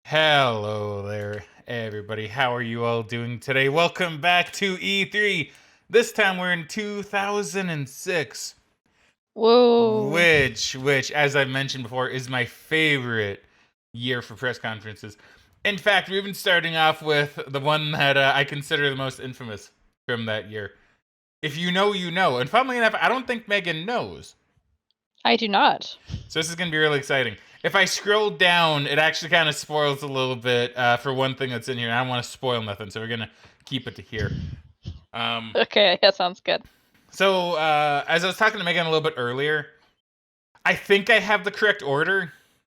Hello there, everybody. How are you all doing today? Welcome back to E3. This time we're in 2006, Whoa. which, as I mentioned before, is my favorite year for press conferences. In fact, we're even starting off with the one that I consider the most infamous from that year. If you know, you know. And funnily enough, I don't think Megan knows. I do not. So this is going to be really exciting. If I scroll down, it actually kind of spoils a little bit for one thing that's in here. I don't want to spoil nothing, so we're going to keep it to here. Okay, that sounds good. So as I was talking to Megan a little bit earlier, I think I have the correct order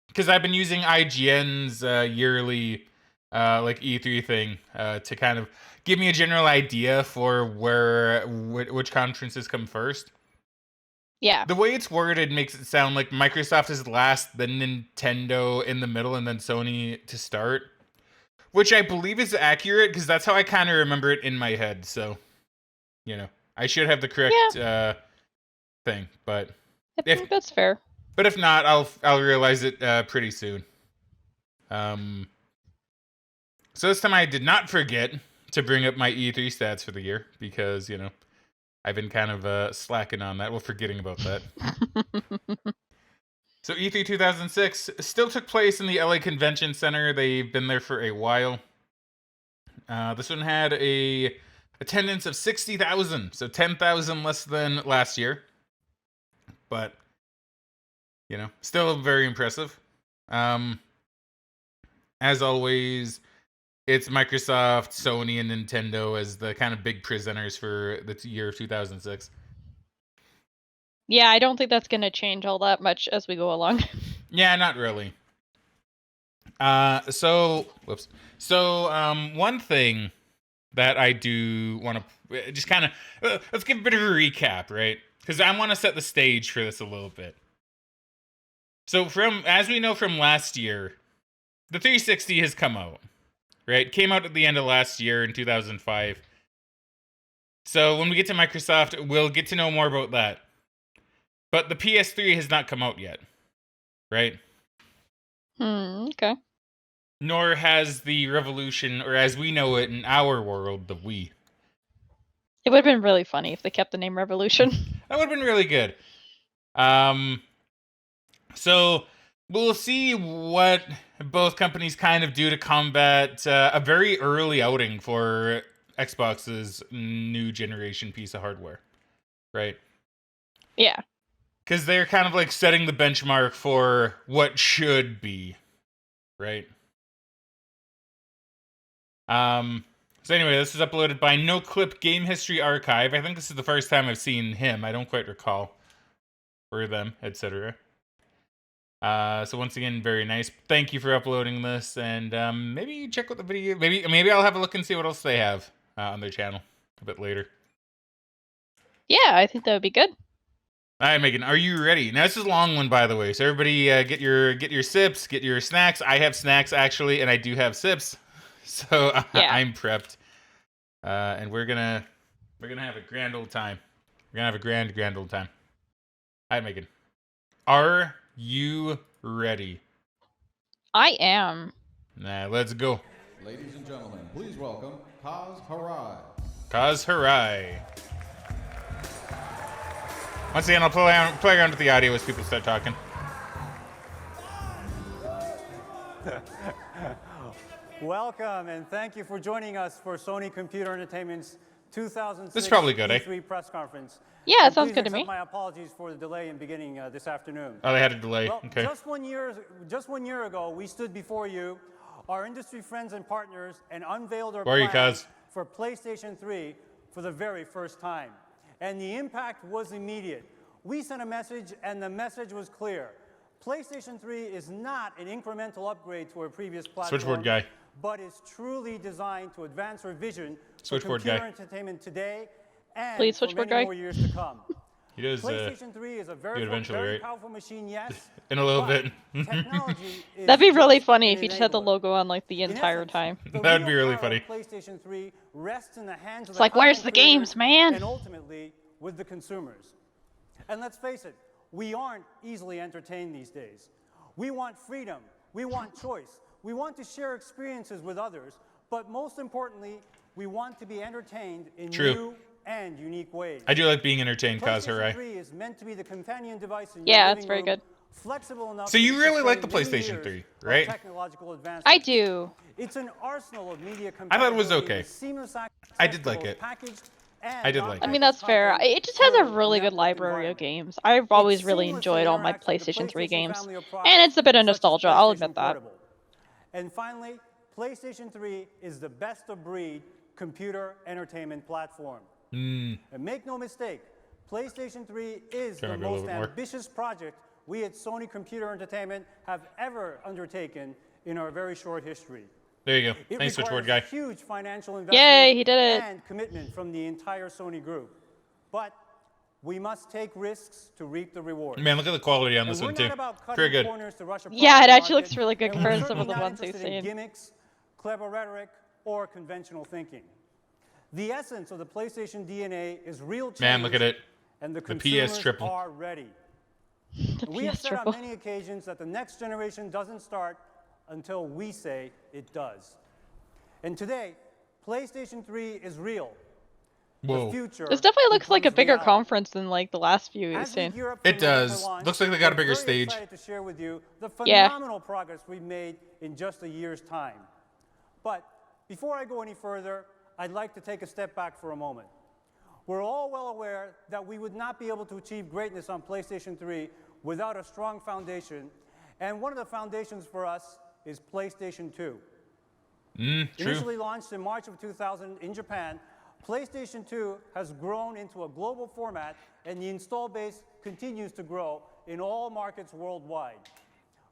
because I've been using IGN's yearly like E3 thing to kind of give me a general idea for which conferences come first. Yeah. The way it's worded makes it sound like Microsoft is last, then Nintendo in the middle, and then Sony to start. Which I believe is accurate, because that's how I kind of remember it in my head. So, I should have the correct thing. But I think that's fair. But if not, I'll realize it pretty soon. So this time I did not forget to bring up my E3 stats for the year, because, I've been kind of slacking on that. Well, forgetting about that. So E3 2006 still took place in the LA Convention Center. They've been there for a while. This one had a attendance of 60,000, so 10,000 less than last year. But, still very impressive. As always, it's Microsoft, Sony, and Nintendo as the kind of big presenters for the year of 2006. Yeah, I don't think that's going to change all that much as we go along. Yeah, not really. So one thing that I do want to just kind of let's give a bit of a recap, right? Because I want to set the stage for this a little bit. So as we know from last year, the 360 has come out, right? It came out at the end of last year in 2005. So when we get to Microsoft, we'll get to know more about that. But the PS3 has not come out yet, right? Okay. Nor has the Revolution, or as we know it in our world, the Wii. It would have been really funny if they kept the name Revolution. That would have been really good. So we'll see what both companies kind of do to combat a very early outing for Xbox's new generation piece of hardware, right? Yeah. Because they're kind of like setting the benchmark for what should be, right? So anyway, this was uploaded by No Clip Game History Archive. I think this is the first time I've seen him. I don't quite recall. Or them, etc. So once again, very nice. Thank you for uploading this, and maybe check out the video. Maybe I'll have a look and see what else they have on their channel a bit later. Yeah, I think that would be good. All right, Megan, are you ready? Now this is a long one, by the way. So everybody, get your sips, get your snacks. I have snacks actually, and I do have sips, so Yeah. I'm prepped. And we're gonna have a grand old time. We're gonna have a grand old time. All right, Megan, are you ready? I am. Nah, let's go. Ladies and gentlemen, please welcome Kaz Harai. Kaz Harai. Once again, I'll play around with the audio as people start talking. Welcome, and thank you for joining us for Sony Computer Entertainment's 2006 This is probably good, E3 press conference. Yeah, And it sounds please good to accept me. My apologies for the delay in beginning this afternoon. Oh, they had a delay. Well, Okay. just 1 year ago, we stood before you, our industry friends and partners, and unveiled our Where are you, plans Kaz? for PlayStation 3 for the very first time. And the impact was immediate. We sent a message, and the message was clear. PlayStation 3 is not an incremental upgrade to our previous platform, Switchboard guy. but is truly designed to advance our vision for Switchboard computer guy. entertainment today and Please, for switchboard many guy. more years to come. He does PlayStation 3 is a very, eventually, very right? powerful machine, yes. in a little but bit. technology is That'd be really just funny an if you just had the enabler. logo on like the In entire essence, time. the That would be real really power of funny. PlayStation 3 rests in the hands of It's the like, where's content the games, creators man? and ultimately with the consumers. And let's face it, we aren't easily entertained these days. We want freedom. We want choice. We want to share experiences with others, but most importantly, we want to be entertained in True. new and unique ways. I do like being entertained, Cause PlayStation Hooray. 3 is meant to be the companion device in your Yeah, living it's very room, good. flexible enough So to you really like sustain the many PlayStation years 3, of right? technological advancement. I do. It's an arsenal of media I thought it was compatibility okay. with seamless access I did to like both it. packaged and I did like I it. mean, non-packaged that's fair. content It just has a through really good networked library of environment. games. I've It always really seamlessly enjoyed all my interacts with the PlayStation 3 games. family of And products it's a bit of such as nostalgia, I'll PlayStation admit that. Portable. And finally, PlayStation 3 is the best of breed computer entertainment platform. And make no mistake, PlayStation 3 is Turn the up a little most bit more. ambitious project we at Sony Computer Entertainment have ever undertaken in our very short history. There you go. It Thanks, Switchboard requires guy. huge financial investment Yay, he did it. and commitment from the entire Sony group. But we must take risks to reap the rewards. Man, look at the quality on this And one, we're too. not about cutting Very good. corners to rush a Yeah, product it to actually market, looks really good and we're compared to some certainly of the not ones we've interested in seen. gimmicks, clever rhetoric, or conventional thinking. The essence of the PlayStation DNA is real change. Man, look at it. And the The PS consumers triple. are ready. The We have PS said on triple. many occasions that the next generation doesn't start until we say it does. And today, PlayStation 3 is real. The Whoa. future This definitely looks like a becomes bigger reality. conference than like the last few we've As we seen. gear up It for November does. launch, Looks like they got a we're bigger very stage. excited to share with you the Yeah. phenomenal progress we've made in just a year's time. But before I go any further, I'd like to take a step back for a moment. We're all well aware that we would not be able to achieve greatness on PlayStation 3 without a strong foundation, and one of the foundations for us is PlayStation 2. True. Initially launched in March of 2000 in Japan, PlayStation 2 has grown into a global format, and the install base continues to grow in all markets worldwide.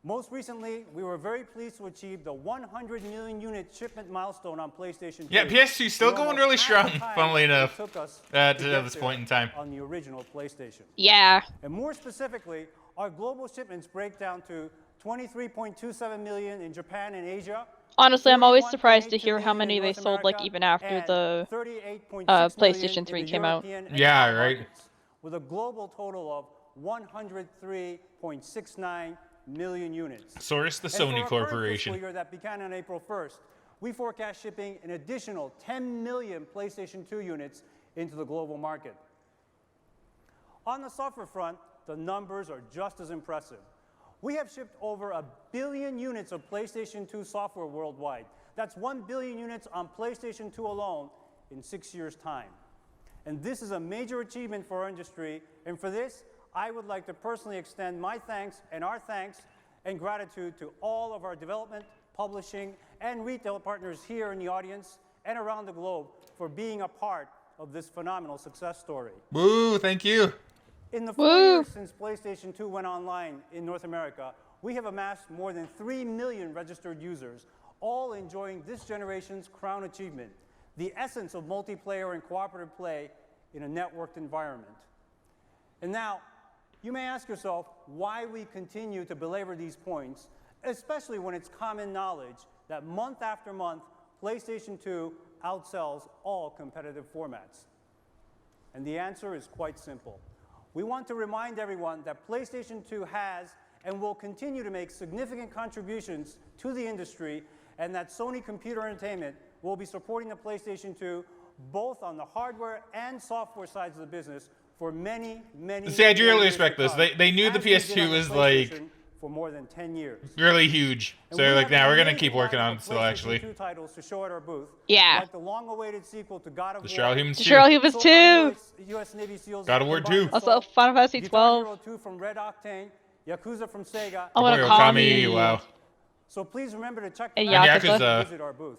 Most recently, we were very pleased to achieve the 100 million unit shipment milestone on PlayStation 2. Yeah, PS2 still in going almost really half strong, the time funnily it enough, took us at to get this there point in time. on the original PlayStation. Yeah. And more specifically, our global shipments break down to 23.27 million in Japan and Asia. Honestly, I'm always 41.82 surprised to hear how million in many they North sold, like, America, even after and the 38.6 PlayStation million 3 in the came out. European and Yeah, Asian right. markets, with a global total of 103.69 million units. Source the And for Sony our current Corporation. fiscal year that began on April 1st, we forecast shipping an additional 10 million PlayStation 2 units into the global market. On the software front, the numbers are just as impressive. We have shipped over 1 billion units of PlayStation 2 software worldwide. That's 1 billion units on PlayStation 2 alone in 6 years' time. And this is a major achievement for our industry, and for this, I would like to personally extend my thanks and our thanks and gratitude to all of our development, publishing, and retail partners here in the audience and around the globe for being a part of this phenomenal success story. Woo, thank you. In the 4 Woo! years since PlayStation 2 went online in North America, we have amassed more than 3 million registered users, all enjoying this generation's crown achievement, the essence of multiplayer and cooperative play in a networked environment. And now, you may ask yourself why we continue to belabor these points, especially when it's common knowledge that month after month, PlayStation 2 outsells all competitive formats. And the answer is quite simple. We want to remind everyone that PlayStation 2 has and will continue to make significant contributions to the industry, and that Sony Computer Entertainment will be supporting the PlayStation 2 both on the hardware and software sides of the business for many, many See, I do really years to respect this. come, They knew the as we did PS2 on the was, like, PlayStation for more than 10 years. really huge. And So we they're like, have nah, an we're gonna amazing keep working lineup on of it still, PlayStation actually. 2 titles to show at our booth. Yeah. Like the long-awaited sequel to God of War. Destroy Humans 2. Destroy Humans So 2! US Navy SEALs God of War Combined 2. Also, Assault, Final Fantasy Guitar 12. Hero 2 from Red Octane, Yakuza from Sega. I want Boy, to Okami, wow. So please remember to check And them out Yakuza. and visit our booth.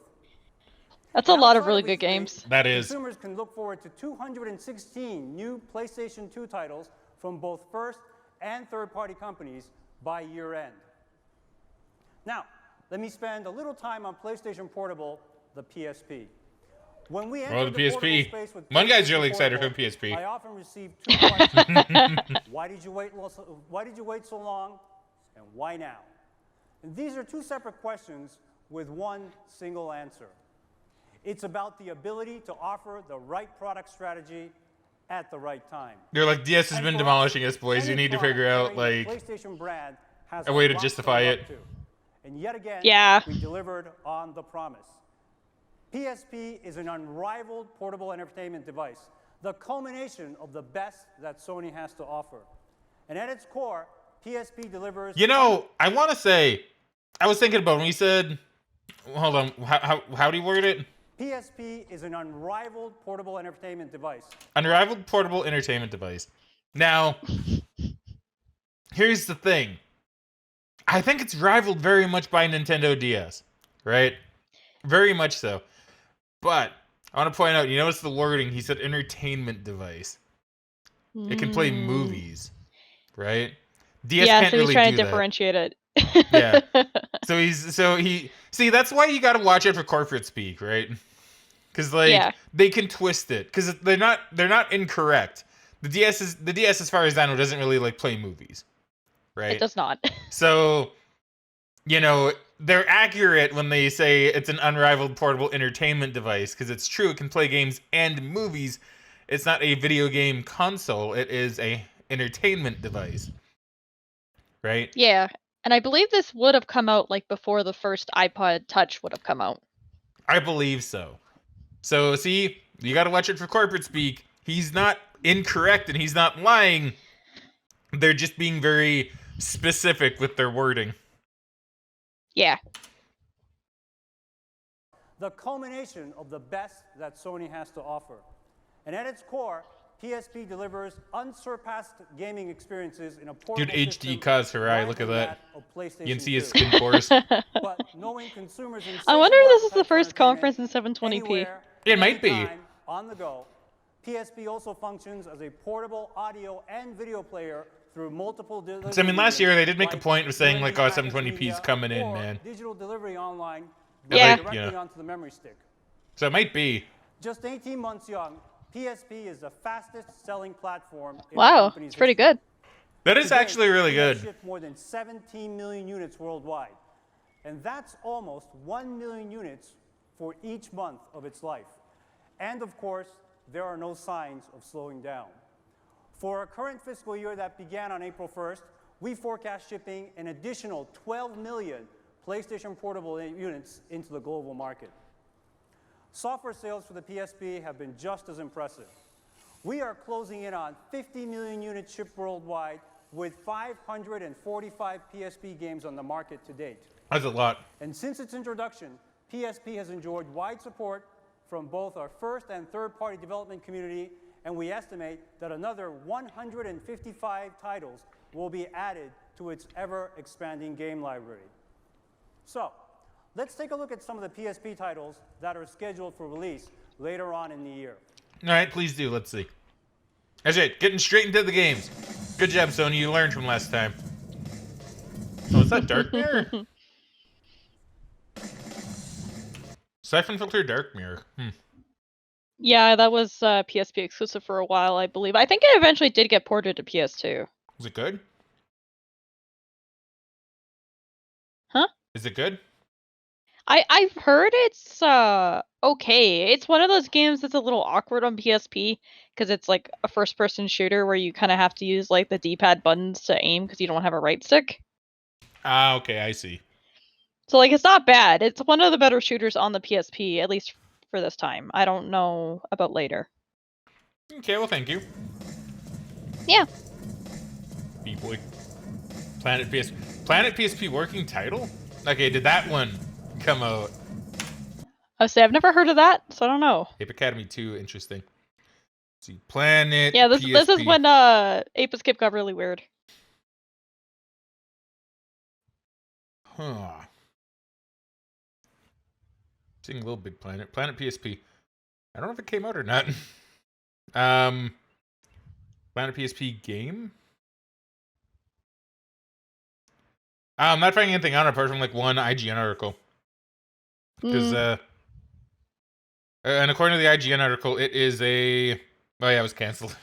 That's a And lot of outside really these good games. That is. Consumers can look forward to 216 new PlayStation 2 titles from both first and third-party companies by year end. Now, let me spend a little time on PlayStation Portable, the PSP. When we entered the portable PSP. space with One guy's PlayStation really excited for Portable, PSP. I often received two questions. Why did you wait so long? And why now? And these are two separate questions with one single answer. It's about the ability to offer the right product strategy at the right time. They're like, DS has And been for demolishing us, us, boys. You any need to product figure out, carrying like, the PlayStation brand has a way to lot justify live it. up to. And yet again, Yeah. we delivered on the promise. PSP is an unrivaled portable entertainment device, the culmination of the best that Sony has to offer. And at its core, PSP delivers... You know, I want to say, I was thinking about when you said, hold on, how do you word it? PSP is an unrivaled portable entertainment device. Unrivaled portable entertainment device. Now, here's the thing. I think it's rivaled very much by Nintendo DS, right? Very much so. But I want to point out, you notice the wording, he said entertainment device. It can play movies, right? DS Yeah, can't so he's really trying do to that. differentiate it. Yeah. See, that's why you got to watch it for corporate speak, right? Because Yeah. they can twist it because they're not incorrect. The DS as far as I know doesn't really like play movies, right? It does not. So, you know, they're accurate when they say it's an unrivaled portable entertainment device because it's true. It can play games and movies. It's not a video game console. It is a entertainment device, right? Yeah. And I believe this would have come out like before the first iPod Touch would have come out. I believe so. So, see, you got to watch it for corporate speak. He's not incorrect and he's not lying. They're just being very specific with their wording. Yeah. The culmination of the best that Sony has to offer. And at its core, PSP delivers unsurpassed gaming experiences in a portable Dude, system HD Kaz Hirai, look at rivaling that. of PlayStation You can see his 2. skin pores. But knowing consumers I wonder if this is the insatiable first appetite for conference in 720p. anywhere, It might be. anytime, on the go, PSP also functions as a portable audio and video player through multiple delivery So, I mean, last year they did make a like point of saying, like, oh, packaged 720p is media coming in, or man. digital delivery online Yeah. directly Yeah. onto the memory stick. So it might be. Just 18 months young, PSP is the fastest selling platform in the Wow, company's it's pretty history. good. That is Today, actually really we have good. shipped more than 17 million units worldwide. And that's almost 1 million units for each month of its life. And of course, there are no signs of slowing down. For our current fiscal year that began on April 1st, we forecast shipping an additional 12 million PlayStation Portable units into the global market. Software sales for the PSP have been just as impressive. We are closing in on 50 million units shipped worldwide with 545 PSP games on the market to date. That's a lot. And since its introduction, PSP has enjoyed wide support from both our first and third-party development community, and we estimate that another 155 titles will be added to its ever-expanding game library. So, let's take a look at some of the PSP titles that are scheduled for release later on in the year. All right, please do. Let's see. That's it. Getting straight into the games. Good job, Sony. You learned from last time. Oh, is that Dark Mirror? Siphon Filter Dark Mirror. Yeah, that was PSP exclusive for a while, I believe. I think it eventually did get ported to PS2. Is it good? Huh? Is it good? I've heard it's okay. It's one of those games that's a little awkward on PSP because it's like a first-person shooter where you kind of have to use like the D-pad buttons to aim because you don't have a right stick. Ah, okay, I see. So like it's not bad. It's one of the better shooters on the PSP, at least for this time. I don't know about later. Okay, well, thank you. Yeah. B-Boy. Planet PSP working title? Okay, did that one come out? I say I've never heard of that, so I don't know. Ape Academy 2, interesting. Let's see, Planet Yeah, this is PSP. when Ape Escape got really weird. Huh. Seeing Little Big Planet. Planet PSP. I don't know if it came out or not. Planet PSP game? I'm not finding anything on it apart from like one IGN article. Because, and according to the IGN article, it is a... Oh yeah, it was canceled.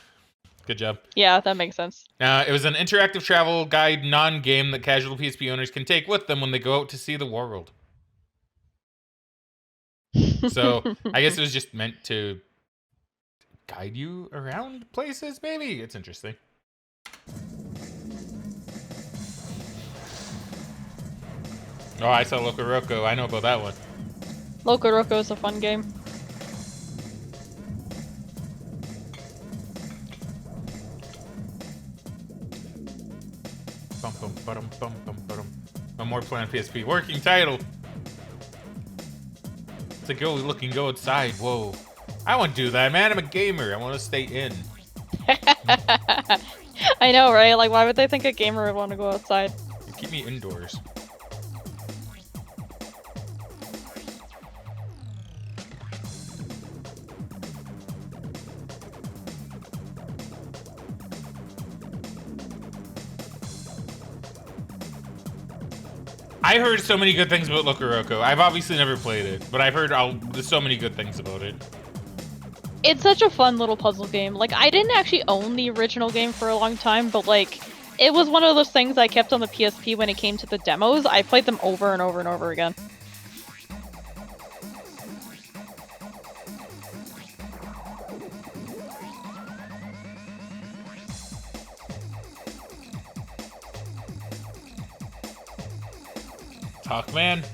Good job. Yeah, that makes sense. It was an interactive travel guide non-game that casual PSP owners can take with them when they go out to see the world. So, I guess it was just meant to guide you around places, maybe? It's interesting. Oh, I saw Loco Roco. I know about that one. Loco Roco is a fun game. Bum, bum, ba-dum, bum, bum, ba-dum. No more play on PSP. Working title. To go looking, go outside. Whoa. I won't do that, man. I'm a gamer. I want to stay in. I know, right? Like, why would they think a gamer would want to go outside? You keep me indoors. I heard so many good things about Loco Roco. I've obviously never played it, but I've heard there's so many good things about it. It's such a fun little puzzle game. Like, I didn't actually own the original game for a long time, but like, it was one of those things I kept on the PSP when it came to the demos. I played them over and over and over again. Talkman?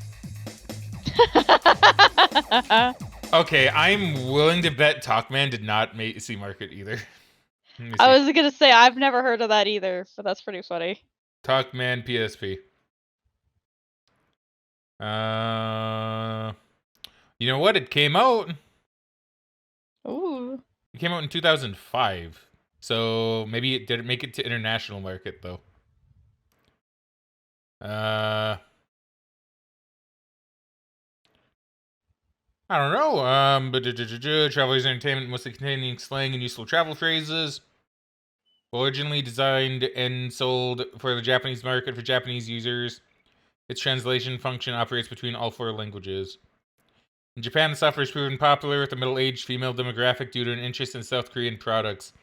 Okay, I'm willing to bet Talkman did not see market either. I was gonna say, I've never heard of that either, but that's pretty funny. Talkman PSP. You know what? It came out. Ooh. It came out in 2005. So maybe it didn't make it to international market though. I don't know. But Traveler's Entertainment mostly containing slang and useful travel phrases. Originally designed and sold for the Japanese market for Japanese users, its translation function operates between all 4 languages. In Japan, the software has proven popular with the middle-aged female demographic due to an interest in South Korean products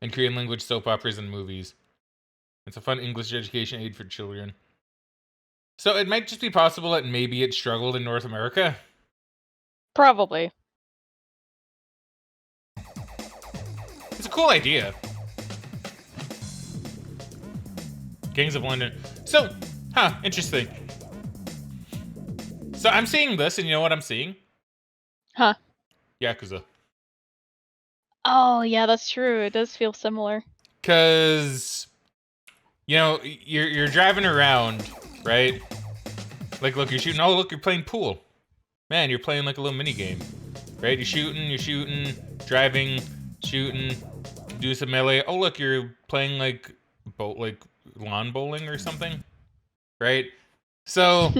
and Korean language soap operas and movies. It's a fun English education aid for children. So it might just be possible that maybe it struggled in North America. Probably. It's a cool idea. Gangs of London. So, interesting. So I'm seeing this, and you know what I'm seeing? Huh. Yakuza. Oh, yeah, that's true. It does feel similar. Cause, you know, you're driving around, right? Like, look, you're shooting. Oh, look, you're playing pool. Man, you're playing like a little mini game, right? You're shooting, driving, shooting, do some melee. Oh, look, you're playing like lawn bowling or something, right? So,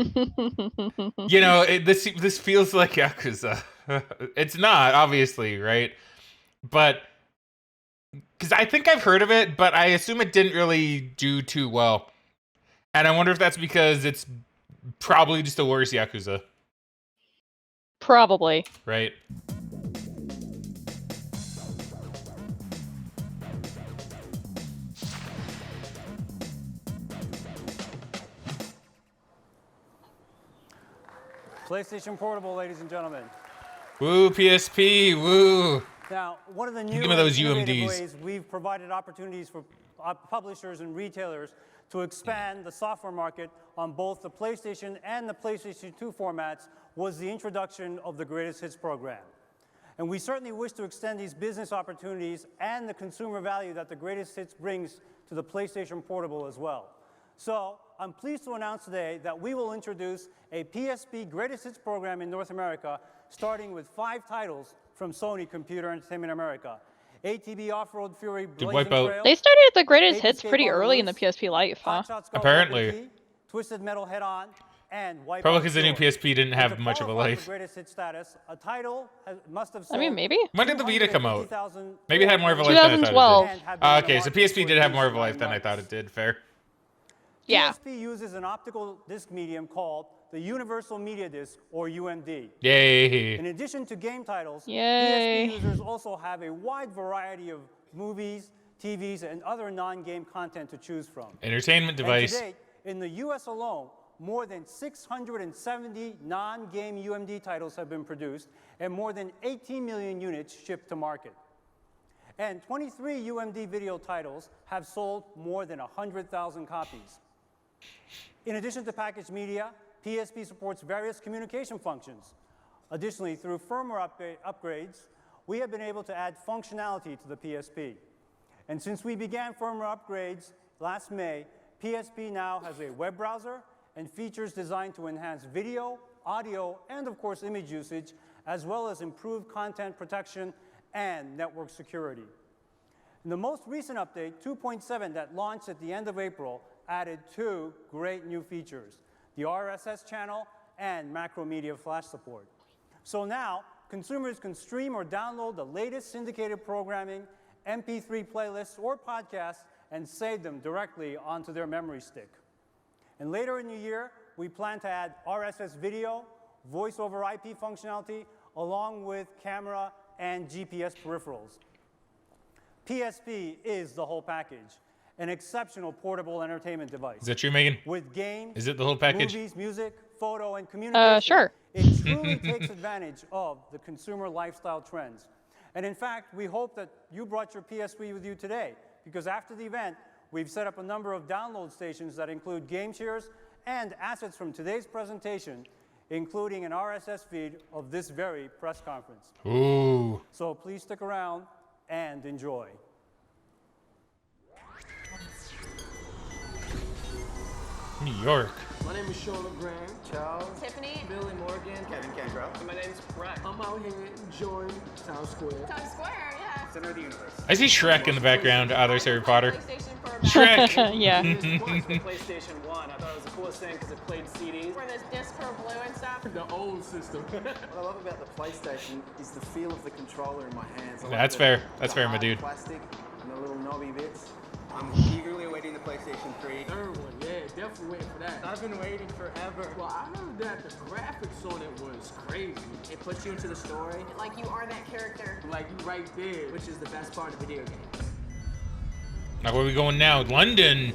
you know, this feels like Yakuza. It's not, obviously, right? But because I think I've heard of it, but I assume it didn't really do too well. And I wonder if that's because it's probably just a worse Yakuza. Probably. Right. PlayStation Portable, ladies and gentlemen. Woo, PSP, woo. Now, one of the new Give me those innovative UMDs. ways we've provided opportunities for publishers and retailers to expand the software market on both the PlayStation and the PlayStation 2 formats was the introduction of the Greatest Hits program. And we certainly wish to extend these business opportunities and the consumer value that the Greatest Hits brings to the PlayStation Portable as well. So I'm pleased to announce today that we will introduce a PSP Greatest Hits program in North America, starting with 5 titles from Sony Computer Entertainment America. ATV Off-Road Fury Blazing Trail. They started the Greatest Hate Hits Escape pretty on the early in the Loose, PSP life, huh? Hot Shots Golf Apparently. Rapid Key, Twisted Metal Head On, and Wipeout Probably because the new Pure. PSP didn't And have to much of a qualify for life. Greatest hit status, a title must have I mean, sold maybe. When did the Vita come out? 250,000 Maybe it had more of a life than I thought it 2012. did. and have been on the Okay, so market PSP for did at have more least of a life 9 than I thought months. it did. Fair. Yeah. PSP uses an optical disc medium called the Universal Media Disc, or UMD. Yay. In addition to game titles, Yay. PSP users also have a wide variety of movies, TVs, and other non-game content to choose from. Entertainment And device. to date, in the US alone, more than 670 non-game UMD titles have been produced, and more than 18 million units shipped to market. And 23 UMD video titles have sold more than 100,000 copies. In addition to packaged media, PSP supports various communication functions. Additionally, through firmware upgrades, we have been able to add functionality to the PSP. And since we began firmware upgrades last May, PSP now has a web browser and features designed to enhance video, audio, and of course image usage, as well as improved content protection and network security. And the most recent update, 2.7, that launched at the end of April, added 2 great new features, the RSS channel and macromedia flash support. So now, consumers can stream or download the latest syndicated programming, MP3 playlists, or podcasts and save them directly onto their memory stick. And later in the year, we plan to add RSS video, voice over IP functionality, along with camera and GPS peripherals. PSP is the whole package, an exceptional portable entertainment device. Is that true, Megan? With games, Is it the whole package? movies, music, photo, and communication, Sure. it truly takes advantage of the consumer lifestyle trends. And in fact, we hope that you brought your PSP with you today, because after the event, we've set up a number of download stations that include game shares and assets from today's presentation, including an RSS feed of this very press conference. Ooh. So please stick around and enjoy. New York. My name is Sean LeGrand. Charles. Tiffany. Billy Morgan. Kevin Cantrell. My name's Frack. I'm out here enjoying Town Square. Times Square, yeah. Center of the universe. I see Shrek in the background. Oh, there's Harry Potter. PlayStation for about Shrek. Yeah. PlayStation 1. I thought it was the coolest thing because it played CDs. where this disc for blue and stuff. The old system. What I love about the PlayStation is the feel of the controller in my hands. I like That's the- fair. That's the fair, my hard dude. Plastic and the little knobby bits. I'm eagerly awaiting the PlayStation 3. Third one, yeah, definitely waiting for that. I've been waiting forever. Well, I heard that the graphics on it was crazy. It puts you into the story, Like you are that character. Like you right there. which is the best part of video games. Now where are we going now? London.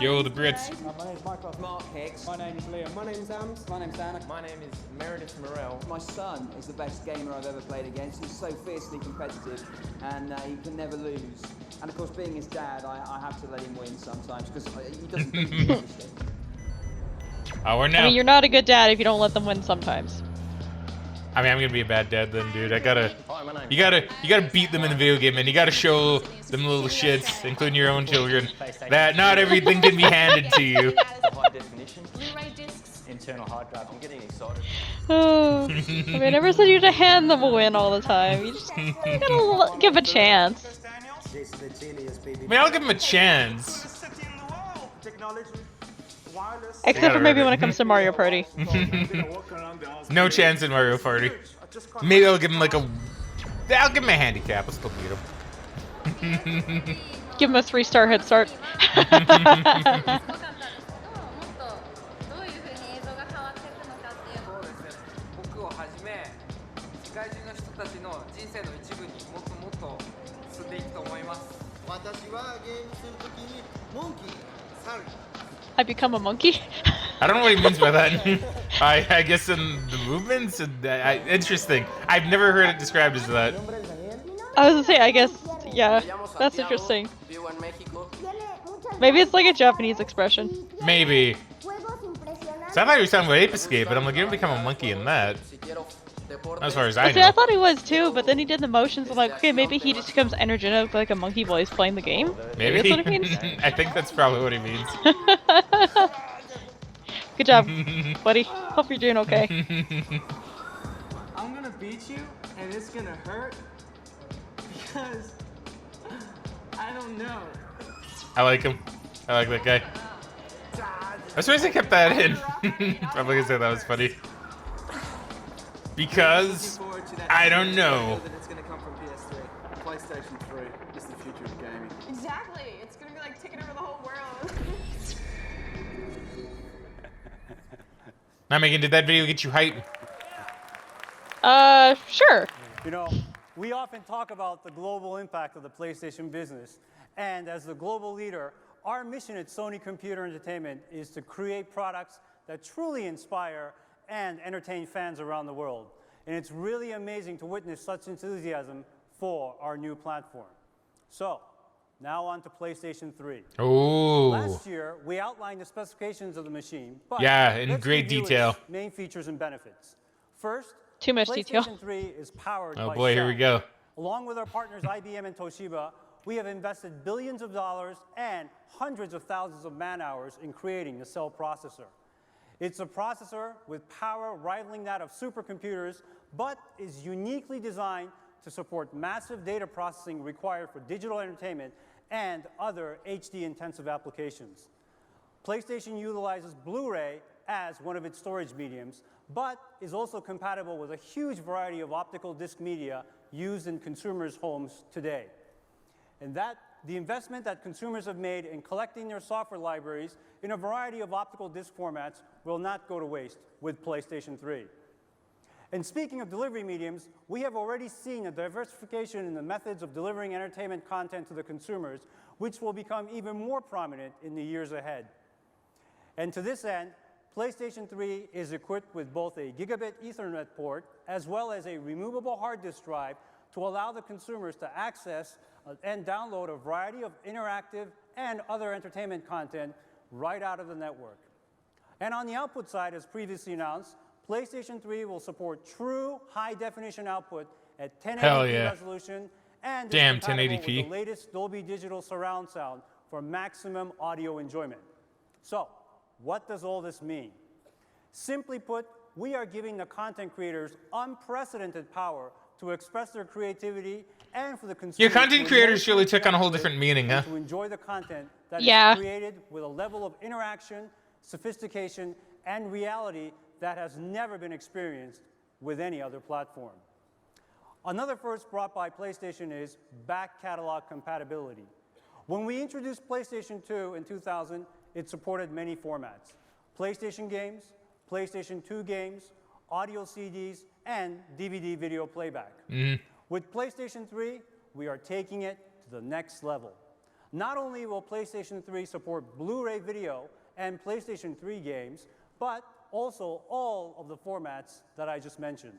Yo, the Brits. My name's Michael. Mark Hicks. My name's Liam. My name's Ams. My name's Anna. My name is Meredith Morell. My son is the best gamer I've ever played against. He's so fiercely competitive and he can never lose. And of course, being his dad, I have to let him win sometimes because he doesn't beat me, obviously. Oh, we're now. I mean, you're not a good dad if you don't let them win sometimes. I mean, I'm gonna be a bad dad then, dude. I gotta. Hi, my name's You gotta beat them in the video game, man. You gotta show them little shits, including your own children, that not everything can be handed to you. high definition. Blu-ray discs. Internal hard drive. I'm getting excited. Oh, I mean, I never said you to hand them a win all the time. You just you gotta give a chance. I mean, I'll give him a chance. Except for maybe earn when it. it comes to Mario Party. No chance in Mario Party. Maybe I'll give him like a. I'll give him a handicap. I'll still beat him. Give him a 3-star head start. もっとどういう風に映像が変わっていくのかっていうのをそうですね。僕をはじめ世界中の人たちの人生の一部にもっともっと進んでいくと思います。私はゲームするときにモンキー、猿。 I become a monkey. I don't know what he means by that. I guess in the movements, interesting. I've never heard it described as that. I was gonna say, I guess, yeah, that's interesting. Maybe it's like a Japanese expression. Maybe. So I thought you were talking about Ape Escape, but I'm like, you don't become a monkey in that. As far as I See, I know. thought he was too, but then he did the motions. I'm like, okay, maybe he just becomes energetic like a monkey voice playing the game. Maybe. That's what it means. I think that's probably what he means. Good job, buddy. Hope you're doing okay. I'm gonna beat you, and it's gonna hurt because I don't know. I like him. I like that guy. I'm surprised they kept that in. Probably gonna say that was funny. Because I don't know. That it's going to come from PS3. PlayStation 3 is the future of gaming. Exactly. It's gonna be like taking over the whole world. Now, Megan, did that video get you hyped? Sure. You know, we often talk about the global impact of the PlayStation business. And as the global leader, our mission at Sony Computer Entertainment is to create products that truly inspire and entertain fans around the world. And it's really amazing to witness such enthusiasm for our new platform. So, Now on to PlayStation 3. Oh. Last year, we outlined the specifications of the machine, but Yeah, in let's great review detail. its main features and benefits. First, Too much detail. PlayStation 3 is powered Oh by boy, here Cell. we go. Along with our partners IBM and Toshiba, we have invested billions of dollars and hundreds of thousands of man-hours in creating the Cell processor. It's a processor with power rivaling that of supercomputers, but is uniquely designed to support massive data processing required for digital entertainment and other HD-intensive applications. PlayStation utilizes Blu-ray as one of its storage mediums, but is also compatible with a huge variety of optical disc media used in consumers' homes today. And the investment that consumers have made in collecting their software libraries in a variety of optical disc formats will not go to waste with PlayStation 3. And speaking of delivery mediums, we have already seen a diversification in the methods of delivering entertainment content to the consumers, which will become even more prominent in the years ahead. And to this end, PlayStation 3 is equipped with both a gigabit Ethernet port as well as a removable hard disk drive to allow the consumers to access and download a variety of interactive and other entertainment content right out of the network. And on the output side, as previously announced, PlayStation 3 will support true high-definition output at 1080p resolution and is compatible with the latest Dolby Digital surround sound for maximum audio enjoyment. So, what does all this mean? Simply put, we are giving the content creators unprecedented power to express their creativity and for the consumers. Your content creators really took on a whole different meaning, huh? To enjoy the content that is created with a level of interaction, sophistication, and reality that has never been experienced with any other platform. Another first brought by PlayStation is back catalog compatibility. When we introduced PlayStation 2 in 2000, it supported many formats: PlayStation games, PlayStation 2 games, audio CDs, and DVD video playback. With PlayStation 3, we are taking it to the next level. Not only will PlayStation 3 support Blu-ray video and PlayStation 3 games, but also all of the formats that I just mentioned.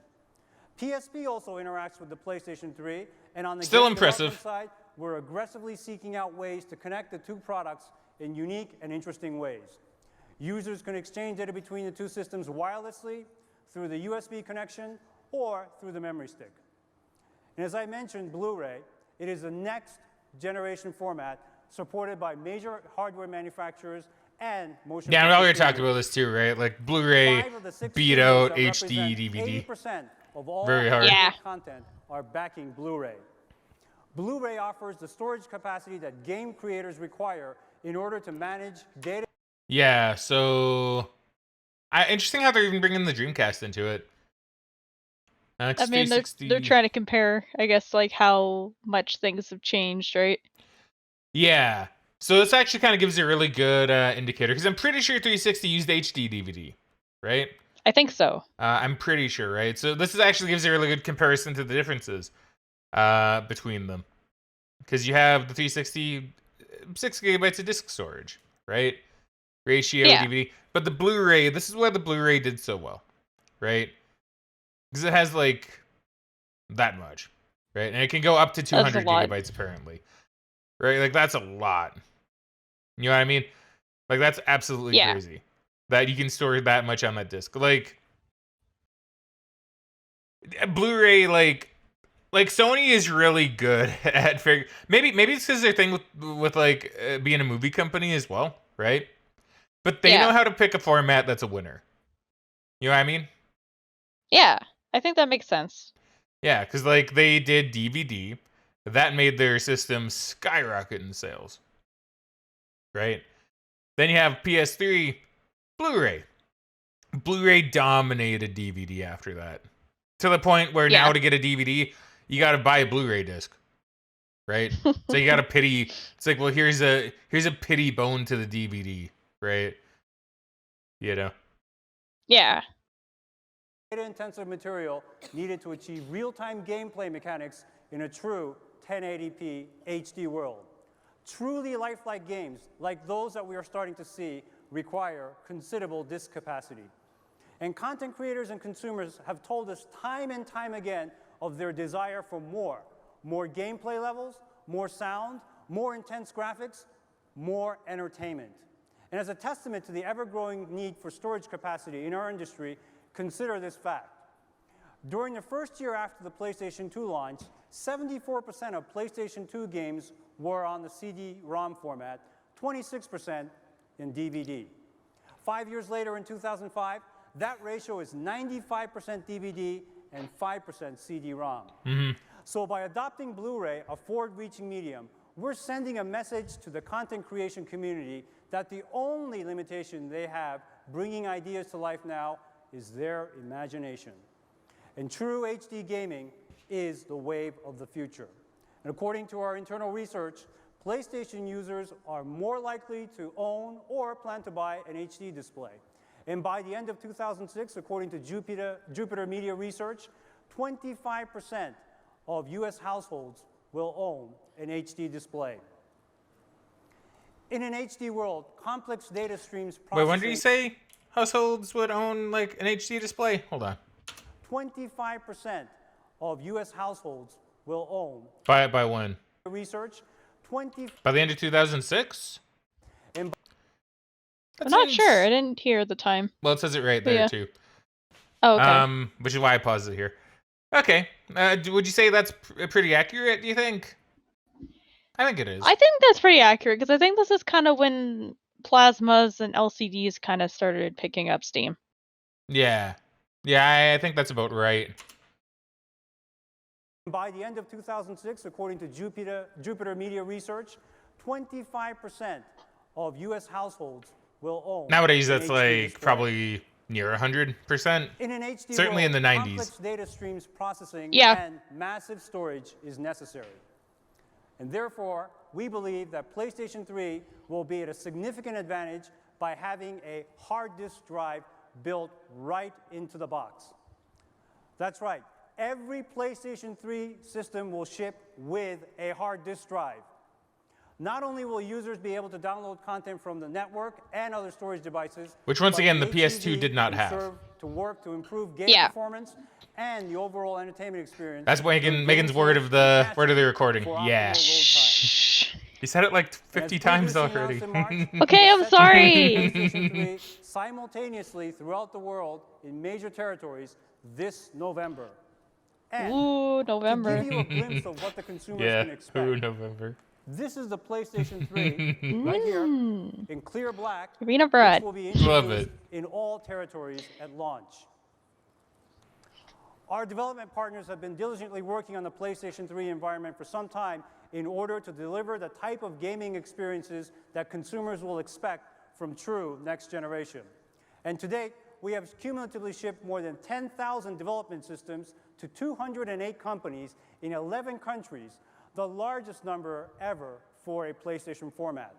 PSP also interacts with the PlayStation 3, and on the game development side, we're aggressively seeking out ways to connect the two products in unique and interesting ways. Users can exchange data between the two systems wirelessly, through the USB connection, or through the memory stick. And as I mentioned, Blu-ray, it is the next generation format supported by major hardware manufacturers and motion. Yeah, we already talked about this too, right? Like Blu-ray beat out HD DVD. 80% of all very hard. Content are backing Blu-ray. Blu-ray offers the storage capacity that game creators require in order to manage data. Yeah, so interesting how they're even bringing the Dreamcast into it. I mean, they're trying to compare, I guess, like how much things have changed, right? Yeah. So this actually kind of gives you a really good indicator, because I'm pretty sure 360 used HD DVD, right? I think so. I'm pretty sure, right? So this actually gives you a really good comparison to the differences between them. Because you have the 360, 6 gigabytes of disk storage, right? Ratio DVD. But the Blu-ray, this is why the Blu-ray did so well, right? Because it has like that much, right? And it can go up to 200 gigabytes apparently, right? Like that's a lot. You know what I mean? Like that's absolutely crazy that you can store that much on that disc. Like Blu-ray, like Sony is really good at maybe it's because their thing with like being a movie company as well, right? But they know how to pick a format that's a winner. You know what I mean? Yeah, I think that makes sense. Yeah, because like they did DVD, that made their system skyrocket in sales. Right? Then you have PS3, Blu-ray. Blu-ray dominated DVD after that. To the point where now to get a DVD, you got to buy a Blu-ray disc. Right? So you got to pity. It's like, well, here's a pity bone to the DVD, right? You know. Yeah. Data-intensive material needed to achieve real-time gameplay mechanics in a true 1080p HD world. Truly lifelike games, like those that we are starting to see, require considerable disk capacity. And content creators and consumers have told us time and time again of their desire for more gameplay levels, more sound, more intense graphics, more entertainment. And as a testament to the ever-growing need for storage capacity in our industry, consider this fact. During the first year after the PlayStation 2 launch, 74% of PlayStation 2 games were on the CD-ROM format, 26% in DVD. 5 years later, in 2005, that ratio is 95% DVD and 5% CD-ROM. So by adopting Blu-ray, a forward-reaching medium, we're sending a message to the content creation community that the only limitation they have bringing ideas to life now is their imagination. And true HD gaming is the wave of the future. And according to our internal research, PlayStation users are more likely to own or plan to buy an HD display. And by the end of 2006, according to Jupiter Media Research, 25% of US households will own an HD display. In an HD world, complex data streams processing... Wait, when did you say households would own like an HD display? Hold on. 25% of US households will own... By when? Research, By the end of 2006? And I'm not sure. I didn't hear the time. Well, it says it right there, too. Oh, okay. Which is why I paused it here. Okay. Would you say that's pretty accurate, do you think? I think it is. I think that's pretty accurate, because I think this is kind of when plasmas and LCDs kind of started picking up steam. Yeah. Yeah, I think that's about right. By the end of 2006, according to Jupiter Media Research, 25% of US households will own... Nowadays, that's like display. probably near 100%. In an HD Certainly world, in the 90s. complex data streams processing Yeah. and massive storage is necessary. And therefore, we believe that PlayStation 3 will be at a significant advantage by having a hard disk drive built right into the box. That's right. Every PlayStation 3 system will ship with a hard disk drive. Not only will users be able to download content from the network and other storage devices, Which, once but again, the HDD PS2 did not can have. serve to work to improve game performance and the overall entertainment experience. That's Megan's word of the recording. Yeah. You said it like 50 times already. Okay, I'm sorry. PlayStation 3 simultaneously throughout the world in major territories this November. And Ooh, November. to give you a glimpse of what the consumers Yeah, can expect, ooh, November. this is the PlayStation 3 right here in clear black, Arena bread. which will be Love introduced it. in all territories at launch. Our development partners have been diligently working on the PlayStation 3 environment for some time in order to deliver the type of gaming experiences that consumers will expect from true next generation. And to date, we have cumulatively shipped more than 10,000 development systems to 208 companies in 11 countries, the largest number ever for a PlayStation format.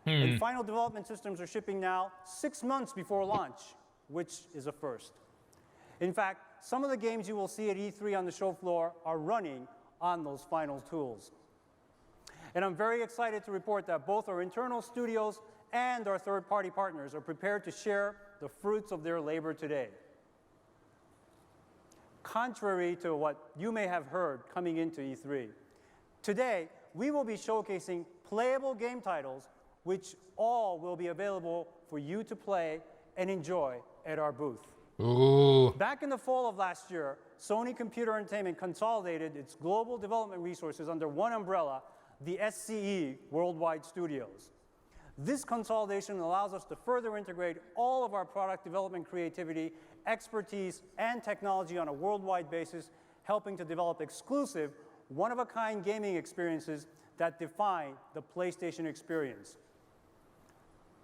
And final development systems are shipping now 6 months before launch, which is a first. In fact, some of the games you will see at E3 on the show floor are running on those final tools. And I'm very excited to report that both our internal studios and our third-party partners are prepared to share the fruits of their labor today. Contrary to what you may have heard coming into E3, today we will be showcasing playable game titles which all will be available for you to play and enjoy at our booth. Ooh. Back in the fall of last year, Sony Computer Entertainment consolidated its global development resources under one umbrella, the SCE Worldwide Studios. This consolidation allows us to further integrate all of our product development creativity, expertise, and technology on a worldwide basis, helping to develop exclusive, one-of-a-kind gaming experiences that define the PlayStation experience.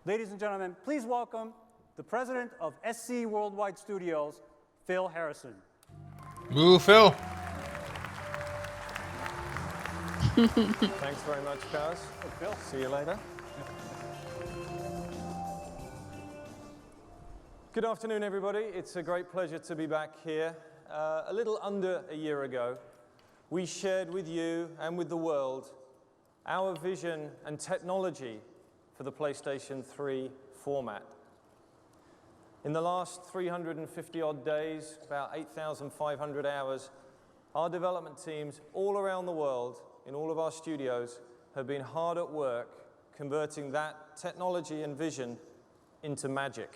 Ladies and gentlemen, please welcome the president of SCE Worldwide Studios, Phil Harrison. Ooh, Phil. Thanks very much, Kaz. Phil. See you later. Good afternoon, everybody. It's a great pleasure to be back here. A little under a year ago, we shared with you and with the world our vision and technology for the PlayStation 3 format. In the last 350-odd days, about 8,500 hours, our development teams all around the world, in all of our studios, have been hard at work converting that technology and vision into magic.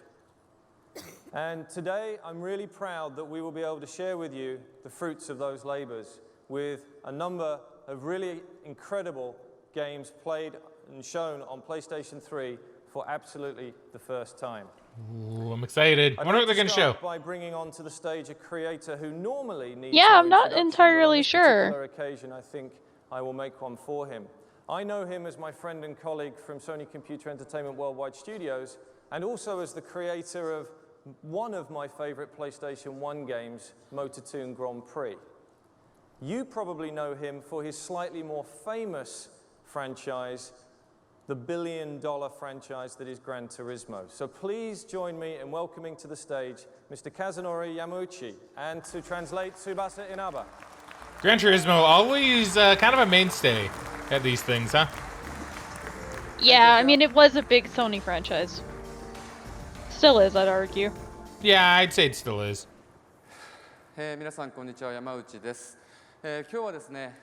And today, I'm really proud that we will be able to share with you the fruits of those labors with a number of really incredible games played and shown on PlayStation 3 for absolutely the first time. Ooh, I'm excited. I wonder what they're going to show. By bringing onto the stage a creator who normally needs Yeah, no I'm not introduction, entirely but on this sure. particular occasion, I think I will make one for him. I know him as my friend and colleague from Sony Computer Entertainment Worldwide Studios, and also as the creator of one of my favorite PlayStation 1 games, Motor 2 Grand Prix. You probably know him for his slightly more famous franchise, the billion-dollar franchise that is Gran Turismo. So please join me in welcoming to the stage Mr. Kazunori Yamauchi, and to translate, Tsubasa Inaba. Gran Turismo, always kind of a mainstay at these things, huh? Yeah, I mean, it was a big Sony franchise. Still is, I'd argue. Yeah, I'd say it still is. 皆さんこんにちは、山内です。今日はですね、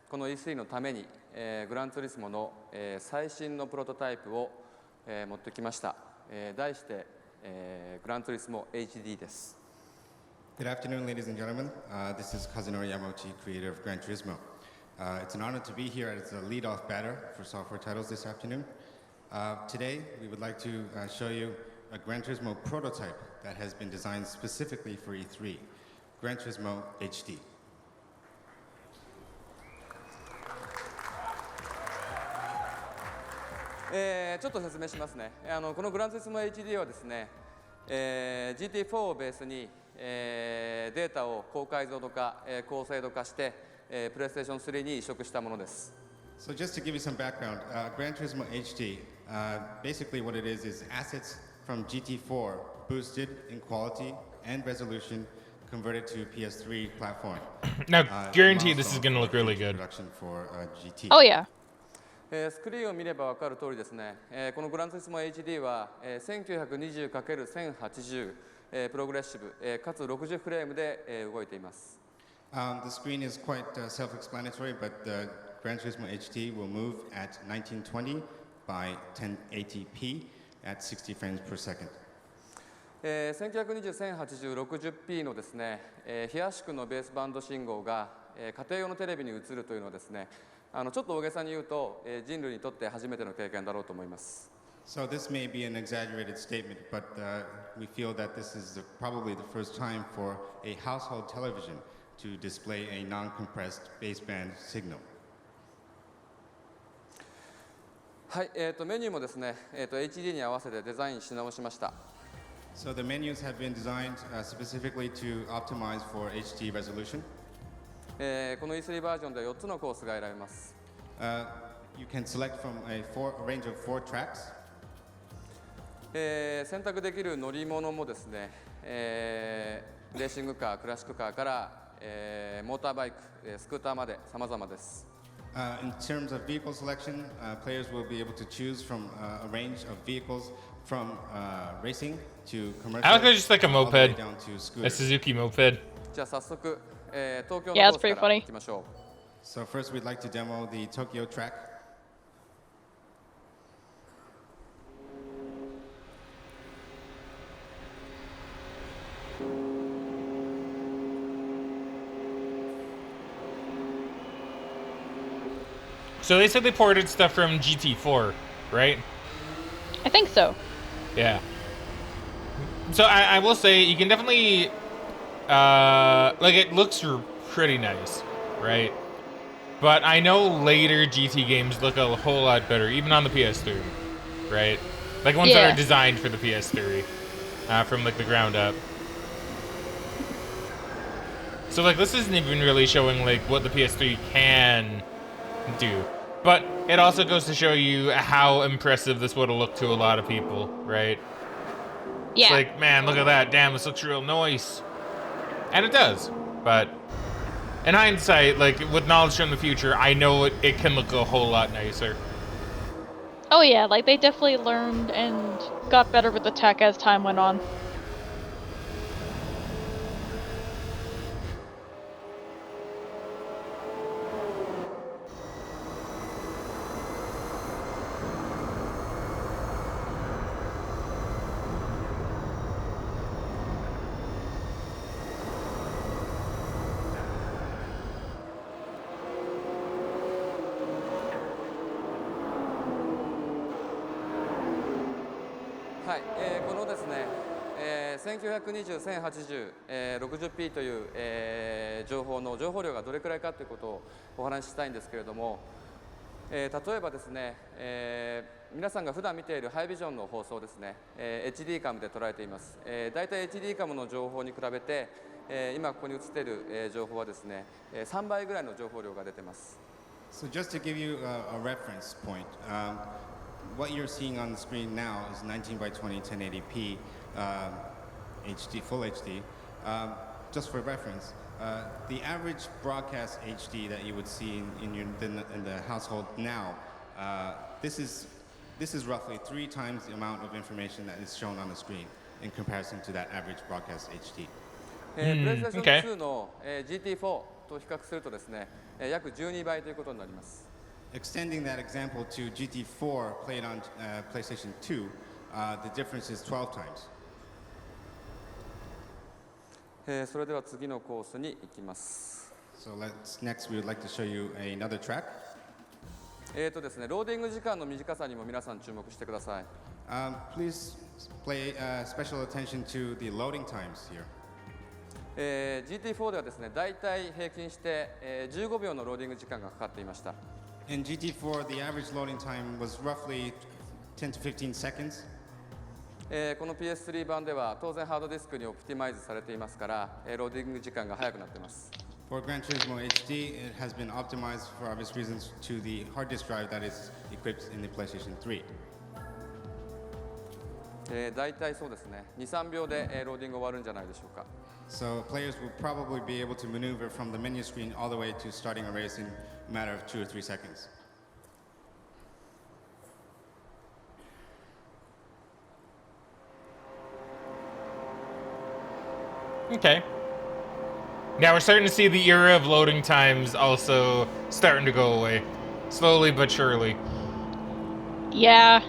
この E3 のために、グランツーリスモの、最新のプロトタイプを、持ってきました。題して、グランツーリスモ HD です。Good afternoon, ladies and gentlemen. This is Kazunori Yamauchi, creator of Gran Turismo. It's an honor to be here as a lead-off batter for software titles this afternoon. Today, we would like to show you a Gran Turismo prototype that has been designed specifically for E3, Gran Turismo HD. ちょっと説明しますね。このグランツーリスモ HD はですね、GT4 をベースに、データを高解像度化、高精度化して、プレイステーション3に移植したものです。So just to give you some background, Gran Turismo HD, basically what it is assets from GT4 boosted in quality and resolution, converted to PS3 platform. Now, guaranteed this is going to look really good. For, GT. Oh yeah. スクリーンを見れば分かる通りですね、このグランツーリスモ HD は、1920×1080、プログレッシブ、かつ60フレームで、動いています。The screen is quite self-explanatory, but the Gran Turismo HD will move at 1920 by 1080p at 60 frames per second. 1920×1080-60p のですね、非圧縮のベースバンド信号が、家庭用のテレビに映るというのはですね、ちょっと大げさに言うと、人類にとって初めての経験だろうと思います。So this may be an exaggerated statement, but we feel that this is probably the first time for a household television to display a non-compressed baseband signal. はい、メニューもですね、HD に合わせてデザインし直しました。So the menus have been designed specifically to optimize for HD resolution. この E3 バージョンで4つのコースが選べます。You can select from a range of 4 tracks. 選択できる乗り物もですね、レーシングカー、クラシックカーから、モーターバイク、スクーターまで様々です。In terms of vehicle selection, players will be able to choose from a range of vehicles from racing to commercial. I like just like a moped, down to a Suzuki moped. じゃあ早速、東京のコ Yeah, ー it's ス pretty から funny. 行きましょう。So first, we'd like to demo the Tokyo track. So they said they ported stuff from GT4, right? I think so. Yeah. So I will say you can definitely like it looks pretty nice, right? But I know later GT games look a whole lot better, even on the PS3, right? Like ones that are designed for the PS3 from like the ground up. So like this isn't even really showing like what the PS3 can do. But it also goes to show you how impressive this would have looked to a lot of people, right? Yeah. It's like, man, look at that. Damn, this looks real nice. And it does. But in hindsight, like with knowledge from the future, I know it can look a whole lot nicer. Oh yeah, like they definitely learned and got better with the tech as time went on. はい、このですね、1920、1080、60p という、情報の情報量がどれくらいかということをお話ししたいんですけれども、例えばですね、皆さんが普段見ているハイビジョンの放送ですね、HD カムで捉えています。だいたい HD カムの情報に比べて、今ここに映っている、情報はですね、3倍ぐらいの情報量が出ています。So just to give you a reference point, what you're seeing on the screen now is 19 by 20 1080p HD, full HD. Just for reference, the average broadcast HD that you would see in the household now, this is roughly 3 times the amount of information that is shown on the screen in comparison to that average broadcast HD. プレイステーション2の、GT4 と比較するとですね、約12倍ということになります。Extending that example to GT4 played on PlayStation 2, the difference is 12 times. それでは次のコースに行きます。So next we would like to show you another track. ですね、ローディング時間の短さにも皆さん注目してください。Please pay special attention to the loading times here. GT4 ではですね、だいたい平均して、15秒のローディング時間がかかっていました。In GT4, the average loading time was roughly 10 to 15 seconds. この PS3 版では当然ハードディスクにオプティマイズされていますから、ローディング時間が速くなっています。For Gran Turismo HD, it has been optimized for obvious reasons to the hard disk drive that is equipped in the PlayStation 3. だいたいそうですね、2、3秒で、ローディング終わるんじゃないでしょうか。So players will probably be able to maneuver from the menu screen all the way to starting a race in a matter of 2 or 3 seconds. Okay. Now we're starting to see the era of loading times also starting to go away. Slowly but surely. Yeah.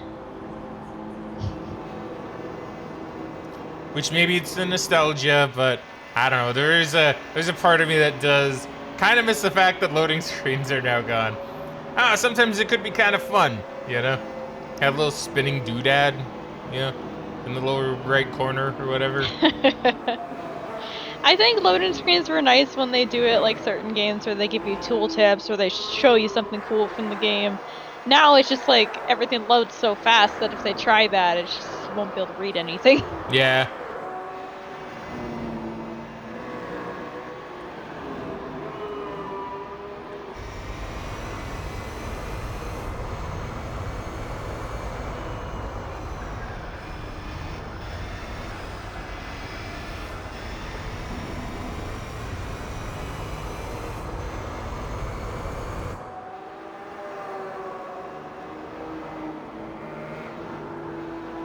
Which maybe it's the nostalgia, but I don't know. There's a part of me that does kind of miss the fact that loading screens are now gone. Sometimes it could be kind of fun, you know? Have a little spinning doodad, you know, in the lower right corner or whatever. I think loading screens were nice when they do it like certain games where they give you tooltips or they show you something cool from the game. Now it's just like everything loads so fast that if they try that, it just you won't be able to read anything. Yeah.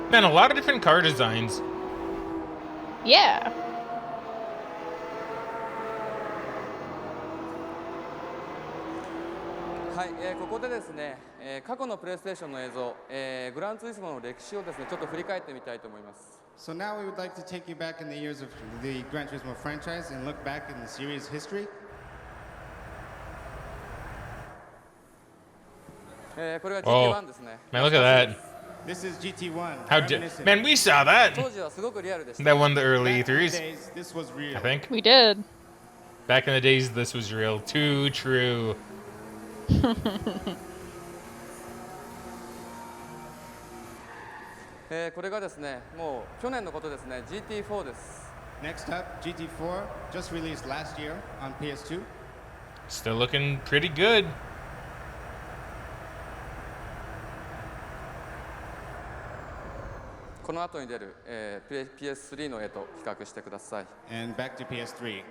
Man, a lot of different car designs. Yeah. はい、ここでですね、過去のプレイステーションの映像、グランツーリスモの歴史をですね、ちょっと振り返ってみたいと思います。So now we would like to take you back in the years of the Gran Turismo franchise and look back in the series history. これが GT1 ですね。Man, look at that. This is GT1. How man, we saw that. 当時はすごくリアルでした。 That won the early E3s. This was real. I think. We did. Back in the days, this was real. Too true. これがですね、もう去年のことですね、GT4 です。Next up, GT4, just released last year on PS2. Still looking pretty good. この後に出る、PS3 の絵と比較してください。And back to PS3.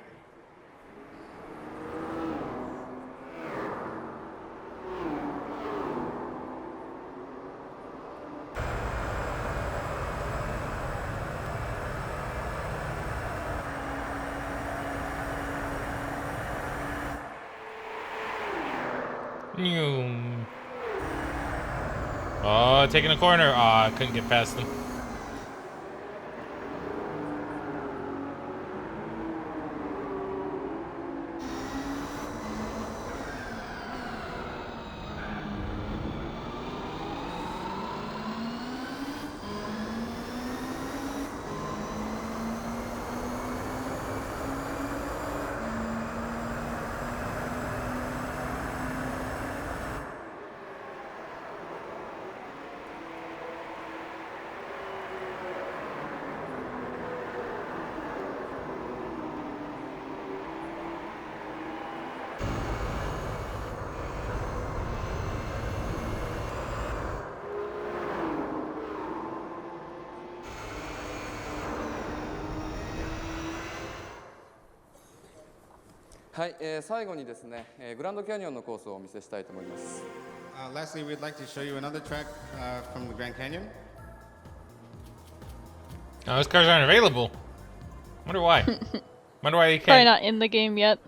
Oh, taking a corner. Oh, I couldn't get past them. はい、最後にですね、グランドキャニオンのコースをお見せしたいと思います。Lastly, we'd like to show you another track from the Grand Canyon. Oh, those cars aren't available. Wonder why. Wonder why they Probably can't. not in the game yet.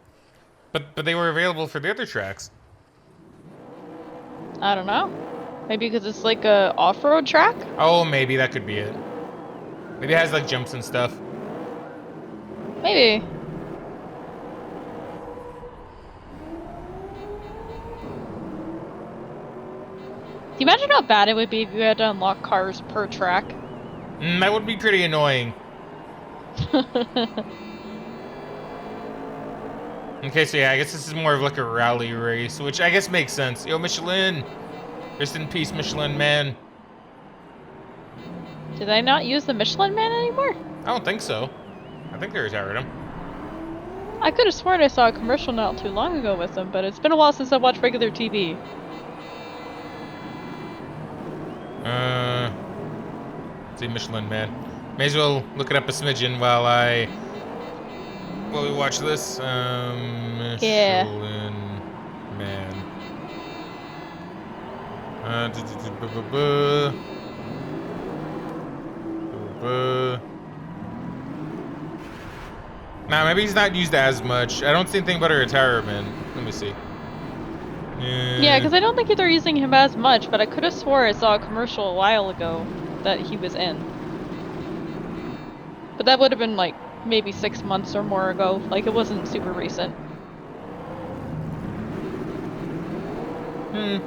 But they were available for the other tracks. I don't know. Maybe because it's like a off-road track? Oh, maybe that could be it. Maybe it has like jumps and stuff. Maybe. Can you imagine how bad it would be if you had to unlock cars per track? That would be pretty annoying. Okay, so yeah, I guess this is more of like a rally race, which I guess makes sense. Yo, Michelin! Rest in peace, Michelin Man. Do they not use the Michelin Man anymore? I don't think so. I think they retired him. I could have sworn I saw a commercial not too long ago with them, but it's been a while since I watched regular TV. Let's see, Michelin Man. May as well look it up a smidgen while we watch this. Michelin Man. Nah, maybe he's not used as much. I don't see anything about a retirement. Let me see. Yeah, because I don't think they're using him as much, but I could have swore I saw a commercial a while ago that he was in. But that would have been like maybe 6 months or more ago. Like, it wasn't super recent. I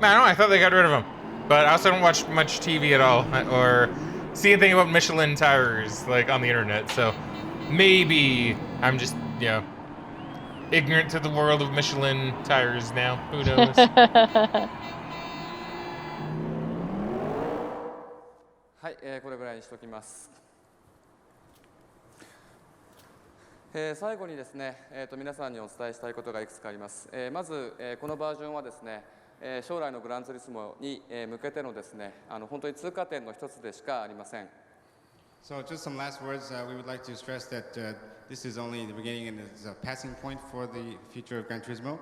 don't know, I thought they got rid of him. But I also don't watch much TV at all, or see anything about Michelin tires, like, on the internet, so maybe I'm just, you know, ignorant to the world of Michelin tires now. Who knows? はい、これぐらいにしておきます。最後にですね、皆さんにお伝えしたいことがいくつかあります。まず、このバージョンはですね、将来のグランツーリスモに向けてのですね、本当に通過点の一つでしかありません。So just some last words. We would like to stress that this is only the beginning and it's a passing point for the future of Gran Turismo.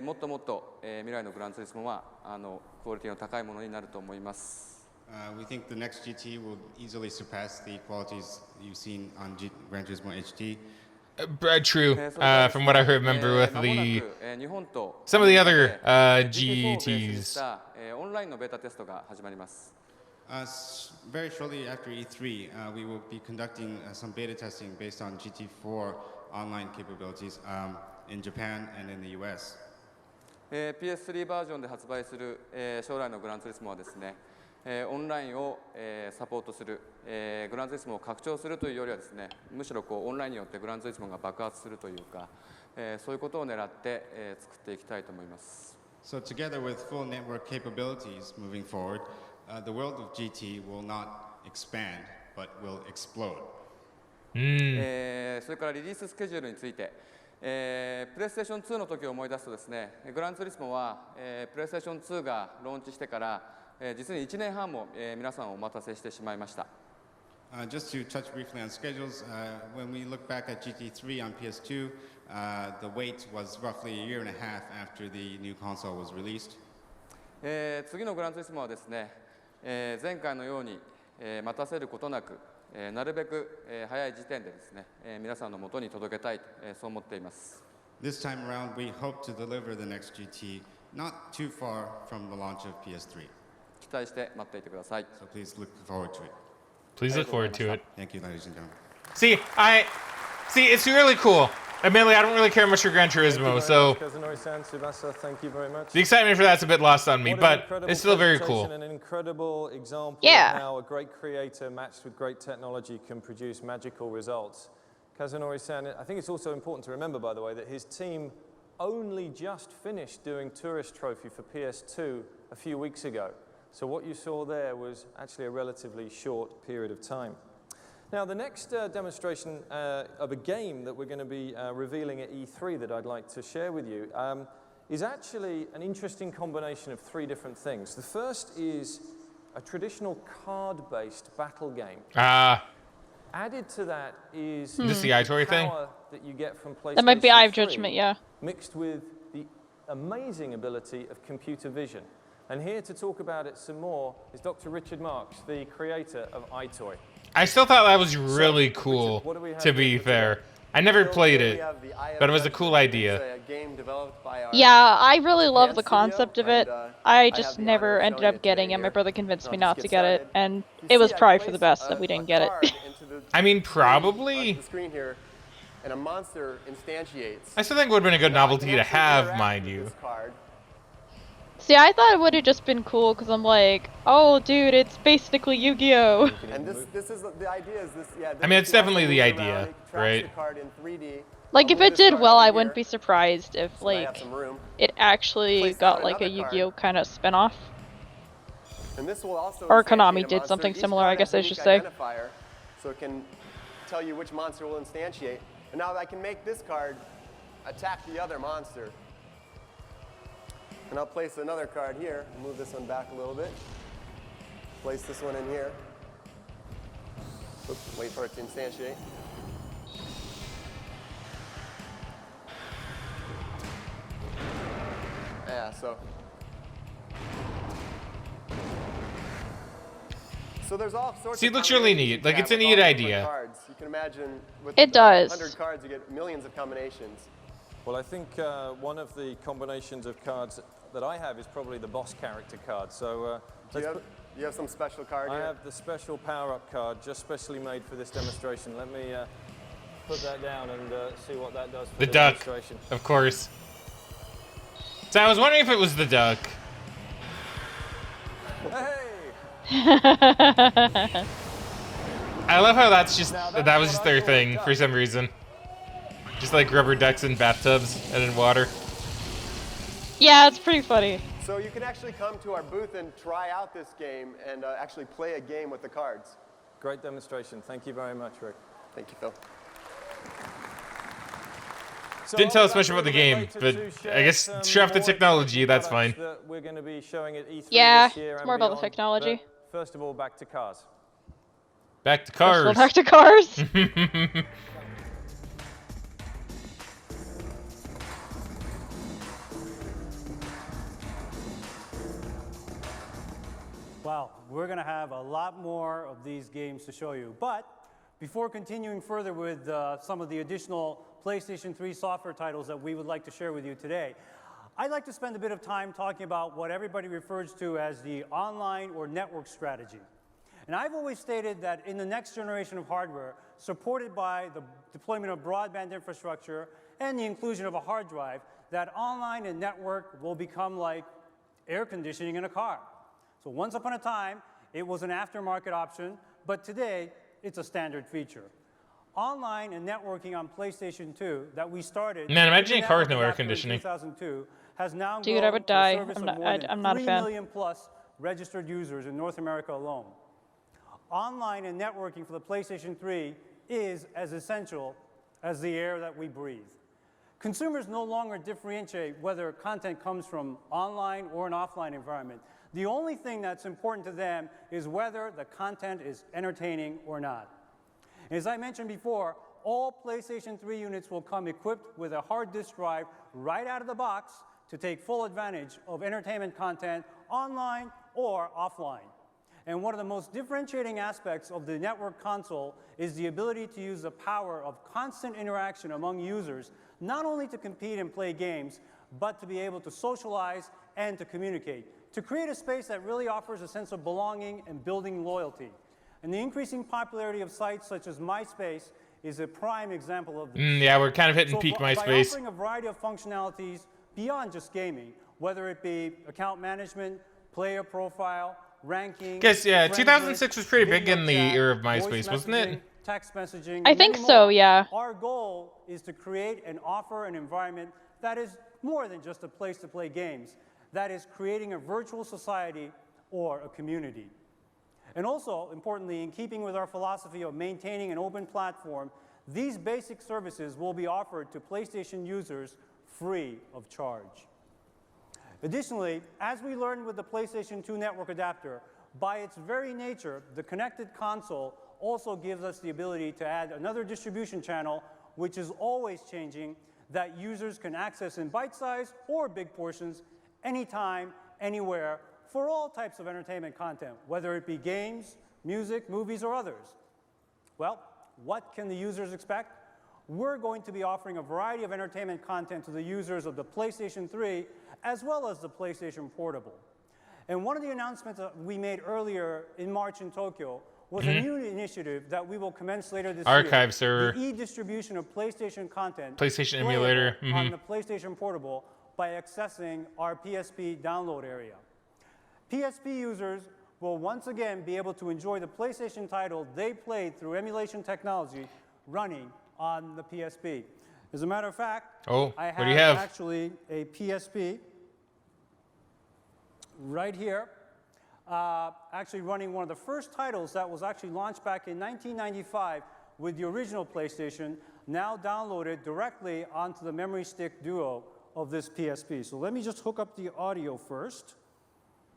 もっともっと、未来のグランツーリスモはクオリティの高いものになると思います。We think the next GT will easily surpass the qualities you've seen on Gran Turismo HT. True. From what I remember with the some of the other GTs. オンラインのベータテストが始まります。Very shortly after E3, we will be conducting some beta testing based on GT4 online capabilities in Japan and in the US. PS3 バージョンで発売する、将来のグランツーリスモはですね、オンラインを、サポートする、グランツーリスモを拡張するというよりはですね、むしろこうオンラインによってグランツーリスモが爆発するというか、そういうことを狙って、作っていきたいと思います。So together with full network capabilities moving forward, the world of GT will not expand, but will explode. それからリリーススケジュールについて、プレイステーション2の時を思い出すとですね、グランツーリスモは、プレイステーション2がローンチしてから、実に1年半も、皆さんをお待たせしてしまいました。Just to touch briefly on schedules, when we look back at GT3 on PS2, the wait was roughly a year and a half after the new console was released. 次のグランツーリスモはですね、前回のように、待たせることなく、なるべく、早い時点でですね、皆さんの元に届けたいと、そう思っています。This time around, we hope to deliver the next GT not too far from the launch of PS3. 期待して待っていてください。So please look forward to it. Please look forward to it. Thank you, ladies and gentlemen. See, it's really cool. Admittedly, I don't really care much for Gran Turismo, so Thank you very much. the excitement for that's a bit lost on me, but it's still very cool. An incredible example Yeah. of how a great creator matched with great technology can produce magical results. Kazunori-san, I think it's also important to remember, by the way, that his team only just finished doing Tourist Trophy for PS2 a few weeks ago. So what you saw there was actually a relatively short period of time. Now, the next demonstration of a game that we're going to be revealing at E3 that I'd like to share with you is actually an interesting combination of three different things. The first is a traditional card-based battle game. Added to that is This the iToy thing? power that you get from PlayStation That might be Eye of 3, Judgment, yeah. mixed with the amazing ability of computer vision. And here to talk about it some more is Dr. Richard Marks, the creator of iToy. I still thought that was really cool, what do we have to be here for fair. I never played it, but it was a cool idea. Yeah, I really love the concept of it. I just never ended up getting it. My brother convinced me not to get it, and it was probably for the best that we didn't get it. I mean, probably. The screen here, and a monster instantiates. I still think it would have been a good novelty to have, mind you. See, I thought it would have just been cool because I'm like, oh, dude, it's basically Yu-Gi-Oh! And this is the idea. Is this? Yeah. I mean, it's definitely the idea, right? Like, if it did well, I wouldn't be surprised if, like, it actually got, like, a Yu-Gi-Oh! Kind of spinoff. And this will also Or Konami did something similar, I guess I should say. So it can tell you which monster will instantiate. And now I can make this card attack the other monster. And I'll place another card here. Move this one back a little bit. Place this one in here. Oops, wait for it to instantiate. Yeah, so there's all sorts. See, it looks really neat. Like, it's a neat idea. Cards. You can imagine with it does. 100 cards, you get millions of combinations. Well, I think one of the combinations of cards that I have is probably the boss character card. So do you have some special card here? I have the special power-up card, just specially made for this demonstration. Let me put that down and see what that does for the duck, demonstration. Of course. So I was wondering if it was the duck. Hey! I love how that was just their thing for some reason. Just like rubber ducks in bathtubs and in water. Yeah, it's pretty funny. So you can actually come to our booth and try out this game and actually play a game with the cards. Great demonstration. Thank you very much, Rick. Thank you, Phil. So didn't tell us much about the game, but I guess show off the technology, that's fine. That we're going to be showing at E3 yeah, this year it's and more about the beyond. technology. But first of all, back to cars. Back to cars. Back to cars. Well, we're going to have a lot more of these games to show you. But before continuing further with some of the additional PlayStation 3 software titles that we would like to share with you today, I'd like to spend a bit of time talking about what everybody refers to as the online or network strategy. And I've always stated that in the next generation of hardware, supported by the deployment of broadband infrastructure and the inclusion of a hard drive, that online and network will become like air conditioning in a car. So once upon a time, it was an aftermarket option, but today, it's a standard feature. Online and networking on PlayStation 2 that we started. Man, imagine a car with no air conditioning. 2002 has now Dude, I would die. I'm not a fan. 3 million plus registered users in North America alone. Online and networking for the PlayStation 3 is as essential as the air that we breathe. Consumers no longer differentiate whether content comes from online or an offline environment. The only thing that's important to them is whether the content is entertaining or not. As I mentioned before, all PlayStation 3 units will come equipped with a hard disk drive right out of the box to take full advantage of entertainment content online or offline. And one of the most differentiating aspects of the network console is the ability to use the power of constant interaction among users, not only to compete and play games, but to be able to socialize and to communicate, to create a space that really offers a sense of belonging and building loyalty. And the increasing popularity of sites such as MySpace is a prime example of this. Yeah, we're kind of hitting peak By MySpace. offering a variety of functionalities beyond just gaming, whether it be account management, player profile, ranking. Guess, yeah, 2006 was pretty big in the era of MySpace, wasn't it? Text messaging. I think so, yeah. Our goal is to create and offer an environment that is more than just a place to play games. That is creating a virtual society or a community. And also, importantly, in keeping with our philosophy of maintaining an open platform, these basic services will be offered to PlayStation users free of charge. Additionally, as we learned with the PlayStation 2 network adapter, by its very nature, the connected console also gives us the ability to add another distribution channel, which is always changing, that users can access in bite-sized or big portions anytime, anywhere, for all types of entertainment content, whether it be games, music, movies, or others. Well, what can the users expect? We're going to be offering a variety of entertainment content to the users of the PlayStation 3 as well as the PlayStation Portable. And one of the announcements that we made earlier in March in Tokyo was a new initiative that we will commence later this Archive year. server. The e-distribution of PlayStation content. PlayStation emulator. On the PlayStation Portable by accessing our PSP download area. PSP users will once again be able to enjoy the PlayStation title they played through emulation technology running on the PSP. As a matter of fact, I what do you have? actually a PSP right here, actually running one of the first titles that was actually launched back in 1995 with the original PlayStation, now downloaded directly onto the memory stick duo of this PSP. So let me just hook up the audio first.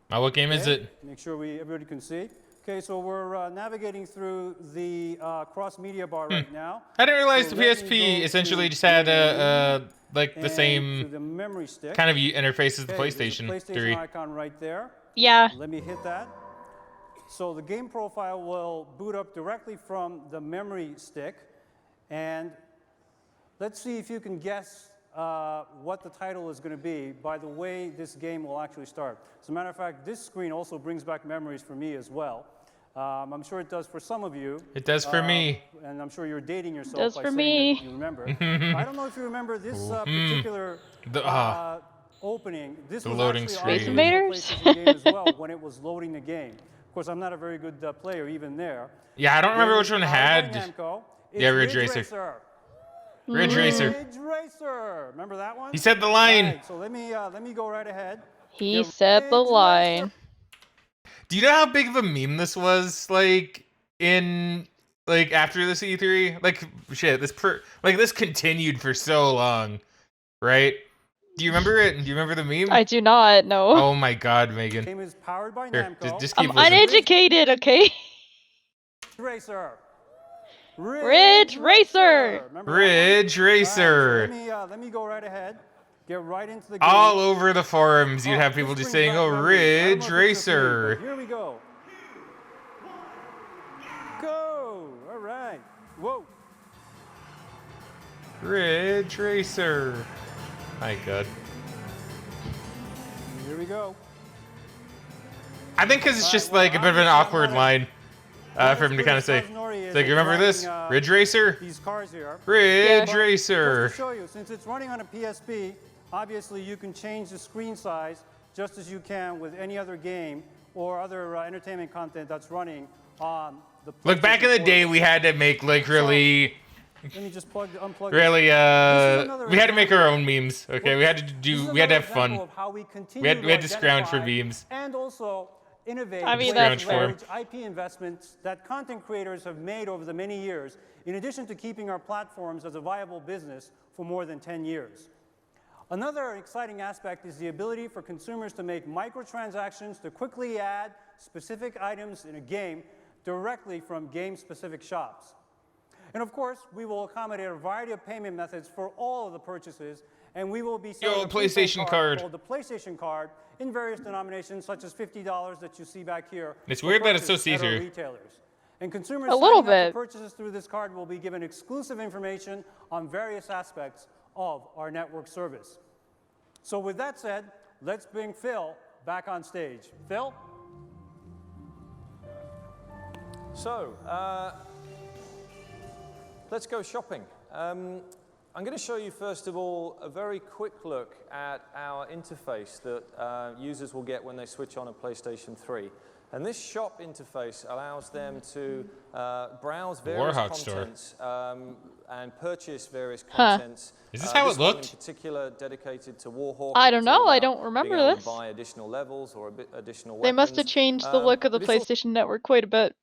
Now, what game is it? Make sure everybody can see. Okay, so we're navigating through the cross-media bar right now. I didn't realize the PSP essentially just had like the same the memory stick. kind of interface as the PlayStation 3. PlayStation icon right there. Yeah. Let me hit that. So the game profile will boot up directly from the memory stick. And let's see if you can guess what the title is going to be by the way this game will actually start. As a matter of fact, this screen also brings back memories for me as well. I'm sure it does for some of you. It does for me. And I'm sure you're dating yourself does by for saying me. that you remember. I don't know if you remember this particular opening. This the was loading actually screen. on the Invaders? PlayStation game as well when it was loading the game. Of course, I'm not a very good player even there. Yeah, I don't remember which one had. Namco. Yeah, Ridge Racer. Ridge Racer. Ridge Racer. Remember that one? He said the line. Right, so let me go right ahead. He said the line. Do you know how big of a meme this was? Like after this E3, like shit, this continued for so long, right? Do you remember it? Do you remember the meme? I do not, no. Oh my god, Megan. The game is powered by Here, Namco. just keep I'm listening. uneducated, okay? Racer. Ridge Racer. Ridge Racer. Right, so let me go right ahead. Get right into the game. All over the forums, you'd have people just saying, "Oh, Ridge Racer." Here we go. Go. All right. Whoa. Ridge Racer. My god. Here we go. I think because it's just like a bit of an awkward line for him to kind of say. It's like, remember this? Ridge Racer? These cars here. Ridge Racer. Just to show you, since it's running on a PSP, obviously you can change the screen size just as you can with any other game or other entertainment content that's running on the PlayStation. Look, back in the day, we had to make like really... Let me just unplug really, we had to make our own memes. Okay, we had to have fun. We had to scrounge for memes. And also innovate with IP investments that content creators have made over the many years, in addition to keeping our platforms as a viable business for more than 10 years. Another exciting aspect is the ability for consumers to make microtransactions to quickly add specific items in a game directly from game-specific shops. And of course, we will accommodate a variety of payment methods for all of the purchases, and we will be selling a PlayStation card called the PlayStation card in various denominations, such as $50 that you see back here. It's weird that it's so see-through. Retailers. And consumers a little signing up bit. for purchases through this card will be given exclusive information on various aspects of our network service. So with that said, let's bring Phil back on stage. Phil? So, let's go shopping. I'm going to show you, first of all, a very quick look at our interface that users will get when they switch on a PlayStation 3. And this shop interface allows them to browse various contents and purchase various contents. Is this how it looked? In particular, dedicated to Warhawk. I don't know. I don't remember this. Buy additional levels or additional weapons. They must have changed the look of the PlayStation Network quite a bit.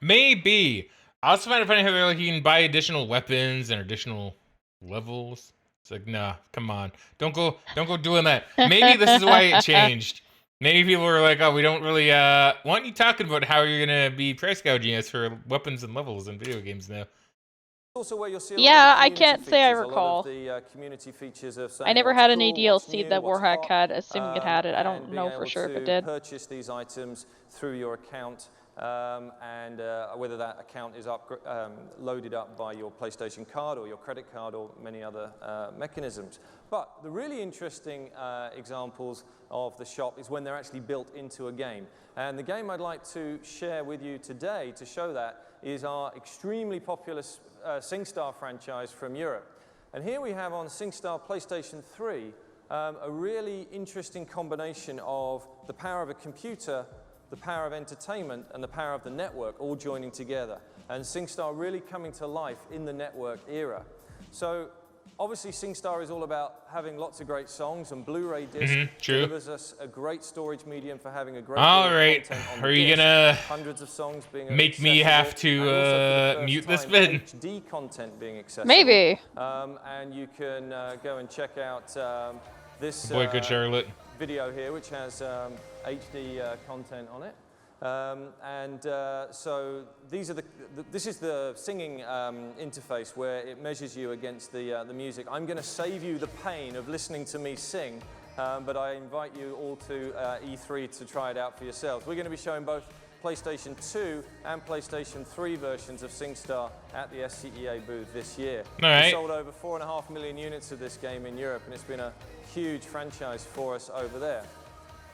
Maybe. I also find it funny how they're like, you can buy additional weapons and additional levels. It's like, nah, come on. Don't go doing that. Maybe this is why it changed. Many people were like, "Oh, we don't really want you talking about how you're gonna be price gouging us for weapons and levels in video games now." Also where you'll see a Yeah, lot of I community can't say I features. recall. A lot of the community features of saying I never what's had any cool, what's DLC new, that what's Warhack hot, had, assuming it had it. I and don't being know for able sure if it to did. purchase these items through your account, and whether that account is loaded up by your PlayStation card or your credit card or many other mechanisms. But the really interesting examples of the shop is when they're actually built into a game. And the game I'd like to share with you today to show that is our extremely popular SingStar franchise from Europe. And here we have on SingStar PlayStation 3 a really interesting combination of the power of a computer, the power of entertainment, and the power of the network all joining together. And SingStar really coming to life in the network era. So obviously SingStar is all about having lots of great songs, and Blu-ray disc delivers us a great storage medium for having a great All right, content on are the you disc. gonna Hundreds of songs being make me have to mute this bit? HD content being accessible. Maybe. And you can go and check out this Boy, good Charlotte. video here, which has HD content on it. So these are this is the singing interface where it measures you against the music. I'm going to save you the pain of listening to me sing, but I invite you all to E3 to try it out for yourselves. We're going to be showing both PlayStation 2 and PlayStation 3 versions of SingStar at the SCEA booth this year. All right. We sold over 4.5 million units of this game in Europe, and it's been a huge franchise for us over there.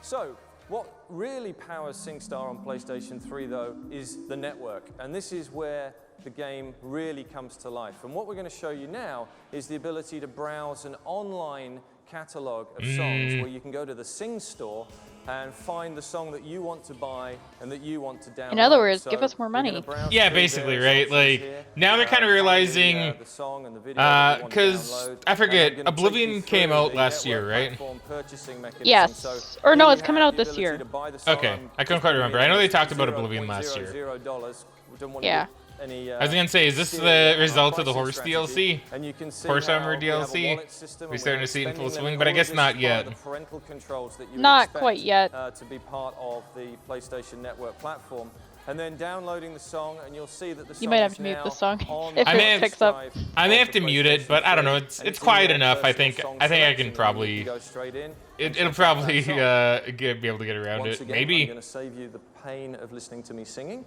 So, what really powers SingStar on PlayStation 3, though, is the network. And this is where the game really comes to life. And what we're going to show you now is the ability to browse an online catalog of songs where you can go to the Sing store and find the song that you want to buy and that you want to download. In other words, So give us more money. Yeah, basically, right? Like, now they're kind of realizing, because I forget, Oblivion came out last year, right? Yes. Or no, it's coming out this year. Okay, I couldn't quite remember. I know they talked about Oblivion last year. Yeah. I was gonna say, is this the result of the horse DLC? Horse armor DLC? We're starting to see it in full swing, but I guess not yet. Not quite yet. To be part of the PlayStation Network platform. And then downloading the song, and you'll see that the song You might have to mute the song if I it picks up. I may have to mute it, but I don't know. It's quiet enough. I think I can probably. It'll probably be able to get around it. Maybe. I'm going to save you the pain of listening to me singing.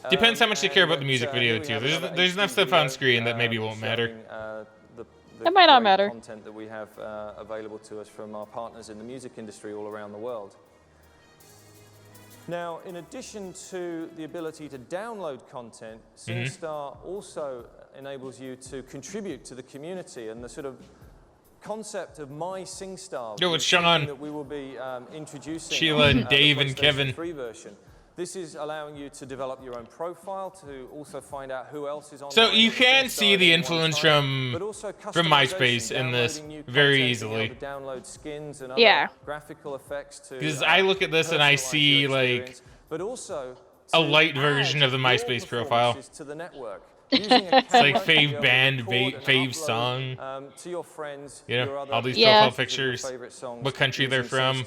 Depends how much they care about the music video too. There's enough stuff on screen that maybe won't matter. That might not matter. Content that we have available to us from our partners in the music industry all around the world. Now, in addition to the ability to download content, SingStar also enables you to contribute to the community, and the sort of concept of My SingStar. Yo, it's Sean. That we will be introducing. Sheila and Dave and Kevin. 3 version. This is allowing you to develop your own profile, to also find out who else is on. So you can see the influence from MySpace in this very easily. Download skins and other Yeah. graphic effects to. Because I look at this and I see like a light version of the MySpace profile. To the network. It's like fave band, fave song. To your friends, you know, your other all these profile pictures, what country they're from.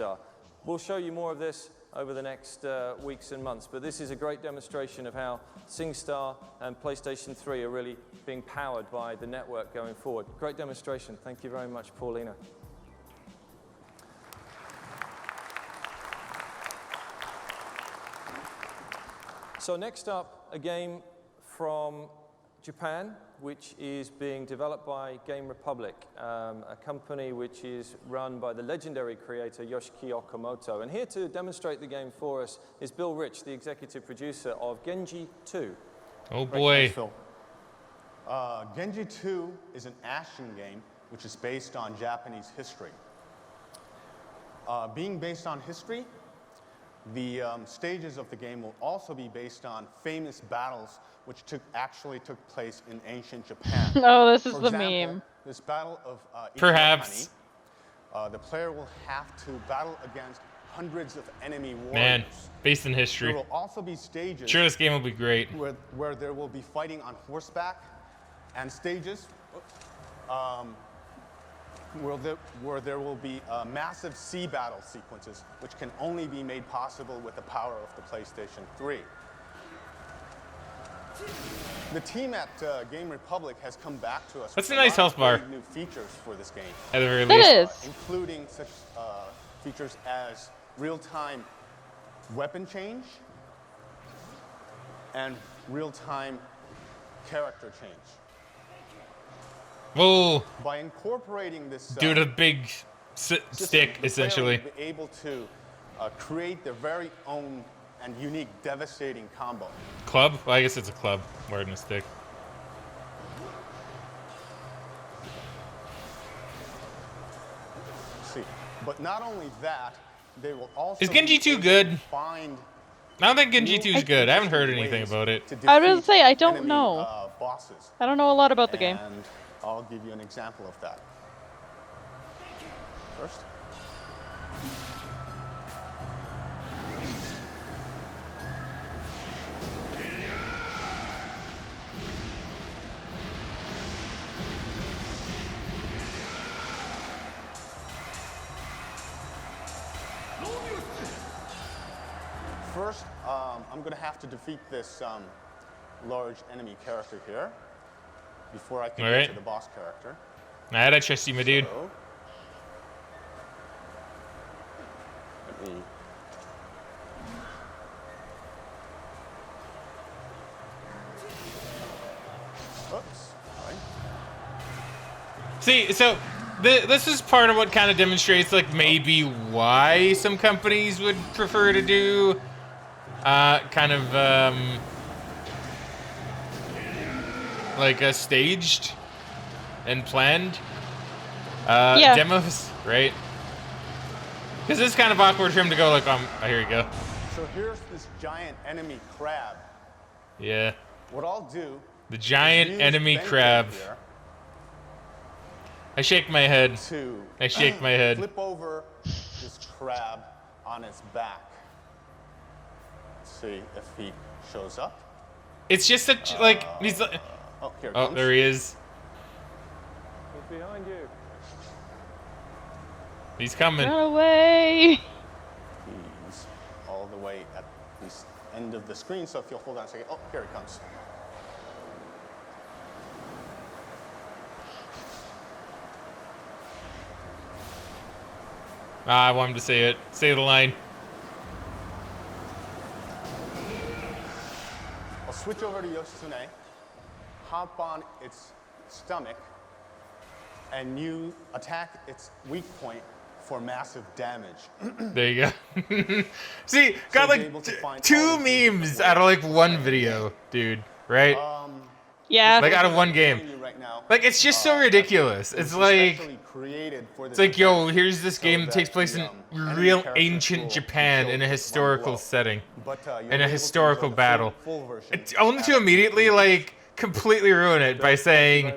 We'll show you more of this over the next weeks and months, but this is a great demonstration of how SingStar and PlayStation 3 are really being powered by the network going forward. Great demonstration. Thank you very much, Paulina. So next up, a game from Japan, which is being developed by Game Republic, a company which is run by the legendary creator Yoshiki Okamoto. And here to demonstrate the game for us is Bill Rich, the executive producer of Genji 2. Oh boy. Thanks, Phil. Genji 2 is an action game which is based on Japanese history. Being based on history, the stages of the game will also be based on famous battles which actually took place in ancient Japan. Oh, this is For the example, meme. This battle of Perhaps. the player will have to battle against hundreds of enemy warriors. Man, based in history. There will also be stages. Sure, this game will be great. Where there will be fighting on horseback, and stages where there will be massive sea battle sequences, which can only be made possible with the power of the PlayStation 3. The team at Game Republic has come back to us. That's with a nice health bar. New features for this game. At the very That least. is. Including such features as real-time weapon change and real-time character change. Whoa. By incorporating this, Dude, a big stick, the essentially. player will be able to create their very own and unique, devastating combo. Club? Well, I guess it's a club more than a stick. See, but not only that, they will also. Is Genji 2 good? I don't think Genji 2 is good. I haven't heard anything about it. I was gonna say I don't enemy, know. Bosses. I don't know a lot about the game. And I'll give you an example of that. First. First, I'm going to have to defeat this large enemy character here before I can get to the boss character. Nah, I trust you, my dude. So, let me. Oops. Right. See, so this is part of what kind of demonstrates, like, maybe why some companies would prefer to do kind of like a staged and planned demos, right? Because it's kind of awkward for him to go like, oh, here you go. So here's this giant enemy crab. Yeah. What I'll do. The giant enemy crab. Here I shake my head. I shake my head. Flip over this crab on its back. Let's see if he shows up. It's just such like he's like. Oh, here Oh, comes. there he is. He's behind you. He's coming. Run away! He's all the way at the end of the screen, so if you'll hold on a second. Oh, here he comes. I want him to say it. Say the line. I'll switch over to Yoshitsune, hop on its stomach, and you attack its weak point for massive damage. There you go. See, got like two memes out of like one video, dude. Right? Yeah. Like out of one game. Like it's just so ridiculous. It's like yo, here's this game that takes place in real ancient Japan in a historical setting, in a historical battle. Only to immediately like completely ruin it by saying,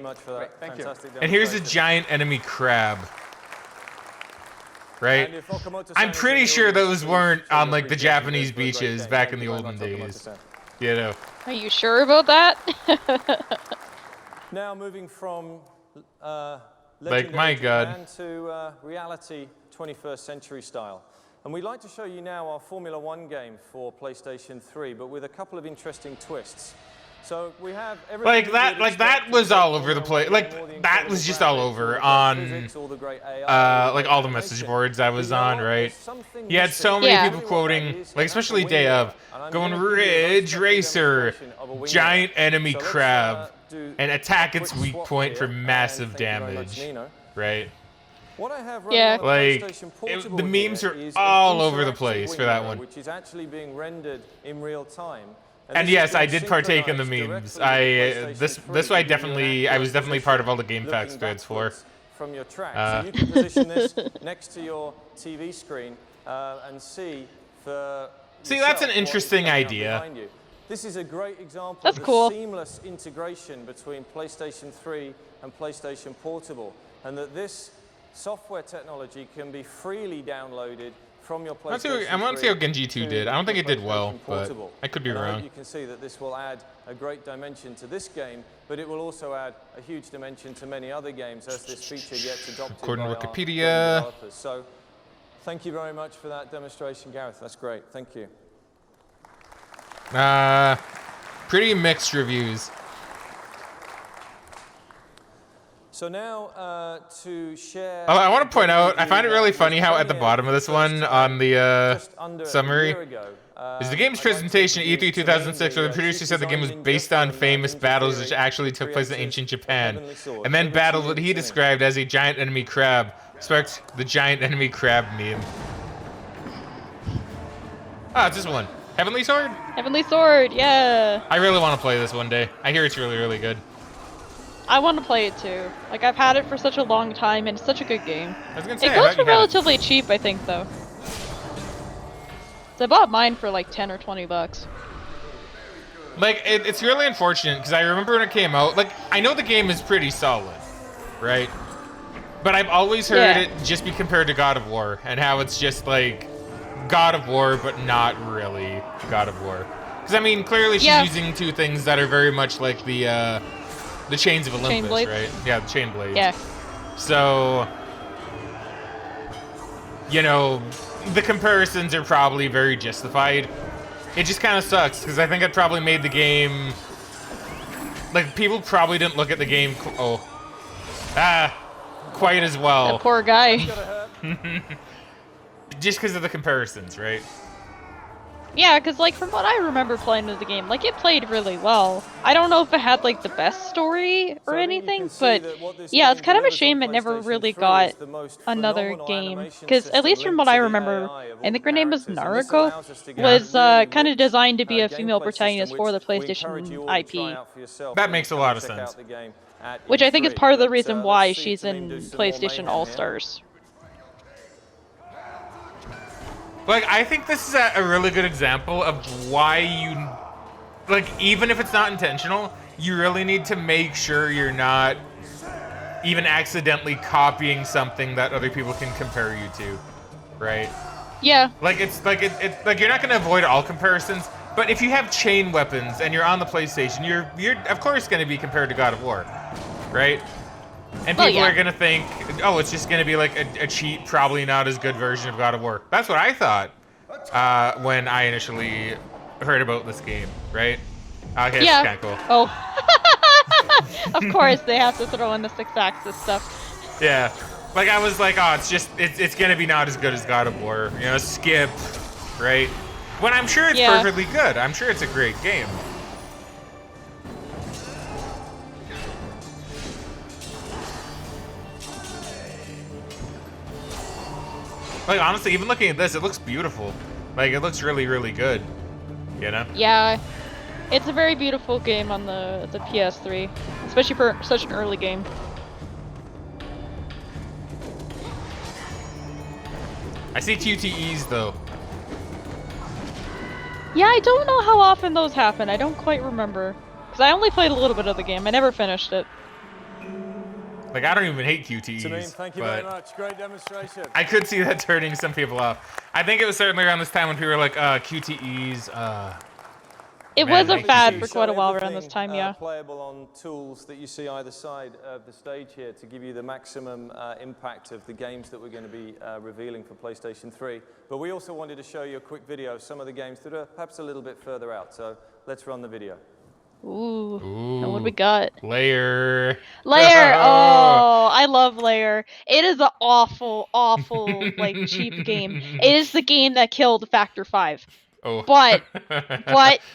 and here's a giant enemy crab. Right? I'm pretty sure those weren't on like the Japanese beaches back in the olden days. You know. Are you sure about that? Now moving from like my God Japan to reality 21st century style. And we'd like to show you now our Formula 1 game for PlayStation 3, but with a couple of interesting twists. So we have like that was all over the place. Like that was just all over on like all the message boards I was on, right? You had so many people quoting, like especially Day of, going Ridge Racer, giant enemy crab, and attack its weak point for massive damage, right? Yeah. Like the memes are all over the place for that one. Which is actually being rendered in real time. And yes, I did partake in the memes. This I was definitely part of all the Game Facts threads for. From your track, so you can position this next to your TV screen and see for. See, that's an interesting idea. This is a great example That's of cool. the seamless integration between PlayStation 3 and PlayStation Portable, and that this software technology can be freely downloaded from your I want PlayStation to see how 3 Genji 2 did. I don't think it did well, but I could be and I wrong. hope you can see that this will add a great dimension to this game, but it will also add a huge dimension to many other games as this feature gets adopted According by to our Wikipedia. game developers. So, thank you very much for that demonstration, Gareth. That's great. Thank you. Pretty mixed reviews. So now to share. I want to point out, I find it really funny how at the bottom of this one on the summary is the game's presentation at E3 2006, where the producer said the game was based on famous battles which actually took place in ancient Japan, and then battled what he described as a giant enemy crab. Expect the giant enemy crab meme. Ah, it's this one. Heavenly Sword? Heavenly Sword, yeah. I really want to play this one day. I hear it's really, really good. I want to play it too. Like, I've had it for such a long time, and it's such a good game. I was gonna say, it goes for relatively cheap, I think, though. So I bought mine for like 10 or 20 bucks. Like, it's really unfortunate, because I remember when it came out, like, I know the game is pretty solid, right? But I've always heard it just be compared to God of War, and how it's just like God of War, but not really God of War. Because, I mean, clearly she's using two things that are very much like the Chains of Olympus, right? Yeah, the Chain Blades. Yeah. So, you know, the comparisons are probably very justified. It just kind of sucks, because I think it probably made the game... Like, people probably didn't look at the game... quite as well. That poor guy. Just because of the comparisons, right? Yeah, because, like, from what I remember playing with the game, like, it played really well. I don't know if it had, like, the best story or anything, but, yeah, it's kind of a shame it never really got another game. Because, at least from what I remember, I think her name was Naruko, was kind of designed to be a female protagonist for the PlayStation IP. That makes a lot of sense. Which I think is part of the reason why she's in PlayStation All-Stars. Like, I think this is a really good example of why you, like, even if it's not intentional, you really need to make sure you're not even accidentally copying something that other people can compare you to, right? Yeah. Like, it's like, it's like, you're not gonna avoid all comparisons, but if you have chain weapons and you're on the PlayStation, you're of course gonna be compared to God of War, right? And people are gonna think, oh, it's just gonna be like a cheap, probably not as good version of God of War. That's what I thought when I initially heard about this game, right? Okay, yeah. That's kind of cool. Oh, of course they have to throw in the 6-axis stuff. Yeah, like I was like, oh, it's gonna be not as good as God of War, you know, skip, right? When I'm sure it's perfectly good. I'm sure it's a great game. Like, honestly, even looking at this, it looks beautiful. Like, it looks really, really good. You know? Yeah. It's a very beautiful game on the PS3. Especially for such an early game. I see QTEs, though. Yeah, I don't know how often those happen. I don't quite remember. Because I only played a little bit of the game. I never finished it. Like, I don't even hate QTEs. Tamim, thank you very much. Great demonstration. I could see that turning some people off. I think it was certainly around this time when people were like, QTEs, It was a fad for quite a while around this time, yeah. Playable on tools that you see either side of the stage here to give you the maximum impact of the games that we're going to be revealing for PlayStation 3. But we also wanted to show you a quick video of some of the games that are perhaps a little bit further out. So let's run the video. Ooh. Now what do we got? Layer. Layer! Oh, I love Layer. It is an awful, awful, like, cheap game. It is the game that killed Factor 5. Oh. But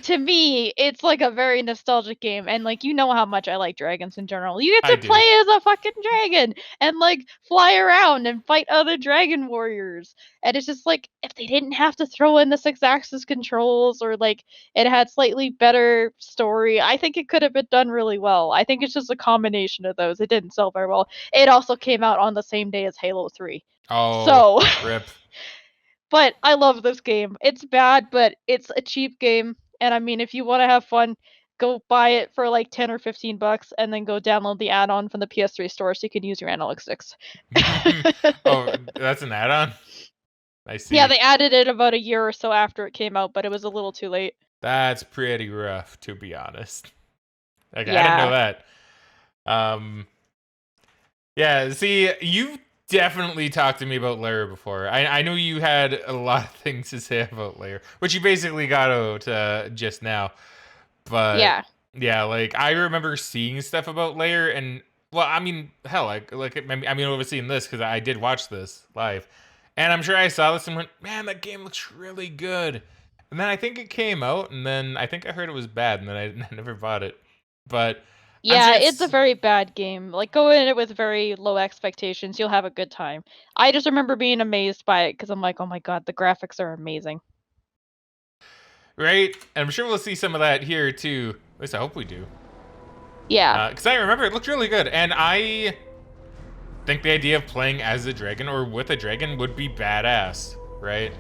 to me, it's like a very nostalgic game, and like you know how much I like dragons in general. You get to play as a fucking dragon and like fly around and fight other dragon warriors. And it's just like if they didn't have to throw in the 6-axis controls or like it had slightly better story, I think it could have been done really well. I think it's just a combination of those. It didn't sell very well. It also came out on the same day as Halo 3. Oh, so rip. But I love this game. It's bad, but it's a cheap game. And I mean, if you want to have fun, go buy it for like 10 or 15 bucks and then go download the add-on from the PS3 store so you can use your analog sticks. Oh, that's an add-on? I see. Yeah, they added it about a year or so after it came out, but it was a little too late. That's pretty rough, to be honest. Like, Yeah. I didn't know that. Yeah, see, you've definitely talked to me about Lair before. I know you had a lot of things to say about Lair, which you basically got out just now. But yeah, like I remember seeing stuff about Lair, and well, I mean, hell, like I mean, I've seen this because I did watch this live, and I'm sure I saw this and went, man, that game looks really good. And then I think it came out, and then I think I heard it was bad, and then I never bought it. But yeah, it's a very bad game. Like, go in it with very low expectations. You'll have a good time. I just remember being amazed by it because I'm like, oh my god, the graphics are amazing. Right? And I'm sure we'll see some of that here too. At least I hope we do. Yeah. Because I remember it looked really good. And I think the idea of playing as a dragon or with a dragon would be badass, right?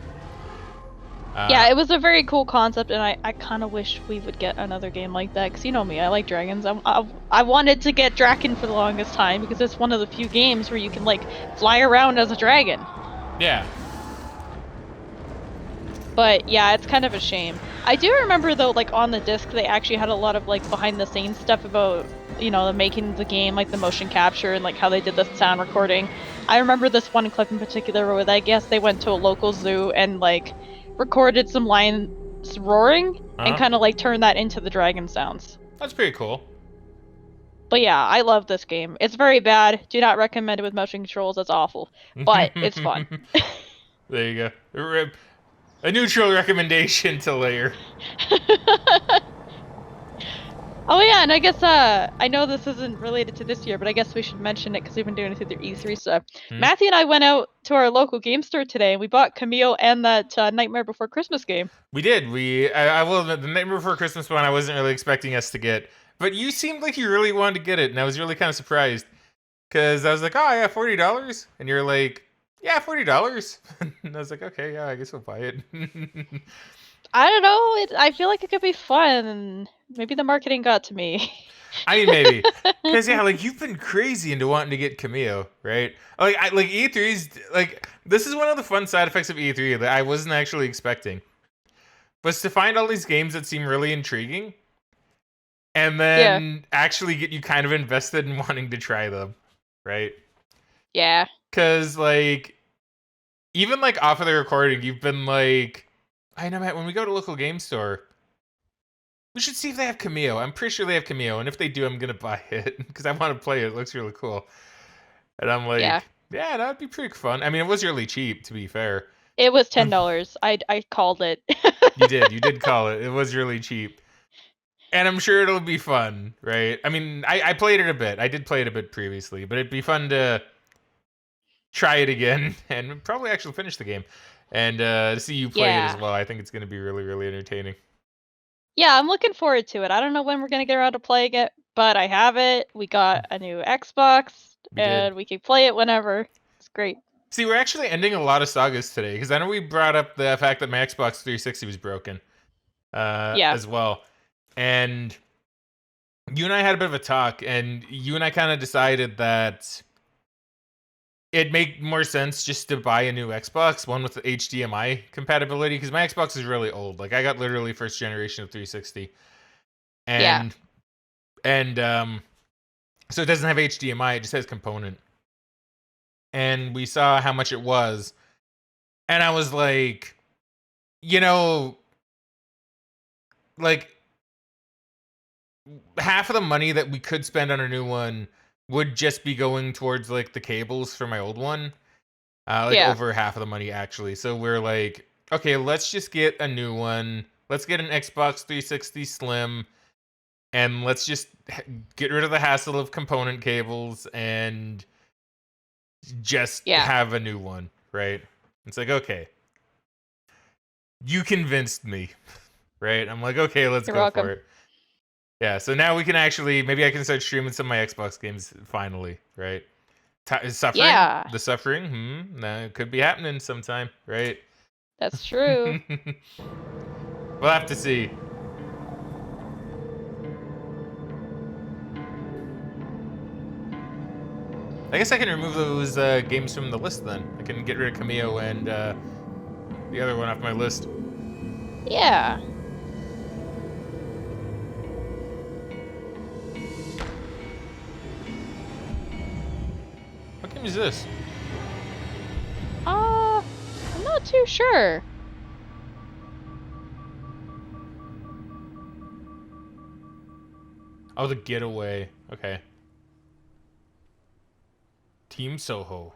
Yeah, it was a very cool concept, and I kind of wish we would get another game like that, because you know me, I like dragons. I wanted to get Draken for the longest time, because it's one of the few games where you can, like, fly around as a dragon. Yeah. But, yeah, it's kind of a shame. I do remember, though, like, on the disc, they actually had a lot of, like, behind-the-scenes stuff about, you know, making the game, like, the motion capture and, like, how they did the sound recording. I remember this one clip in particular where I guess they went to a local zoo and, like, recorded some lions roaring and kind of like turned that into the dragon sounds. That's pretty cool. But yeah, I love this game. It's very bad. Do not recommend it with motion controls. It's awful. But it's fun. There you go. A neutral recommendation to Lair. Oh yeah, and I guess I know this isn't related to this year, but I guess we should mention it because we've been doing it through the E3 stuff. Matthew and I went out to our local game store today, and we bought Camille and that Nightmare Before Christmas game. We did. I will admit, the Nightmare Before Christmas one I wasn't really expecting us to get, but you seemed like you really wanted to get it, and I was really kind of surprised because I was like, oh yeah, $40, and you're like, yeah, $40, and I was like, okay, yeah, I guess we'll buy it. I don't know. I feel like it could be fun, and maybe the marketing got to me. I mean, maybe. Because, yeah, like, you've been crazy into wanting to get Camille, right? Like, E3's, like, this is one of the fun side effects of E3 that I wasn't actually expecting. Was to find all these games that seem really intriguing, and then actually get you kind of invested in wanting to try them, right? Yeah. Because, like, even, like, off of the recording, you've been like, I know, Matt, when we go to a local game store, we should see if they have Camille. I'm pretty sure they have Camille, and if they do, I'm going to buy it, because I want to play it. It looks really cool. And I'm like, yeah, that would be pretty fun. I mean, it was really cheap, to be fair. It was $10. I called it. You did call it. It was really cheap. And I'm sure it'll be fun, right? I mean, I played it a bit. I did play it a bit previously, but it'd be fun to try it again and probably actually finish the game. And to see you play it as well, I think it's going to be really, really entertaining. Yeah, I'm looking forward to it. I don't know when we're going to get around to playing it, but I have it. We got a new Xbox, and we can play it whenever. It's great. See, we're actually ending a lot of sagas today, because I know we brought up the fact that my Xbox 360 was broken as well. And you and I had a bit of a talk, and you and I kind of decided that it'd make more sense just to buy a new Xbox, one with HDMI compatibility, because my Xbox is really old. Like, I got literally first generation of 360. And so it doesn't have HDMI, it just has component. And we saw how much it was. And I was like, you know, like, half of the money that we could spend on a new one would just be going towards, like, the cables for my old one. Over half of the money, actually. So we're like, okay, let's just get a new one. Let's get an Xbox 360 Slim. And let's just get rid of the hassle of component cables and just have a new one, right? It's like, okay. You convinced me, right? I'm like, okay, let's go for it. Yeah, so now we can actually, maybe I can start streaming some of my Xbox games finally, right? Suffering? Yeah. The suffering? That could be happening sometime, right? That's true. We'll have to see. I guess I can remove those games from the list then. I can get rid of Camille and the other one off my list. Yeah. What game is this? I'm not too sure. Oh, The Getaway. Okay. Team Soho.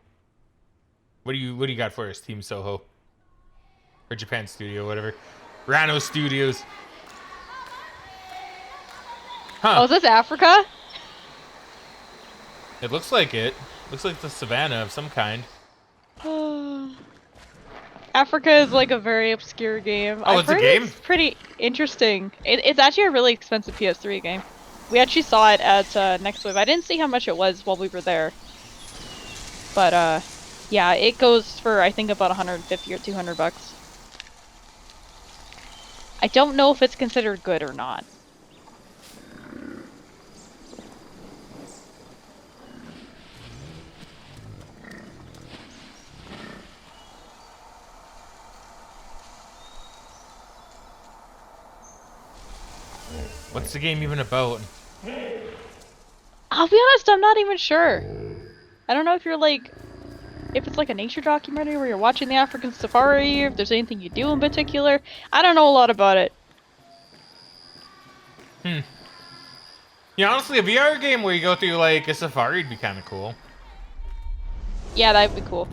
What do you got for us, Team Soho? Or Japan Studio, whatever. Rano Studios. Huh. Oh, is this Africa? It looks like it. Looks like the savannah of some kind. Africa is like a very obscure game. Oh, I've it's a heard game? It's pretty interesting. It's actually a really expensive PS3 game. We actually saw it at Next Wave. I didn't see how much it was while we were there. But yeah, it goes for I think about 150 or 200 bucks. I don't know if it's considered good or not. What's the game even about? I'll be honest, I'm not even sure. I don't know if you're like, if it's like a nature documentary where you're watching the African safari, or if there's anything you do in particular. I don't know a lot about it. Yeah, honestly, a VR game where you go through like a safari would be kind of cool. Yeah, that'd be cool.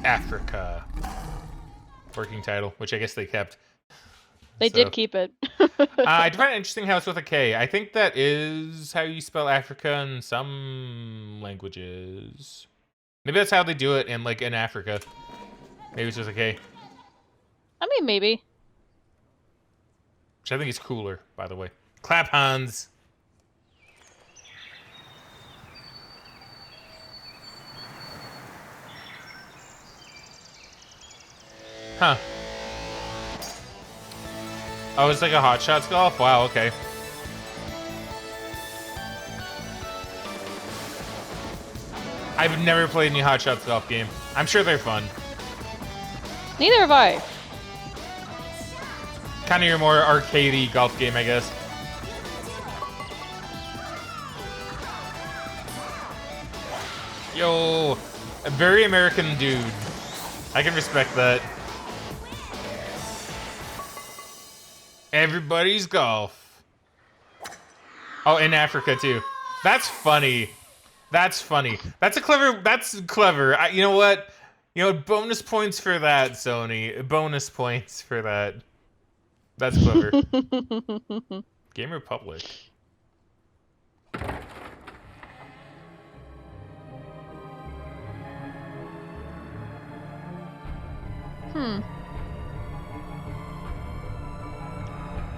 Africa. Working title, which I guess they kept. They did keep it. I find it interesting how it's with a K. I think that is how you spell Africa in some languages. Maybe that's how they do it in in Africa. Maybe it's with a K. I mean, maybe. Which I think is cooler, by the way. Clap hands. Huh. Oh, it's like a Hot Shots golf? Wow, okay. I've never played any Hot Shots golf game. I'm sure they're fun. Neither have I. Kind of your more arcadey golf game, I guess. Yo, a very American dude. I can respect that. Everybody's golf. Oh, in Africa too. That's funny. That's funny. That's clever. You know what? You know, bonus points for that, Sony. Bonus points for that. That's clever. Game Republic.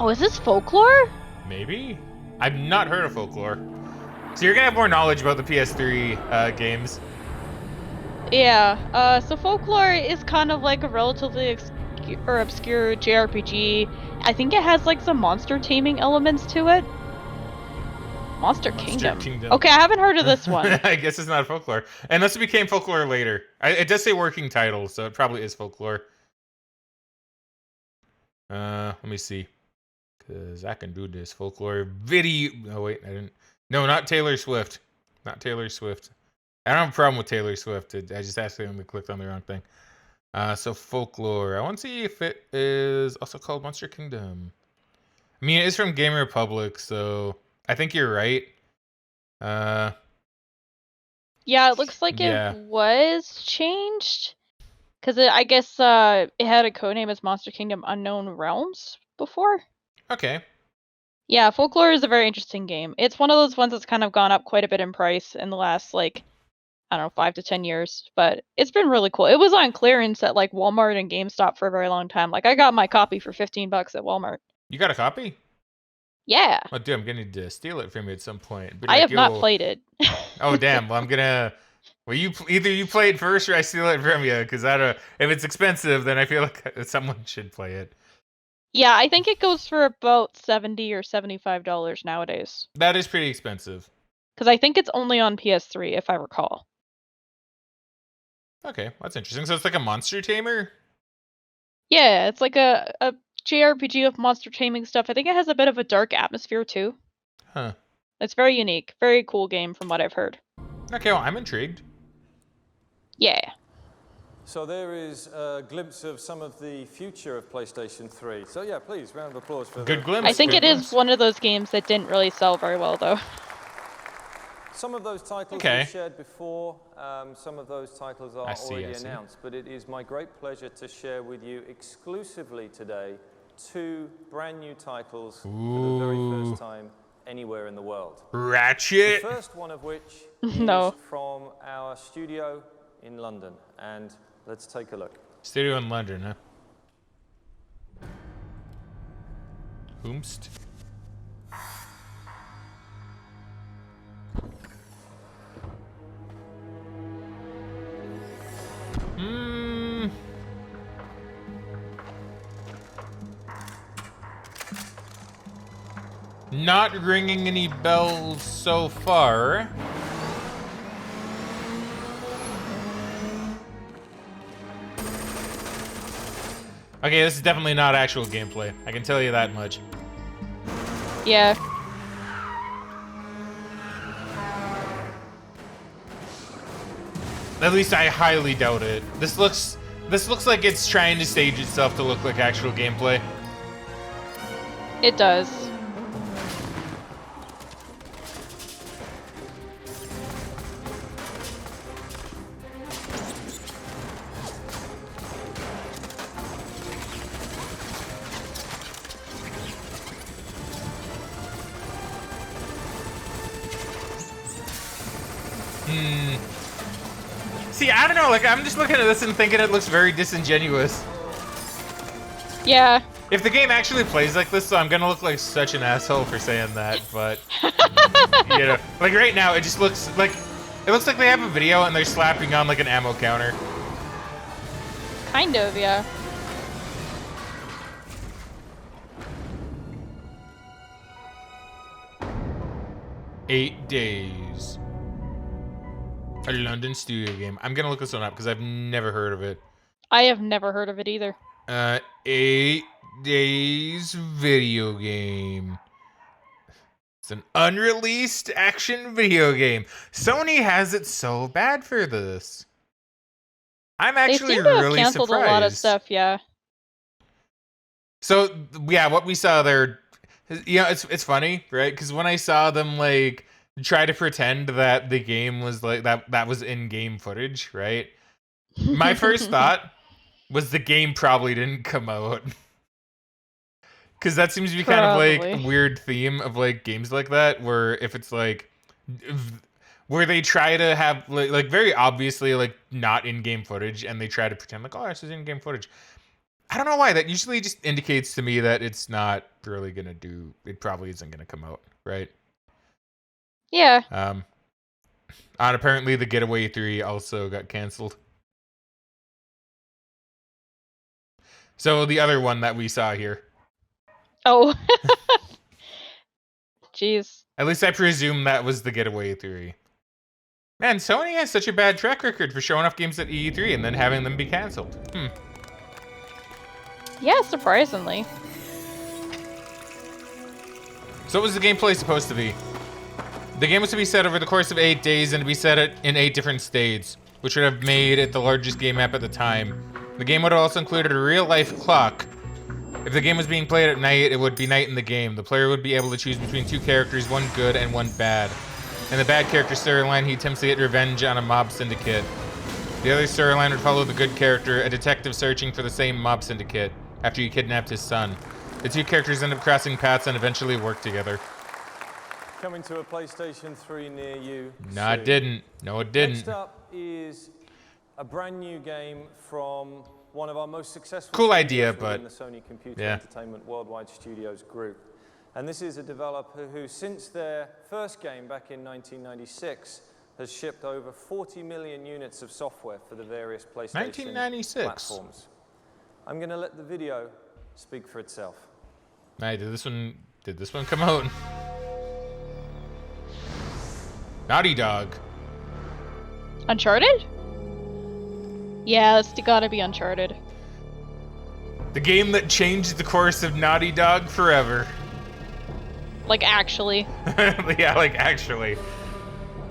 Oh, is this Folklore? Maybe? I've not heard of Folklore. So you're gonna have more knowledge about the PS3 games. Yeah, so Folklore is kind of like a relatively obscure JRPG. I think it has like some monster taming elements to it. Monster Kingdom. Okay, I haven't heard of this one. I guess it's not Folklore. Unless it became Folklore later. It does say working title, so it probably is Folklore. Let me see. Because I can do this. Folklore video. Oh, wait, I didn't. No, not Taylor Swift. Not Taylor Swift. I don't have a problem with Taylor Swift. I just accidentally clicked on the wrong thing. So Folklore. I want to see if it is also called Monster Kingdom. I mean, it is from Game Republic, so I think you're right. Yeah, it looks like it was changed. Because I guess it had a codename as Monster Kingdom Unknown Realms before. Okay. Yeah, Folklore is a very interesting game. It's one of those ones that's kind of gone up quite a bit in price in the last, I don't know, 5 to 10 years. But it's been really cool. It was on clearance at, Walmart and GameStop for a very long time. I got my copy for $15 at Walmart. You got a copy? Yeah. Oh, dude, I'm going to steal it from you at some point. I have not played it. Oh, damn. Well, I'm going to... Well, either you play it first or I steal it from you, because if it's expensive, then I feel like someone should play it. Yeah, I think it goes for about $70 or $75 nowadays. That is pretty expensive. Because I think it's only on PS3, if I recall. Okay, that's interesting. So it's like a monster tamer? Yeah, it's like a JRPG with monster taming stuff. I think it has a bit of a dark atmosphere too. Huh. It's very unique. Very cool game from what I've heard. Okay, well, I'm intrigued. Yeah. So there is a glimpse of some of the future of PlayStation 3. So yeah, please, round of applause for Good the... glimpse. I think it is one of those games that didn't really sell very well, though. Some of those titles Okay. we've shared before, some of those titles are I see. announced, but it is my great pleasure to share with you exclusively today 2 brand new titles for the very first time anywhere in the world. Ratchet. The first one of which No. is from our studio in London, and let's take a look. Studio in London, huh? Whomst? Not ringing any bells so far. Okay, this is definitely not actual gameplay. I can tell you that much. Yeah. At least I highly doubt it. This looks like it's trying to stage itself to look like actual gameplay. It does. See, I don't know, like, I'm just looking at this and thinking it looks very disingenuous. Yeah. If the game actually plays like this, so I'm gonna look like such an asshole for saying that, but, you know, like right now, it just looks like they have a video and they're slapping on like an ammo counter. Kind of, yeah. Eight days. A London studio game. I'm gonna look this one up because I've never heard of it. I have never heard of it either. 8 days video game. It's an unreleased action video game. Sony has it so bad for this. I'm actually they seem to have really canceled surprised. a lot of stuff, yeah. So yeah, what we saw there, you know, it's funny, right? Because when I saw them like try to pretend that the game was like that was in-game footage, right? My first thought was the game probably didn't come out. Because that seems to be kind of like a weird theme of like games like that, where if it's like where they try to have like very obviously like not in-game footage and they try to pretend like, oh, this is in-game footage. I don't know why. That usually just indicates to me that it's not really gonna it probably isn't gonna come out, right? Yeah. And apparently the Getaway 3 also got canceled. So the other one that we saw here. Oh. Jeez. At least I presume that was the Getaway 3. Man, Sony has such a bad track record for showing off games at E3 and then having them be canceled. Yeah, surprisingly. So what was the gameplay supposed to be? The game was to be set over the course of 8 days and to be set in 8 different states, which would have made it the largest game map at the time. The game would have also included a real-life clock. If the game was being played at night, it would be night in the game. The player would be able to choose between 2 characters, one good and one bad. In the bad character storyline, he attempts to get revenge on a mob syndicate. The other storyline would follow the good character, a detective searching for the same mob syndicate after he kidnapped his son. The 2 characters end up crossing paths and eventually work together. Coming to a PlayStation 3 near you. No, it didn't. No, it didn't. Next up is a brand new game from one of our most successful cool idea, studios but within the Sony Computer Entertainment Worldwide Studios group. And this is a developer who, since their first game back in 1996, has shipped over 40 million units of software for the various PlayStation 1996. platforms. I'm going to let the video speak for itself. Hey, did this one come out? Naughty Dog. Uncharted? Yeah, it's gotta be Uncharted. The game that changed the course of Naughty Dog forever. Like, actually. Yeah, like, actually.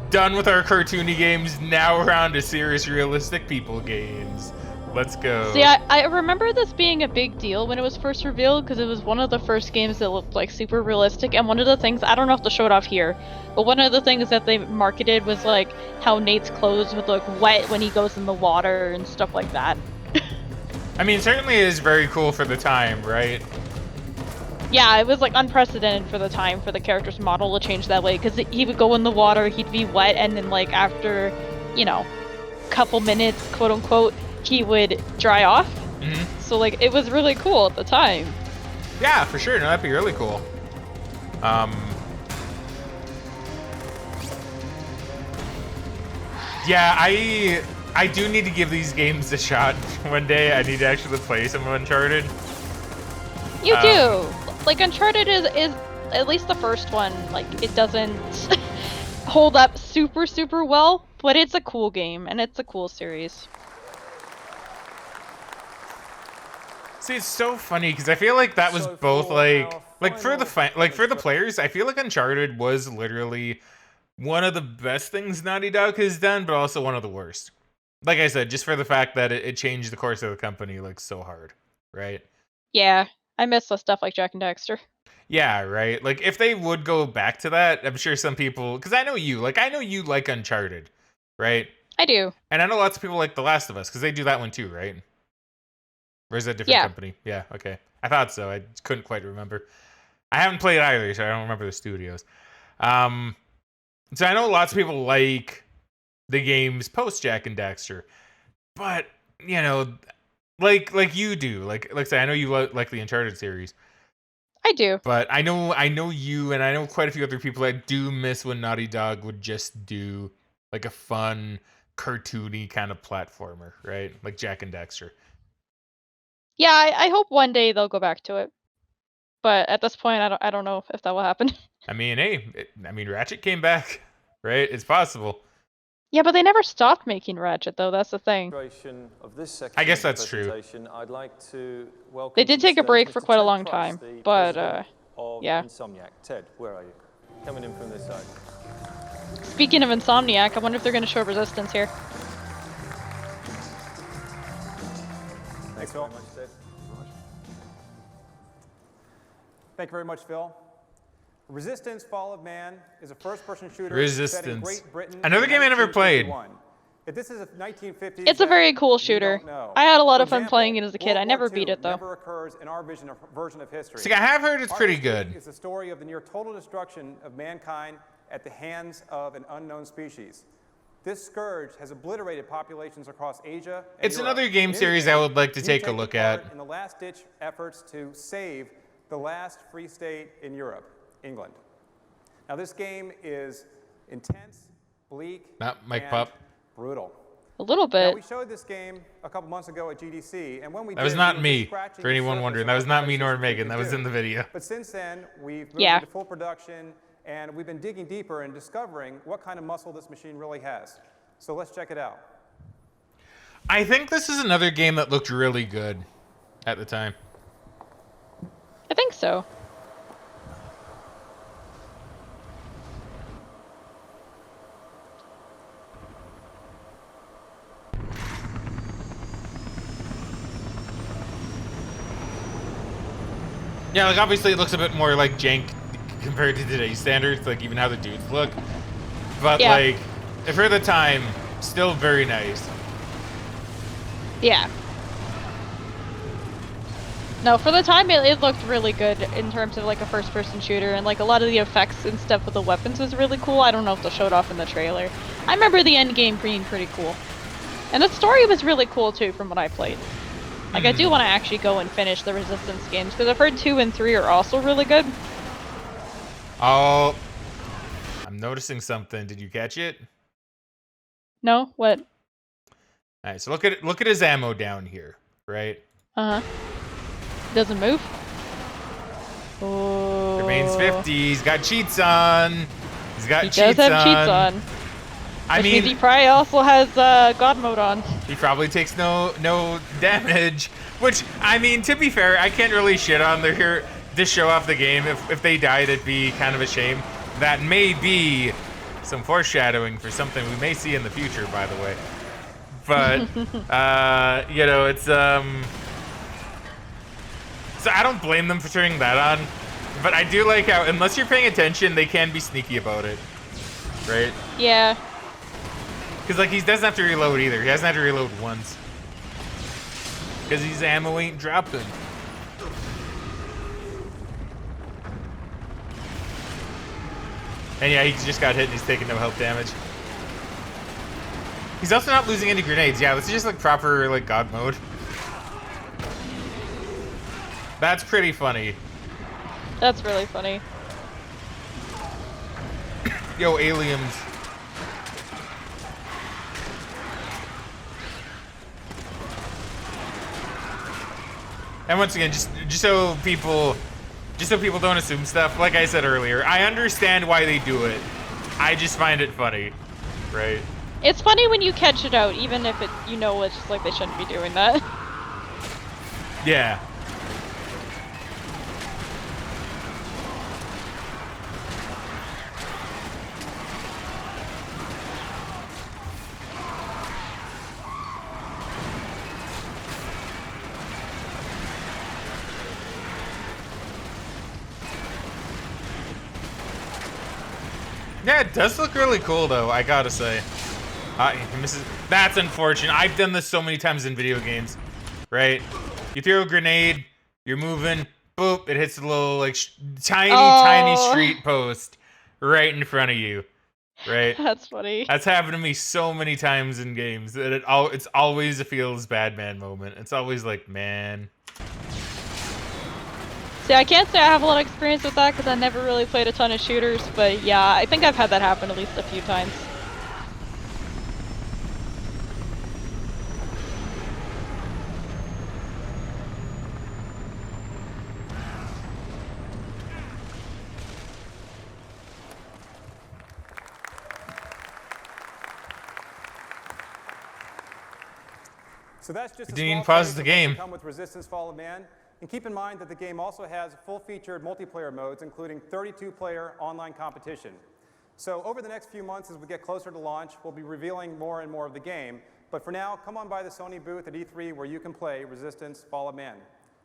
Done with our cartoony games, now we're on to serious, realistic people games. Let's go. See, I remember this being a big deal when it was first revealed, because it was one of the first games that looked, like, super realistic, and one of the things, I don't know if they'll show it off here, but one of the things that they marketed was, like, how Nate's clothes would look wet when he goes in the water and stuff like that. I mean, it certainly is very cool for the time, right? Yeah, it was like unprecedented for the time for the character's model to change that way, because he would go in the water, he'd be wet, and then like after, you know, couple minutes, quote unquote, he would dry off. Mm-hmm. So like it was really cool at the time. Yeah, for sure. No, that'd be really cool. Yeah, I do need to give these games a shot one day. I need to actually play some Uncharted. You do. Like Uncharted is at least the first one, like it doesn't hold up super well, but it's a cool game and it's a cool series. See, it's so funny because I feel like that was both like for the players, I feel like Uncharted was literally one of the best things Naughty Dog has done, but also one of the worst. Like I said, just for the fact that it changed the course of the company like so hard, right? Yeah, I miss the stuff like Jak and Daxter. Yeah, right. Like if they would go back to that, I'm sure some people, because I know you like Uncharted, right? I do. And I know lots of people like The Last of Us because they do that one too, right? Or is that a different company? Yeah, okay. I thought so. I couldn't quite remember. I haven't played either, so I don't remember the studios. So I know lots of people like the games post Jak and Daxter, but you know, like you do, like I say, I know you like the Uncharted series. I do. But I know you, and I know quite a few other people that do miss when Naughty Dog would just do like a fun, cartoony kind of platformer, right? Like Jak and Daxter. Yeah, I hope one day they'll go back to it. But at this point, I don't know if that will happen. I mean, hey, Ratchet came back, right? It's possible. Yeah, but they never stopped making Ratchet, though. That's the thing. Of this section I guess of the that's true. presentation, I'd like to welcome They did to the take a stage break Mr. for quite a Ted long Price, time, the but president of yeah. Insomniac. Ted, where are you? Coming in from this side. Speaking of Insomniac, I wonder if they're going to show Resistance here. Thanks, Phil. Thank you very much, Phil. Resistance: Fall of Man is a first-person shooter set in Great Britain. Another game I never played. If this is a 1950s, It's a very cool shooter. I had a lot of fun playing it as a kid. I never beat it though. Never occurs in our version of history. See, I have heard it's pretty good. It's the story of the near total destruction of mankind at the hands of an unknown species. This scourge has obliterated populations across Asia and It's Europe. another game series I would like to take a look at. In the last-ditch efforts to save the last free state in Europe, England. Now this game is intense, bleak, Not Mike and Pop. brutal. A little bit. Now, we showed this game a couple months ago at GDC, and when we That was did, not we were me, scratching for the anyone surface wondering. of That was what not me nor PlayStation Megan. could That was do. in the video. But since then, we've moved Yeah. into full production, and we've been digging deeper and discovering what kind of muscle this machine really has. So let's check it out. I think this is another game that looked really good at the time. I think so. Yeah, like obviously it looks a bit more like jank compared to today's standards, like even how the dudes look. But Yeah. like, for the time, still very nice. Yeah. No, for the time it looked really good in terms of like a first-person shooter, and like a lot of the effects and stuff with the weapons was really cool. I don't know if they'll show it off in the trailer. I remember the end game being pretty cool. And the story was really cool too from what I played. Like I do want to actually go and finish the Resistance games, because I've heard 2 and 3 are also really good. Oh, I'm noticing something. Did you catch it? No? What? All right, so look at his ammo down here, right? Uh-huh. Doesn't move? Oh. Remains 50. He's got cheats on. He's got He cheats does have on. cheats on. Which means he probably also has God mode on. He probably takes no damage. Which, I mean, to be fair, I can't really shit on their here to show off the game. If they died, it'd be kind of a shame. That may be some foreshadowing for something we may see in the future, by the way. But you know, it's so I don't blame them for turning that on. But I do like how, unless you're paying attention, they can be sneaky about it, right? Yeah. Because like he doesn't have to reload either. He doesn't have to reload once. Because his ammo ain't dropping. And yeah, he just got hit and he's taking no health damage. He's also not losing any grenades. Yeah, this is just like proper like God mode. That's pretty funny. That's really funny. Yo, aliens. And once again, just so people don't assume stuff, like I said earlier, I understand why they do it. I just find it funny, right? It's funny when you catch it out, even if you know it's just like they shouldn't be doing that. Yeah. Yeah, it does look really cool, though, I gotta say. He misses. That's unfortunate. I've done this so many times in video games, right? You throw a grenade, you're moving, boop, it hits a little, like, tiny street post right in front of you, right? That's funny. That's happened to me so many times in games that it's always a feels bad man moment. It's always like, man. See, I can't say I have a lot of experience with that because I never really played a ton of shooters, but yeah, I think I've had that happen at least a few times. So that's just a Dean small pauses taste the of what's to game. come with Resistance Fall of Man. And keep in mind that the game also has full-featured multiplayer modes, including 32-player online competition. So over the next few months, as we get closer to launch, we'll be revealing more and more of the game. But for now, come on by the Sony booth at E3 where you can play Resistance Fall of Man.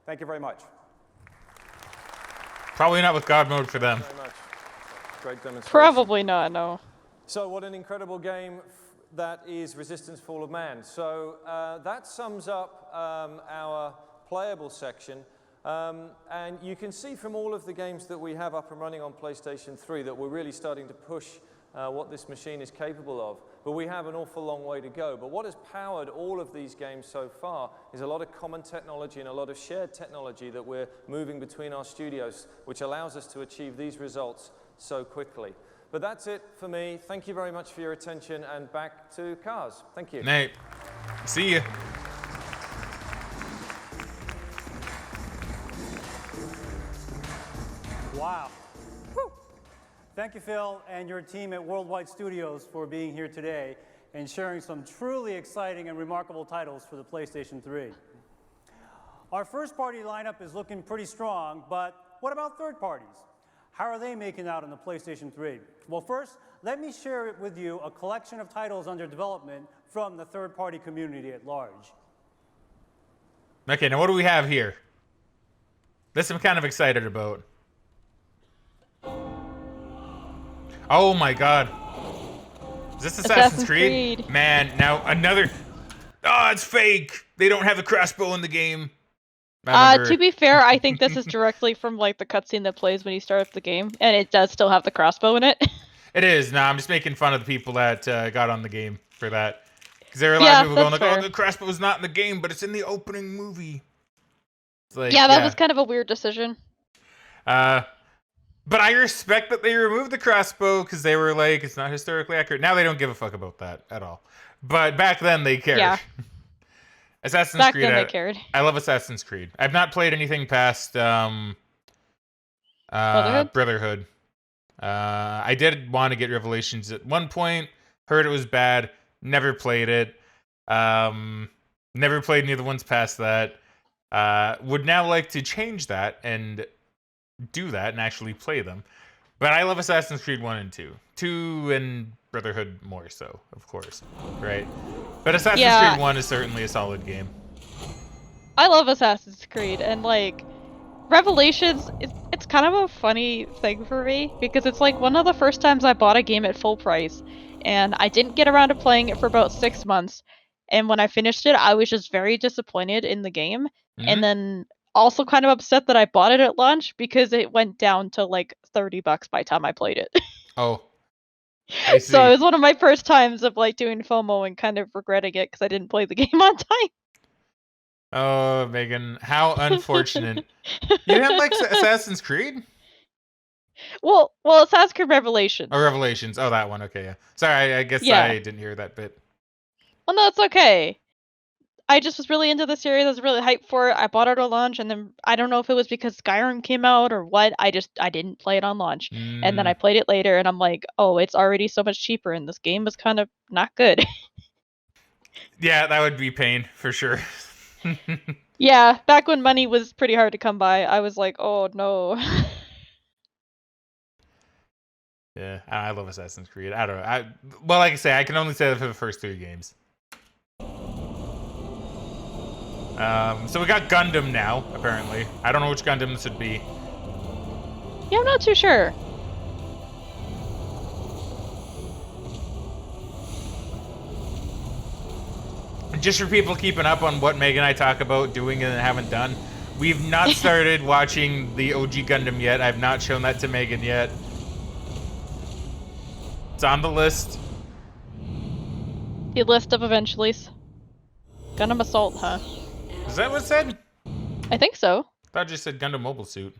Thank you very much. Probably not with God mode for them. Thank you very much. Great demonstration. Probably not, no. So what an incredible game that is Resistance Fall of Man. So that sums up our playable section. And you can see from all of the games that we have up and running on PlayStation 3 that we're really starting to push what this machine is capable of. But we have an awful long way to go. But what has powered all of these games so far is a lot of common technology and a lot of shared technology that we're moving between our studios, which allows us to achieve these results so quickly. But that's it for me. Thank you very much for your attention, and back to Cars. Thank you. Nate, see ya. Wow. Whew. Thank you, Phil, and your team at Worldwide Studios for being here today and sharing some truly exciting and remarkable titles for the PlayStation 3. Our first-party lineup is looking pretty strong, but what about third parties? How are they making out on the PlayStation 3? Well, first, let me share with you a collection of titles under development from the third-party community at large. Okay, now what do we have here? This I'm kind of excited about. Oh my god. Is this Assassin's Creed? Man, now another... Oh, it's fake! They don't have the crossbow in the game. To be fair, I think this is directly from like the cutscene that plays when you start up the game, and it does still have the crossbow in it. It is. No, I'm just making fun of the people that got on the game for that. Because there are a lot of people going like, oh, the crossbow's not in the game, but it's in the opening movie. It's like, yeah, that was kind of a weird decision. But I respect that they removed the crossbow because they were like, it's not historically accurate. Now they don't give a fuck about that at all. But back then they cared. Yeah. Assassin's Creed. Back then they cared. I love Assassin's Creed. I've not played anything past Brotherhood. I did want to get Revelations at one point. Heard it was bad. Never played it. Never played any of the ones past that. Would now like to change that and do that and actually play them. But I love Assassin's Creed 1 and 2. 2 and Brotherhood more so, of course. Right? But Assassin's Creed 1 is certainly a solid game. I love Assassin's Creed, and like Revelations, it's kind of a funny thing for me because it's like one of the first times I bought a game at full price, and I didn't get around to playing it for about 6 months. And when I finished it, I was just very disappointed in the game, and then also kind of upset that I bought it at launch because it went down to like $30 by the time I played it. Oh. I see. So it was one of my first times of like doing FOMO and kind of regretting it because I didn't play the game on time. Oh, Megan, how unfortunate. You didn't like Assassin's Creed? Well, Assassin's Creed Revelations. Oh, Revelations. Oh, that one. Okay, yeah. Sorry, I guess I didn't hear that bit. Well, no, it's okay. I just was really into the series. I was really hyped for it. I bought it at launch, and then I don't know if it was because Skyrim came out or what. I didn't play it on launch, and then I played it later, and I'm like, oh, it's already so much cheaper, and this game is kind of not good. Yeah, that would be pain for sure. Yeah, back when money was pretty hard to come by, I was like, oh no. Yeah, I love Assassin's Creed. I don't know. Well, like I say, I can only say that for the first 3 games. So we got Gundam now, apparently. I don't know which Gundam this would be. Yeah, I'm not too sure. Just for people keeping up on what Meg and I talk about doing and haven't done, we've not started watching the OG Gundam yet. I've not shown that to Megan yet. It's on the list. The list of eventuallys. Gundam Assault, huh? Is that what it said? I think so. I thought it just said Gundam Mobile Suit.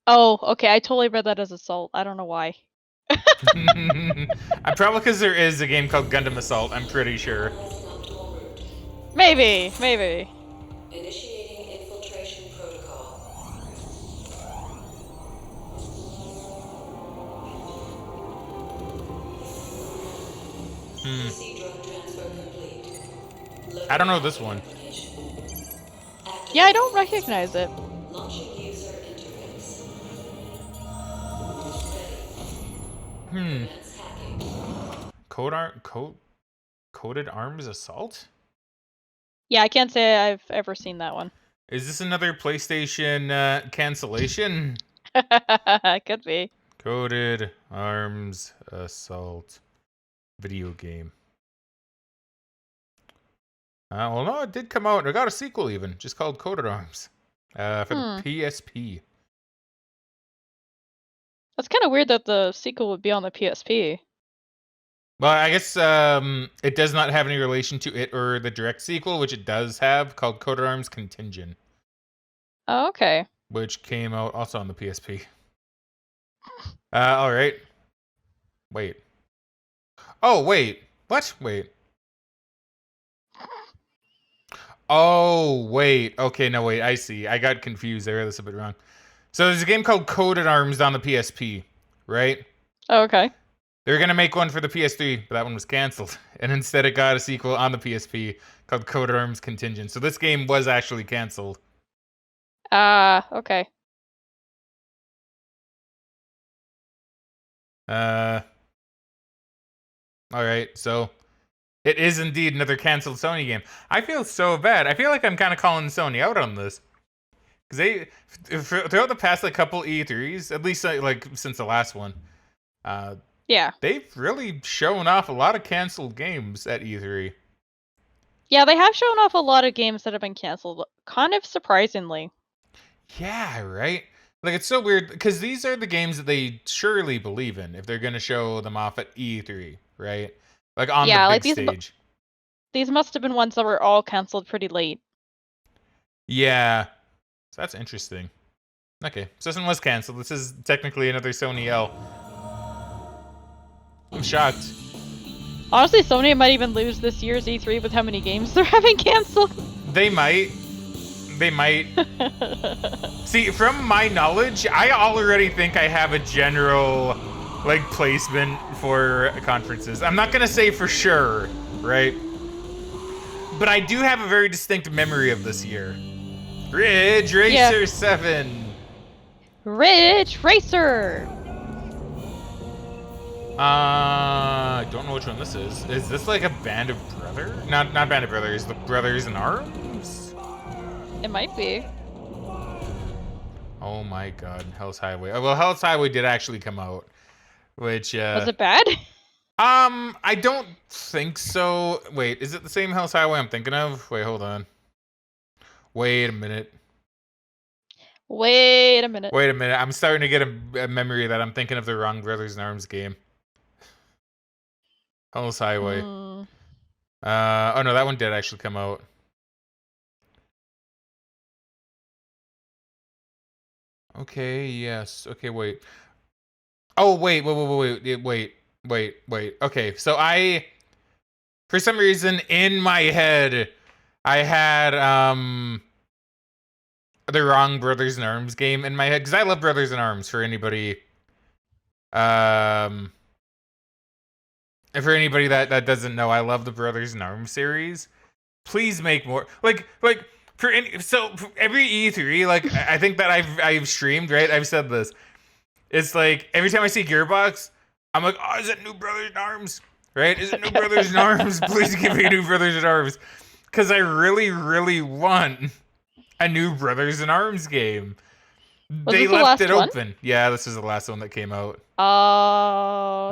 Oh, okay. I totally read that as Assault. I don't know why. Probably because there is a game called Gundam Assault, I'm pretty sure. Maybe. Initiating infiltration protocol. Drone transfer complete. I don't know this one. Yeah, I don't recognize it. Launching user interface. Coded Arms Assault? Yeah, I can't say I've ever seen that one. Is this another PlayStation cancellation? Could be. Coded Arms Assault video game. Well, no, it did come out. It got a sequel even, just called Coded Arms for the PSP. That's kind of weird that the sequel would be on the PSP. Well, I guess it does not have any relation to it or the direct sequel, which it does have, called Coded Arms Contingent. Oh, okay. Which came out also on the PSP. All right. Wait. Oh, wait. What? Wait. Oh, wait. Okay, no, wait. I see. I got confused. I read this a bit wrong. So there's a game called Coded Arms on the PSP, right? Oh, okay. They were going to make one for the PS3, but that one was canceled. And instead it got a sequel on the PSP called Coded Arms Contingent. So this game was actually canceled. Okay. All right, so it is indeed another canceled Sony game. I feel so bad. I feel like I'm kind of calling Sony out on this. Because they, throughout the past couple E3s, at least like since the last one, yeah, they've really shown off a lot of canceled games at E3. Yeah, they have shown off a lot of games that have been canceled, kind of surprisingly. Yeah, right? Like, it's so weird, because these are the games that they surely believe in if they're going to show them off at E3, right? Like, on the big stage. These must have been ones that were all canceled pretty late. Yeah. So that's interesting. Okay, so this one was canceled. This is technically another Sony L. I'm shocked. Honestly, Sony might even lose this year's E3 with how many games they're having canceled. They might. They might. See, from my knowledge, I already think I have a general like placement for conferences. I'm not gonna say for sure, right? But I do have a very distinct memory of this year. Ridge Racer 7. Ridge Racer. I don't know which one this is. Is this like a Band of Brothers? Not Band of Brothers. The Brothers in Arms. It might be. Oh my God, Hell's Highway. Oh, well, Hell's Highway did actually come out, which was it bad? I don't think so. Wait, is it the same Hell's Highway I'm thinking of? Wait, hold on. Wait a minute. Wait a minute. Wait a minute. I'm starting to get a memory that I'm thinking of the wrong Brothers in Arms game. Hell's Highway. Oh no, that one did actually come out. Okay, yes. Okay, wait. Oh, wait. Okay, so for some reason, in my head, I had, the wrong Brothers in Arms game in my head, because I love Brothers in Arms, for anybody, for anybody that doesn't know, I love the Brothers in Arms series. Please make more, for every E3, like, I think that I've streamed, right? I've said this. It's like, every time I see Gearbox, I'm like, oh, is it new Brothers in Arms? Right? Is it new Brothers in Arms? Please give me new Brothers in Arms. Because I really, really want a new Brothers in Arms game. They left it open. Yeah, this is the last one that came out. Oh,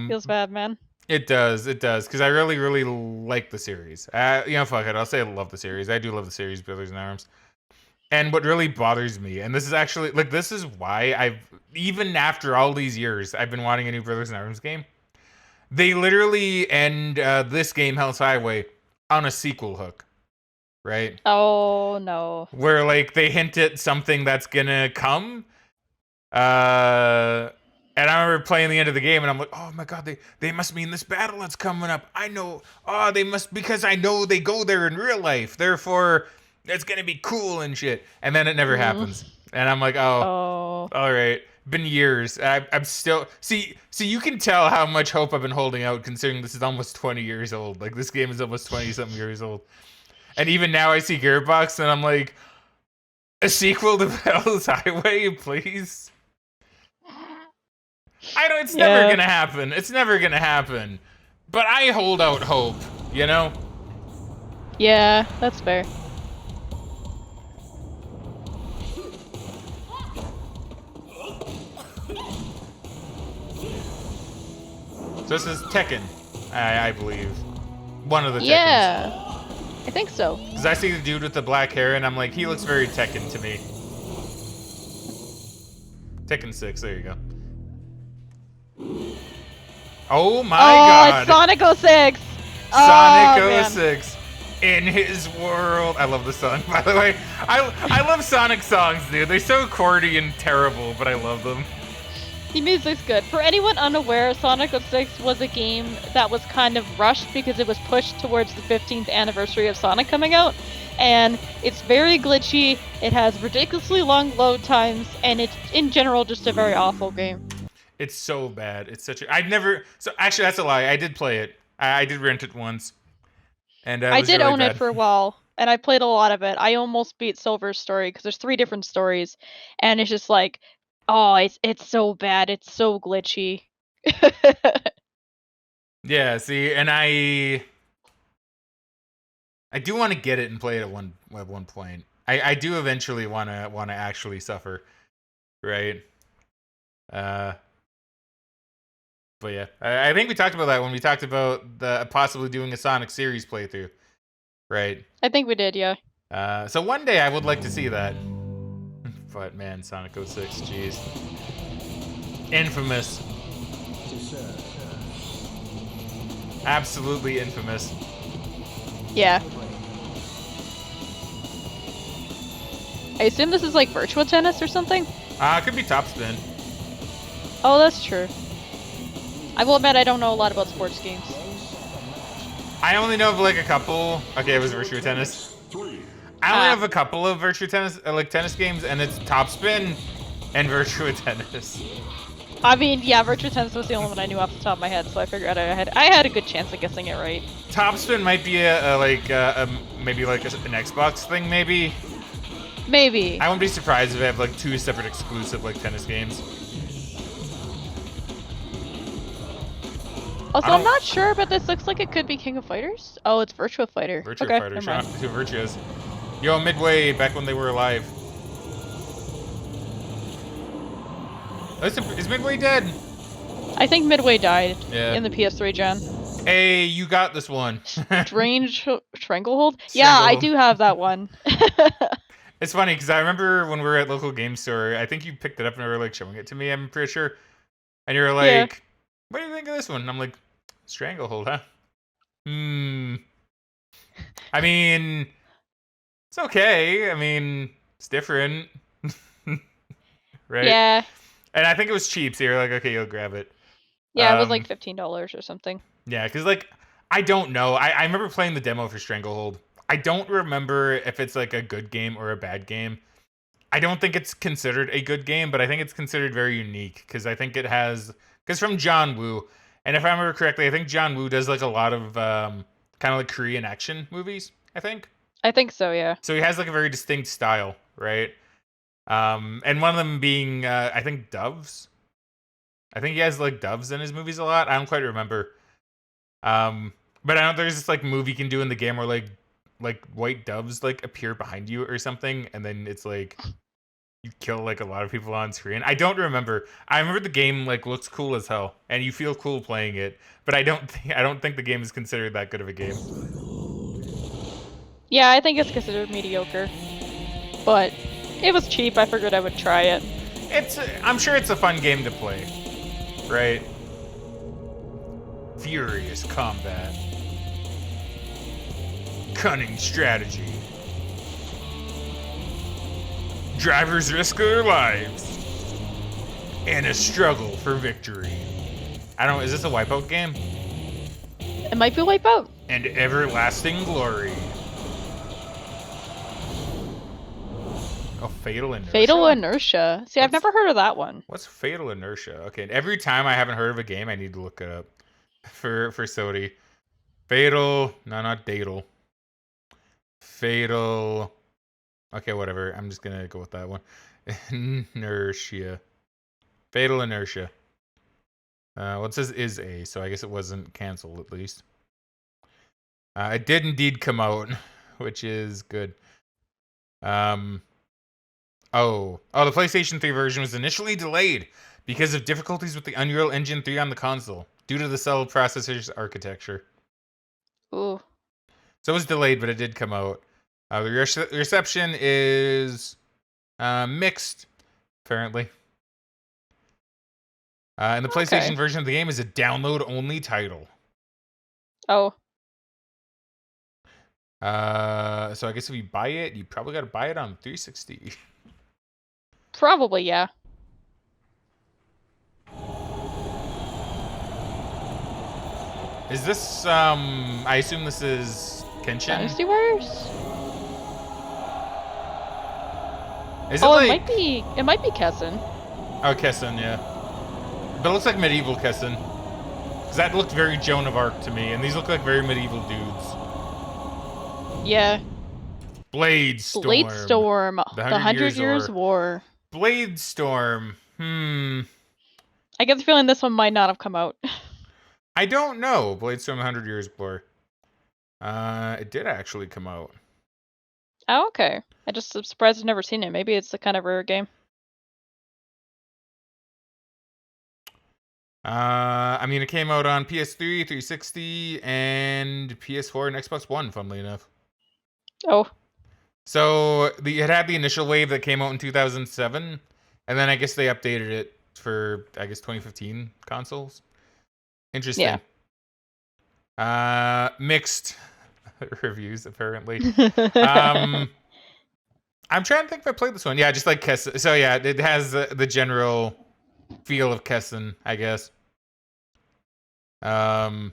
feels bad, man. It does, because I really, really like the series. Fuck it, I'll say I love the series. I do love the series, Brothers in Arms. And what really bothers me, and this is actually, like, this is why even after all these years, I've been wanting a new Brothers in Arms game. They literally end this game, Hell's Highway, on a sequel hook. Right? Oh, no. Where, like, they hint at something that's gonna come. And I remember playing the end of the game, and I'm like, oh my God, they must mean this battle that's coming up. I know, they must, because I know they go there in real life. Therefore, it's gonna be cool and shit. And then it never happens. And I'm like, oh, all right. Been years. I'm still, see, you can tell how much hope I've been holding out, considering this is almost 20 years old. Like, this game is almost 20-something years old. And even now I see Gearbox, and I'm like, a sequel to Hell's Highway, please? It's never gonna happen. It's never gonna happen. But I hold out hope, you know? Yeah, that's fair. So this is Tekken, I believe. One of the Tekkens. Yeah, I think so. Because I see the dude with the black hair, and I'm like, he looks very Tekken to me. Tekken 6, there you go. Oh my God! It's Sonic 06! Sonic 06 in his world. I love the song, by the way. I love Sonic songs, dude. They're so corny and terrible, but I love them. The music's good. For anyone unaware, Sonic 06 was a game that was kind of rushed because it was pushed towards the 15th anniversary of Sonic coming out. And it's very glitchy, it has ridiculously long load times, and it's, in general, just a very awful game. It's so bad. It's such a... actually, that's a lie. I did play it. I did rent it once. And I did really own bad. it for a while, and I played a lot of it. I almost beat Silver's story, because there's 3 different stories, and it's just like, oh, it's so bad. It's so glitchy. Yeah, see, and I do want to get it and play it at one point. I do eventually want to actually suffer, right? But yeah, I think we talked about that when we talked about possibly doing a Sonic series playthrough, right? I think we did, yeah. So one day I would like to see that. But man, Sonic 06, jeez. Infamous. Absolutely infamous. Yeah. I assume this is like Virtua Tennis or something? It could be Top Spin. Oh, that's true. I will admit I don't know a lot about sports games. I only know of like a couple. Okay, it was Virtua Tennis. I only have a couple of Virtua Tennis, tennis games, and it's Top Spin and Virtua Tennis. I mean, yeah, Virtua Tennis was the only one I knew off the top of my head, so I figured I had a good chance of guessing it right. Topspin might be maybe like an Xbox thing, maybe. Maybe. I wouldn't be surprised if they have like 2 separate exclusive like tennis games. Also, I'm not sure, but this looks like it could be King of Fighters. Oh, it's Virtua Fighter. Virtua okay, Fighter, never mind. two Virtuas. Yo, Midway, back when they were alive. Is Midway dead? I think Midway died Yeah. in the PS3 gen. Hey, you got this one. Strange Stranglehold? Yeah, I do have that one. It's funny because I remember when we were at local game store, I think you picked it up and were like showing it to me, I'm pretty sure. And you were like, Yeah. what do you think of this one? And I'm like, Stranglehold, huh? I mean, it's okay. I mean, it's different. Right? Yeah. And I think it was cheap, so you're like, okay, you'll grab it. Yeah, it was like $15 or something. Yeah, because like, I don't know. I remember playing the demo for Stranglehold. I don't remember if it's like a good game or a bad game. I don't think it's considered a good game, but I think it's considered very unique because I think it has, because from John Woo, and if I remember correctly, I think John Woo does like a lot of kind of like Korean action movies, I think. I think so, yeah. So he has like a very distinct style, right? And one of them being, I think, doves. I think he has like doves in his movies a lot. I don't quite remember. But I know there's this like move you can do in the game where like white doves like appear behind you or something, and then it's like you kill like a lot of people on screen. I don't remember. I remember the game like looks cool as hell, and you feel cool playing it. But I don't think the game is considered that good of a game. Yeah, I think it's considered mediocre. But it was cheap. I figured I would try it. I'm sure it's a fun game to play, right? Furious combat. Cunning strategy. Drivers risk their lives. And a struggle for victory. I don't know, is this a Wipeout game? It might be Wipeout. And everlasting glory. Oh, Fatal Inertia? Fatal Inertia. See, I've never heard of that one. What's Fatal Inertia? Okay, every time I haven't heard of a game, I need to look it up. For Sony. Fatal, no, not Datal. Fatal. Okay, whatever. I'm just gonna go with that one. Inertia. Fatal Inertia. Well, it says is a, so I guess it wasn't canceled at least. It did indeed come out, which is good. Oh, the PlayStation 3 version was initially delayed because of difficulties with the Unreal Engine 3 on the console due to the cell processor's architecture. Ooh. So it was delayed, but it did come out. The reception is mixed, apparently. And the PlayStation version of the game is a download-only title. Oh. So I guess if you buy it, you probably got to buy it on 360. Probably, yeah. Is this, I assume this is Kenshin? Dynasty Warriors? Is it like... it might be Kessen. Oh, Kessen, yeah. But it looks like medieval Kessen. Because that looked very Joan of Arc to me, and these look like very medieval dudes. Yeah. Bladestorm. Bladestorm. The 100 Years War. Bladestorm. I get the feeling this one might not have come out. I don't know. Bladestorm 100 Years War. It did actually come out. Oh, okay. I just am surprised I've never seen it. Maybe it's a kind of rare game. I mean, it came out on PS3, 360, and PS4 and Xbox One, funnily enough. Oh. So, it had the initial wave that came out in 2007, and then I guess they updated it for, I guess, 2015 consoles. Interesting. Yeah. Mixed reviews, apparently. I'm trying to think if I played this one. Yeah, just like Kessen. So, yeah, it has the general feel of Kessen, I guess. Okay,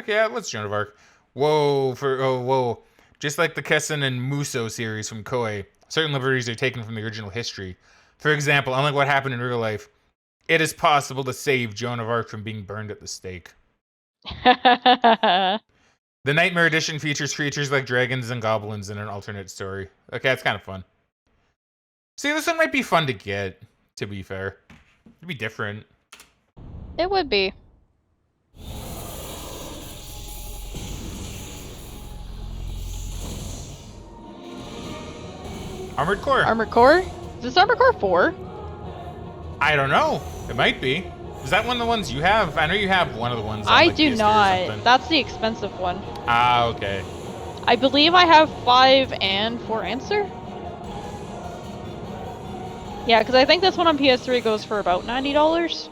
yeah, let's Joan of Arc. Whoa. Just like the Kessen and Muso series from Koei, certain liberties are taken from the original history. For example, unlike what happened in real life, it is possible to save Joan of Arc from being burned at the stake. The Nightmare Edition features creatures like dragons and goblins in an alternate story. Okay, that's kind of fun. See, this one might be fun to get, to be fair. It'd be different. It would be. Armored Core. Armored Core? Is this Armored Core 4? I don't know. It might be. Is that one of the ones you have? I know you have one of the ones on, I like, do PS3 or not. something. That's the expensive one. Ah, okay. I believe I have 5 and 4 Answer. Yeah, because I think this one on PS3 goes for about $90.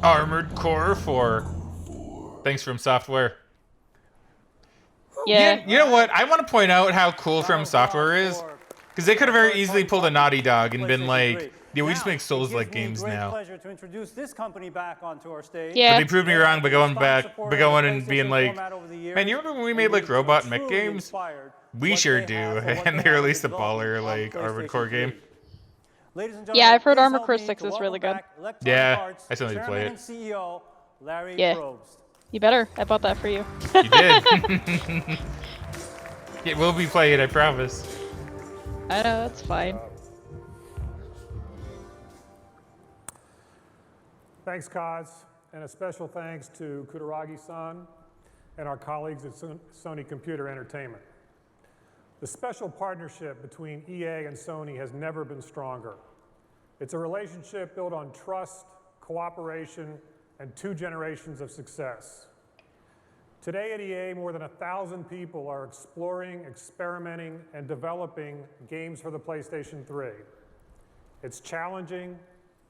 Armored Core 4. Thanks, From Software. Yeah. You know what? I want to point out how cool From Software is. Because they could have very easily pulled a Naughty Dog and been like, yeah, we just make Souls-like games now. Pleasure to introduce this company back onto our stage. Yeah. But they proved me wrong by going and being like, man, you remember when we made like robot mech games? We sure do. And they released a baller like Armored Core game. Yeah, I've heard Armored Core 6 is really good. Yeah, I still need to play it. CEO, Larry Yeah. Probst. You better. I bought that for you. You did. It will be played, I promise. I know, it's fine. Thanks, Kaz, and a special thanks to Kutaragi-san and our colleagues at Sony Computer Entertainment. The special partnership between EA and Sony has never been stronger. It's a relationship built on trust, cooperation, and 2 generations of success. Today at EA, more than 1,000 people are exploring, experimenting, and developing games for the PlayStation 3. It's challenging,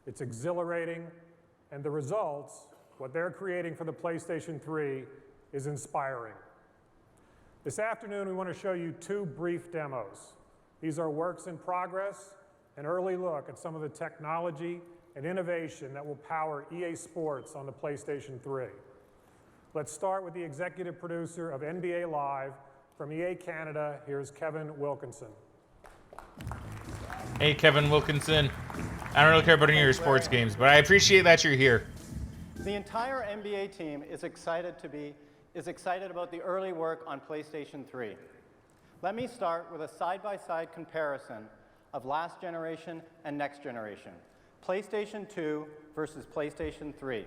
it's exhilarating, and the results, what they're creating for the PlayStation 3, is inspiring. This afternoon, we want to show you 2 brief demos. These are works in progress, an early look at some of the technology and innovation that will power EA Sports on the PlayStation 3. Let's start with the executive producer of NBA Live from EA Canada. Here's Kevin Wilkinson. Hey, Kevin Wilkinson. I don't really care about any of your sports games, but I appreciate that you're here. The entire NBA team is excited about the early work on PlayStation 3. Let me start with a side-by-side comparison of last generation and next generation. PlayStation 2 versus PlayStation 3.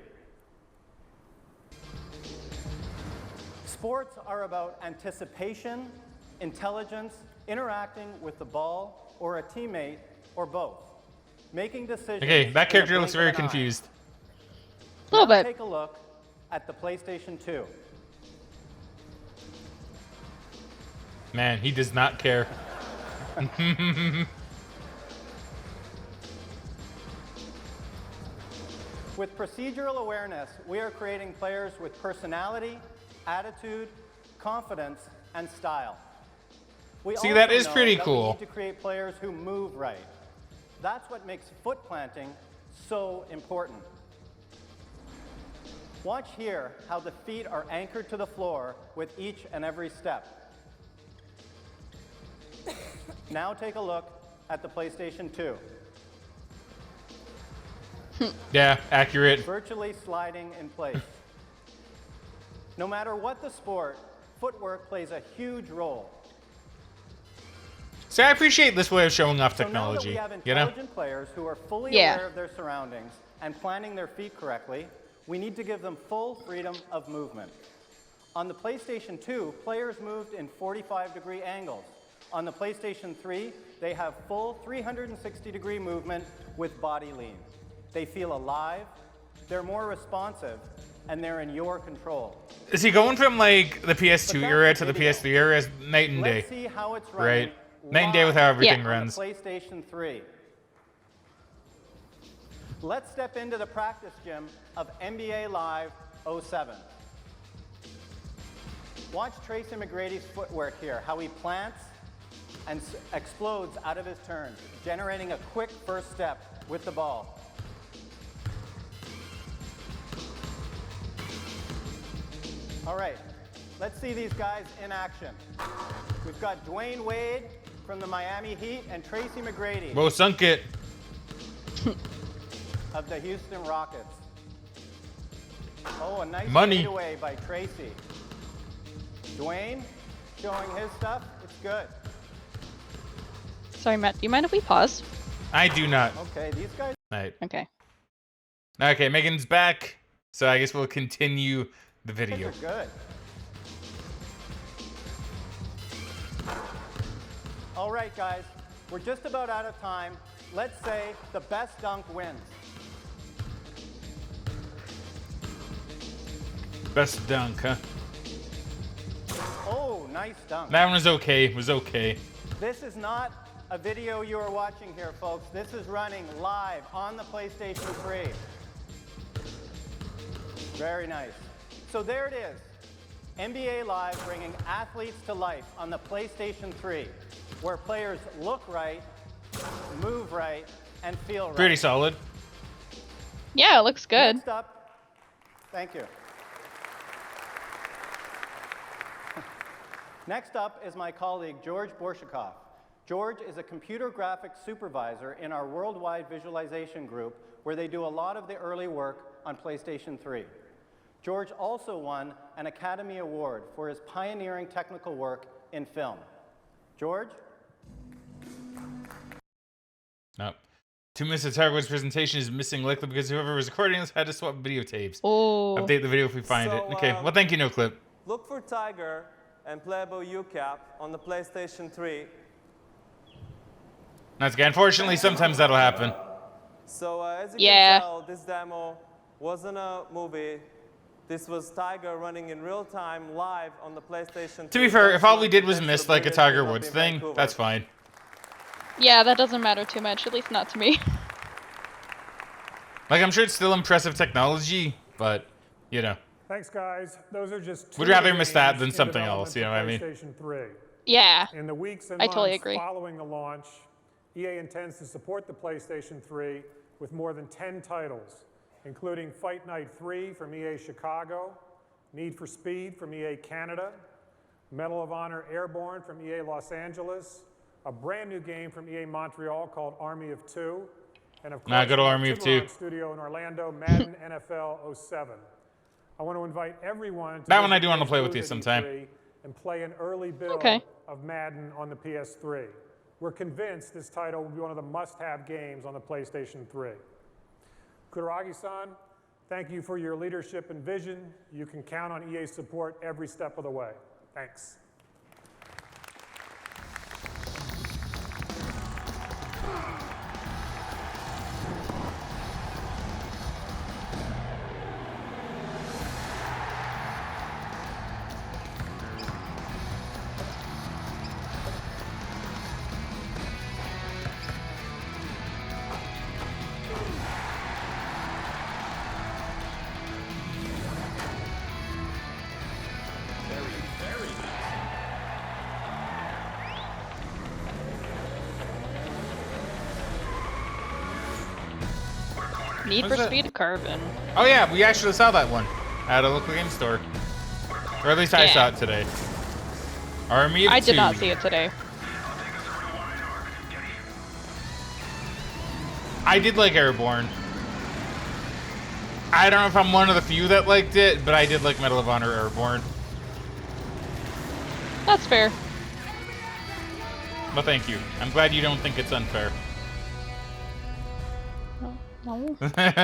Sports are about anticipation, intelligence, interacting with the ball or a teammate or both. Making decisions. Okay, that character looks very confused. A little bit. Take a look at the PlayStation 2. Man, he does not care. With procedural awareness, we are creating players with personality, attitude, confidence, and style. We See, also that is know pretty that cool. We need to create players who move right. That's what makes foot planting so important. Watch here how the feet are anchored to the floor with each and every step. Now take a look at the PlayStation 2. Yeah, accurate. Virtually sliding in place. No matter what the sport, footwork plays a huge role. See, I appreciate this way of showing off So now that technology. we have You know? intelligent players who are fully Yeah. aware of their surroundings and planning their feet correctly, we need to give them full freedom of movement. On the PlayStation 2, players moved in 45-degree angles. On the PlayStation 3, they have full 360-degree movement with body lean. They feel alive, they're more responsive, and they're in your control. Is he going from like the PS2 era to the PS3 era? Is night and day. Let's see how it's running Right? Night and day with how everything on runs. the PlayStation 3. Let's step into the practice gym of NBA Live 07. Watch Tracy McGrady's footwork here, how he plants and explodes out of his turn, generating a quick first step with the ball. All right, let's see these guys in action. We've got Dwayne Wade from the Miami Heat and Tracy McGrady Whoa, sunk it. of the Houston Rockets. Oh, a nice Money. fadeaway by Tracy. Dwayne showing his stuff. It's good. Sorry, Matt. Do you mind if we pause? I do not. Okay, these guys. Right. Okay. Okay, Megan's back. So I guess we'll continue the video. These are good. All right, guys. We're just about out of time. Let's say the best dunk wins. Best dunk, huh? Oh, nice dunk. That one was okay. Was okay. This is not a video you are watching here, folks. This is running live on the PlayStation 3. Very nice. So there it is. NBA Live bringing athletes to life on the PlayStation 3, where players look right, move right, and feel right. Pretty solid. Yeah, it looks good. Next up, thank you. Next up is my colleague, George Borshakov. George is a computer graphics supervisor in our worldwide visualization group, where they do a lot of the early work on PlayStation 3. George also won an Academy Award for his pioneering technical work in film. George? Nope. 2 minutes of Tigerwood's presentation is missing likely because whoever was recording this had to swap videotapes. Oh. Update the video if we find it. Okay, well thank you, No Clip. Look for Tiger and playable UCAP on the PlayStation 3. That's good. Unfortunately, sometimes that'll happen. So as you can tell, this demo wasn't a movie. This was Tiger running in real time live on the PlayStation 3. To be fair, if all we did was miss like a Tiger Woods thing, that's fine. Yeah, that doesn't matter too much, at least not to me. Like, I'm sure it's still impressive technology, but, you know. Thanks, guys. Those are just two Would rather miss that games than in something development else, you know what I mean? PlayStation 3. Yeah. In the weeks and I months totally agree. following the launch, EA intends to support the PlayStation 3 with more than 10 titles, including Fight Night 3 from EA Chicago, Need for Speed from EA Canada, Medal of Honor Airborne from EA Los Angeles, a brand new game from EA Montreal called Army of Two, and of course, good Army of Two. Studio in Orlando, Madden NFL 07. I want to invite everyone to that one I do want to play with you sometime. And play an early build of Madden on the PS3. We're convinced this title will be one of the must-have games on the PlayStation 3. Kuragi-san, thank you for your leadership and vision. You can count on EA's support every step of the way. Thanks. Need for Speed Carbon. Oh yeah, we actually saw that one at a local game store. Or at least I saw it today. Army of Two. I did not see it today. I did like Airborne. I don't know if I'm one of the few that liked it, but I did like Medal of Honor Airborne. That's fair. Well, thank you. I'm glad you don't think it's unfair. No. Thank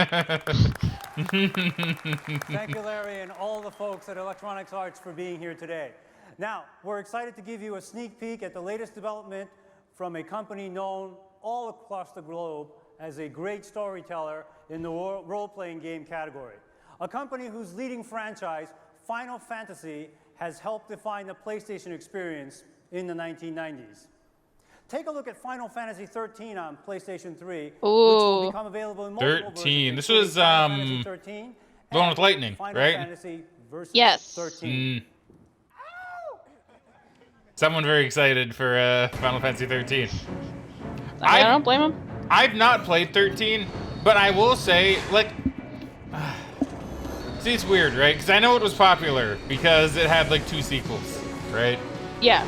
you, Larry, and all the folks at Electronics Arts for being here today. Now, we're excited to give you a sneak peek at the latest development from a company known all across the globe as a great storyteller in the role-playing game category. A company whose leading franchise, Final Fantasy, has helped define the PlayStation experience in the 1990s. Take a look at Final Fantasy 13 on PlayStation 3, which will become available in multiple 13. versions, This was Final Fantasy 13 the one with lightning, Final right? Fantasy versus Yes. 13. Someone very excited for Final Fantasy 13. I don't blame him. I've not played 13, but I will say, like, see, it's weird, right? Because I know it was popular because it had like 2 sequels, right? Yeah.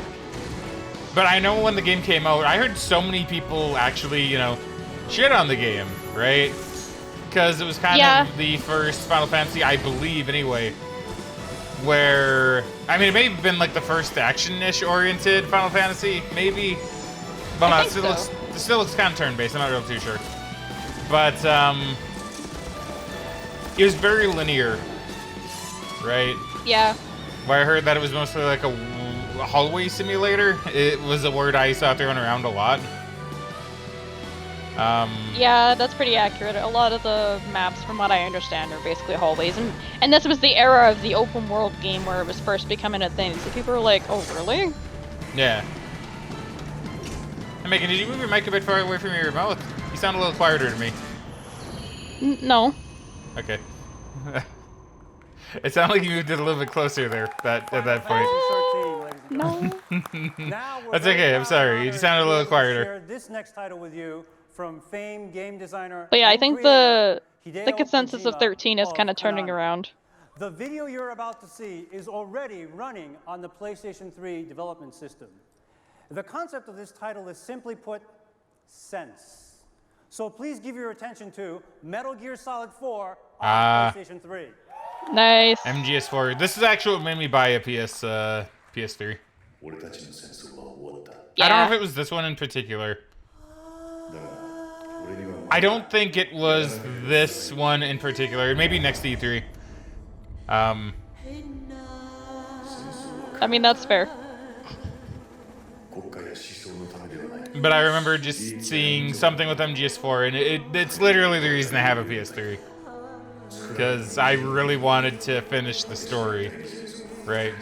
But I know when the game came out, I heard so many people actually, you know, shit on the game, right? Because it was kind of the first Final Fantasy, I believe, anyway, where, I mean, it may have been like the first action-ish oriented Final Fantasy, maybe. Well, no, it still looks kind of turn-based. I'm not really too sure. But it was very linear, right? Yeah. Where I heard that it was mostly like a hallway simulator. It was a word I saw thrown around a lot. Yeah, that's pretty accurate. A lot of the maps, from what I understand, are basically hallways, and this was the era of the open world game where it was first becoming a thing. So people were like, "Oh, really?" Yeah. Hey, Megan, did you move your mic a bit far away from your mouth? You sound a little quieter to me. No. Okay. It sounded like you moved it a little bit closer there. At that point. No. That's okay. I'm sorry. You just sounded a little quieter. Share this next title with you from famed game designer. But yeah, I and think creator the consensus of 13 is kind of turning around. The video you're about to see is already running on the PlayStation 3 development system. The concept of this title is simply put, sense. So please give your attention to Metal Gear Solid 4 on PlayStation 3. Nice. MGS4. This is actually what made me buy a PS3. Yeah. I don't know if it was this one in particular. I don't think it was this one in particular. It may be next to E3. I mean, that's fair. But I remember just seeing something with MGS4, and it's literally the reason I have a PS3. Because I really wanted to finish the story, right?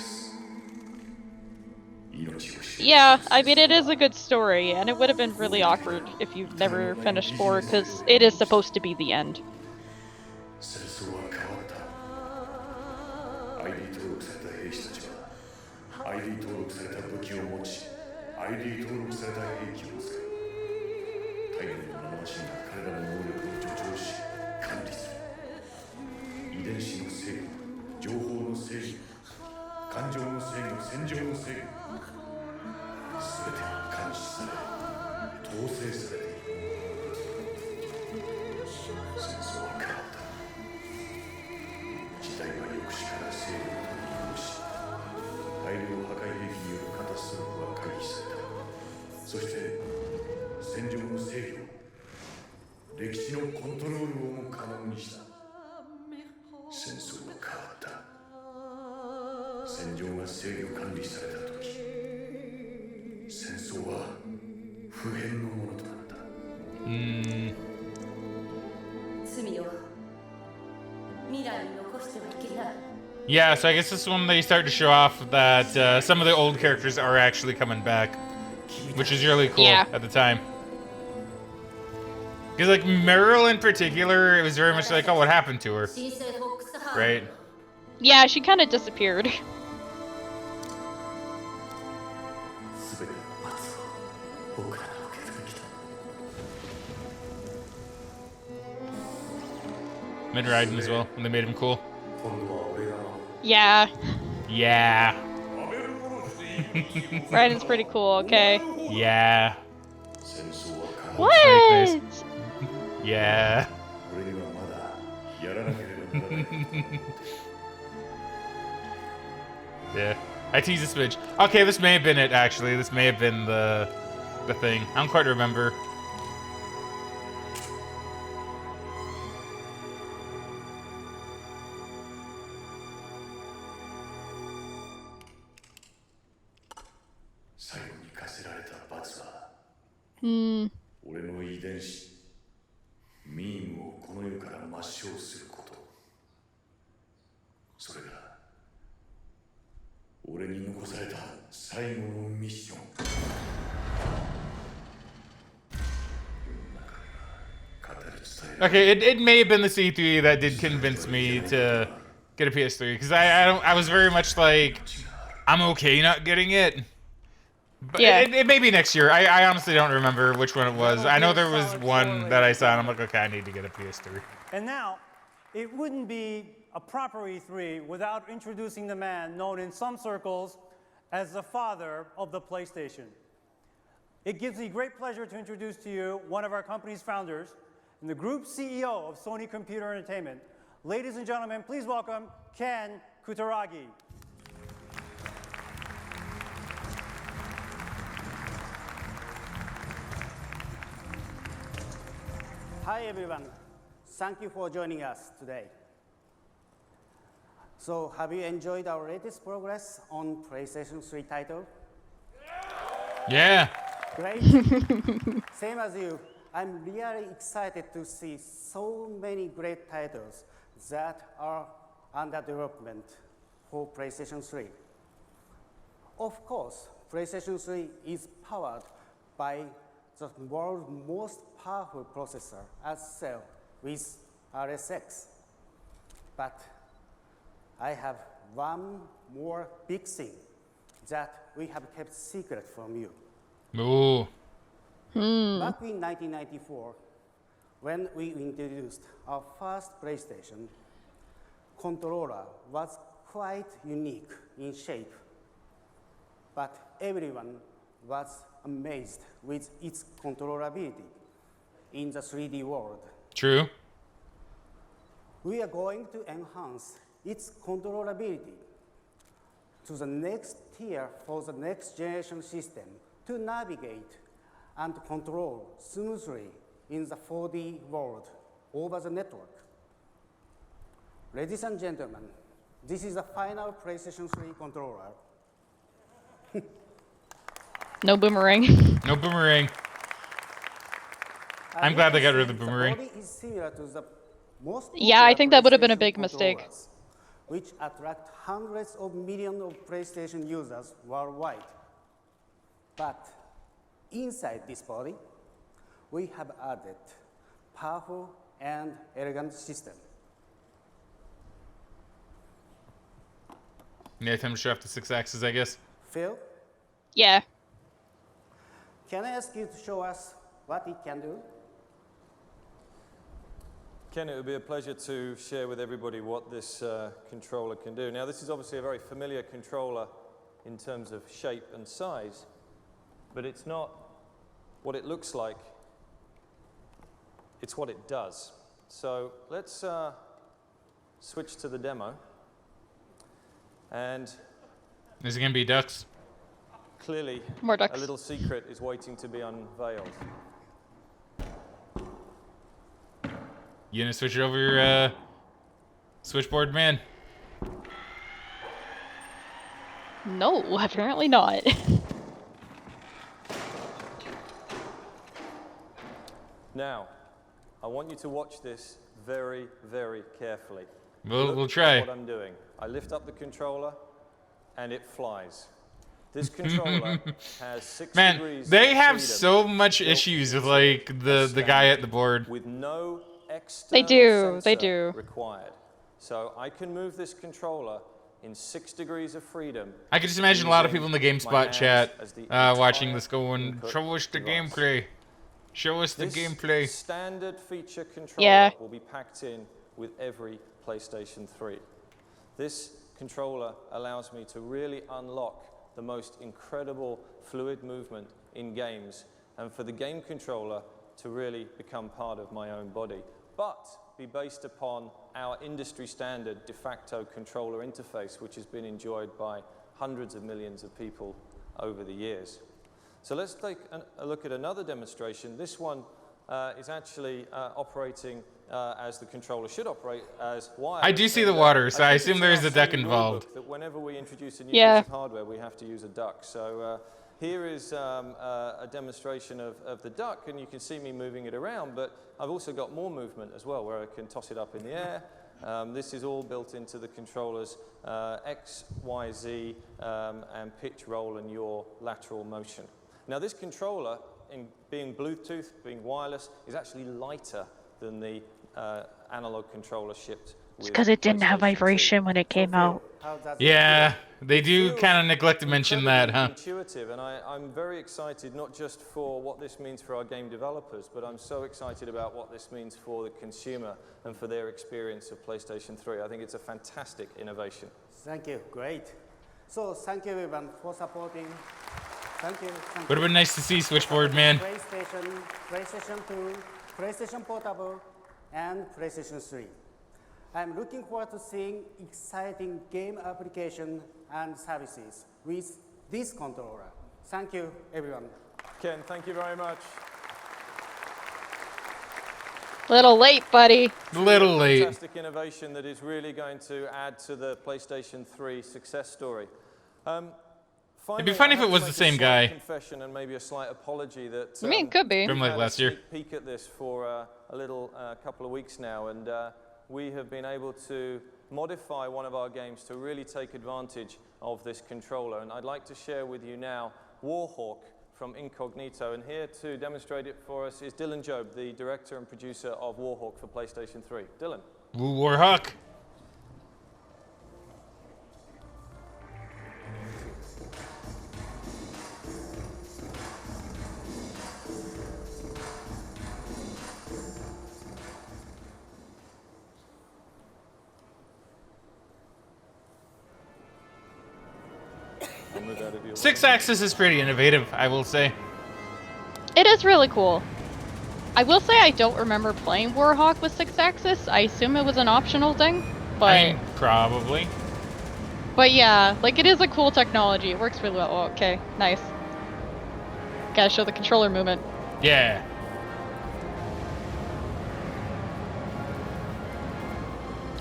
Yeah, I mean, it is a good story, and it would have been really awkward if you've never finished 4, because it is supposed to be the end. Yeah, so I guess this is when they start to show off that some of the old characters are actually coming back, which is really cool at the time. Because, like, Meryl in particular, it was very much like, oh, what happened to her? Right? Yeah, she kind of disappeared. Mid Raiden as well, when they made him cool. Yeah. Yeah. Raiden's pretty cool, okay. Yeah. What? Yeah. Yeah. I teased a smidge. Okay, this may have been it, actually. This may have been the thing. I don't quite remember. Hmm. Okay, it may have been the C3 that did convince me to get a PS3, because I was very much like, I'm okay not getting it. But yeah. It may be next year. I honestly don't remember which one it was. I know there was one that I saw, and I'm like, okay, I need to get a PS3. And now, it wouldn't be a proper E3 without introducing the man known in some circles as the father of the PlayStation. It gives me great pleasure to introduce to you one of our company's founders and the group CEO of Sony Computer Entertainment. Ladies and gentlemen, please welcome Ken Kutaragi. Hi everyone, thank you for joining us today. So have you enjoyed our latest progress on PlayStation 3 title? Yeah. Great. Same as you, I'm really excited to see so many great titles that are under development for PlayStation 3. Of course, PlayStation 3 is powered by the world's most powerful processor as cell with RSX. But I have one more big thing that we have kept secret from you. Ooh. Back in 1994, when we introduced our first PlayStation, controller was quite unique in shape, but everyone was amazed with its controllability in the 3D world. True. We are going to enhance its controllability to the next tier for the next generation system to navigate and control smoothly in the 4D world over the network. Ladies and gentlemen, this is the final PlayStation 3 controller. No boomerang. No boomerang. I'm glad they got rid of the boomerang. The body is similar to the most Yeah, I think that would have been a PlayStation big mistake. controllers, which attract hundreds of millions of PlayStation users worldwide. But inside this body, we have added powerful and elegant system. Yeah, time to show off the 6 axes, I guess. Phil, Yeah. can I ask you to show us what it can do? Ken, it would be a pleasure to share with everybody what this controller can do. Now, this is obviously a very familiar controller in terms of shape and size, but it's not what it looks like, it's what it does. So let's switch to the demo. And is it gonna be ducks? Clearly, More ducks. a little secret is waiting to be unveiled. You gonna switch it over your switchboard, man? No, apparently not. Now, I want you to watch this very, very carefully. We'll try. What I'm doing. I lift up the controller, and it flies. This controller has 6 Man, degrees they of have freedom so much issues with like the guy at the board. with no They external do, they sensor do. required. So I can move this controller in 6 degrees of freedom. I can just imagine a lot of using people in the my GameSpot hands chat as the watching entire this going, input show us the device. gameplay. Show us the This gameplay. standard feature controller Yeah. will be packed in with every PlayStation 3. This controller allows me to really unlock the most incredible fluid movement in games, and for the game controller to really become part of my own body, but be based upon our industry standard de facto controller interface, which has been enjoyed by hundreds of millions of people over the years. So let's take a look at another demonstration. This one is actually operating as the controller should operate, as wired. I do see the And, water, so I think assume it's there's in our a duck Sony involved. rulebook that whenever we introduce a new Yeah. piece of hardware, we have to use a duck. So here is a demonstration of the duck, and you can see me moving it around, but I've also got more movement as well, where I can toss it up in the air. This is all built into the controller's X, Y, Z, and pitch, roll, and yaw lateral motion. Now this controller, in being Bluetooth, being wireless, is actually lighter than the analog controller shipped. It's because it didn't have vibration when it came out. Yeah, they do kind of neglect to mention that, huh? Intuitive, and I'm very excited not just for what this means for our game developers, but I'm so excited about what this means for the consumer and for their experience of PlayStation 3. I think it's a fantastic innovation. Thank you, great. So thank you everyone for supporting Thank you. Would have been nice to see Switchboard, man. PlayStation, PlayStation 2, PlayStation Portable, and PlayStation 3. I'm looking forward to seeing exciting game application and services with this controller. Thank you, everyone. Ken, thank you very much. Little late, buddy. Little late. Fantastic innovation that is really going to add to the PlayStation 3 success story. It'd be funny if it was the same guy. Confession and maybe a slight apology that. I mean, it could be. From like last year. Peek at this for a little couple of weeks now, and we have been able to modify one of our games to really take advantage of this controller. And I'd like to share with you now Warhawk from Incognito. And here to demonstrate it for us is Dylan Job, the director and producer of Warhawk for PlayStation 3. Dylan. Warhawk. Six-axis is pretty innovative, I will say. It is really cool. I will say I don't remember playing Warhawk with 6-axis. I assume it was an optional thing, but I mean, probably. But yeah, like it is a cool technology. It works really well. Oh, okay, nice. Gotta show the controller movement. Yeah.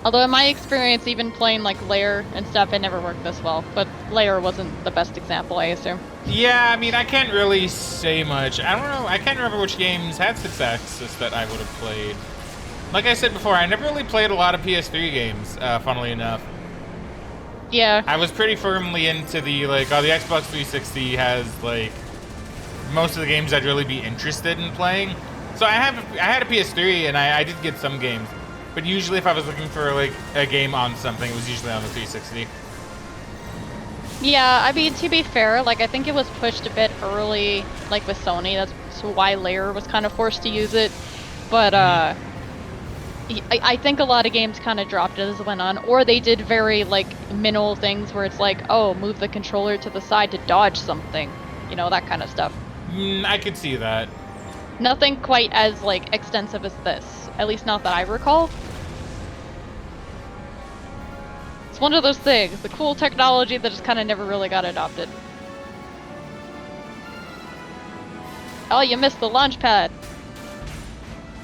Although in my experience, even playing like Lair and stuff, it never worked this well. But Lair wasn't the best example, I assume. Yeah, I mean, I can't really say much. I don't know. I can't remember which games had 6-axis that I would have played. Like I said before, I never really played a lot of PS3 games, funnily enough. Yeah. I was pretty firmly into the, like, the Xbox 360 has, like, most of the games I'd really be interested in playing. So I had a PS3, and I did get some games. But usually if I was looking for, like, a game on something, it was usually on the 360. Yeah, I mean, to be fair, like, I think it was pushed a bit early, like, with Sony. That's why Lair was kind of forced to use it. But, I think a lot of games kind of dropped it as it went on. Or they did very, like, minimal things where it's like, oh, move the controller to the side to dodge something. You know, that kind of stuff. I could see that. Nothing quite as, like, extensive as this. At least not that I recall. It's one of those things, the cool technology that just kind of never really got adopted. Oh, you missed the launch pad.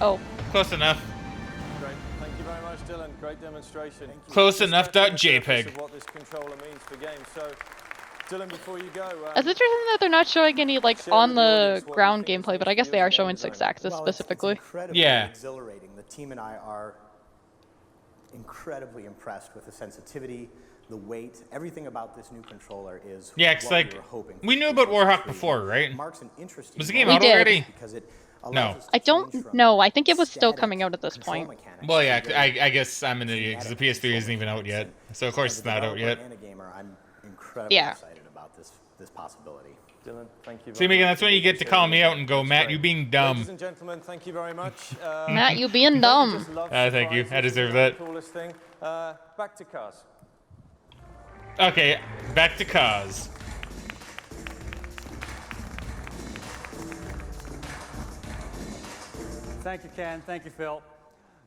Oh. Close enough. Great. Thank you very much, Dylan. Great demonstration. Close enough. JPEG. Of what this controller means for games. So, Dylan, before you go, it's interesting that they're not showing any like on the ground gameplay, but I guess they are showing 6-axis specifically. It's incredibly exhilarating. The team and I are incredibly impressed with the sensitivity, the weight, everything about this new controller is what like, we were hoping. We knew about Warhawk before, right? Marks an interesting was the game out already? Because it no. I don't know. I think it was still coming out at this point. Well, yeah, I guess I'm an idiot because the PS3 isn't even out yet. So of course it's not out yet. And a gamer, I'm incredibly excited about this possibility. Dylan, thank you. See, Megan, that's when you get to call me out and go, Matt, you being dumb. Ladies and gentlemen, thank you very much. Matt, you being dumb. Thank you. I deserve that. Coolest thing. Back to cars. Okay, back to cars. Thank you, Ken. Thank you, Phil.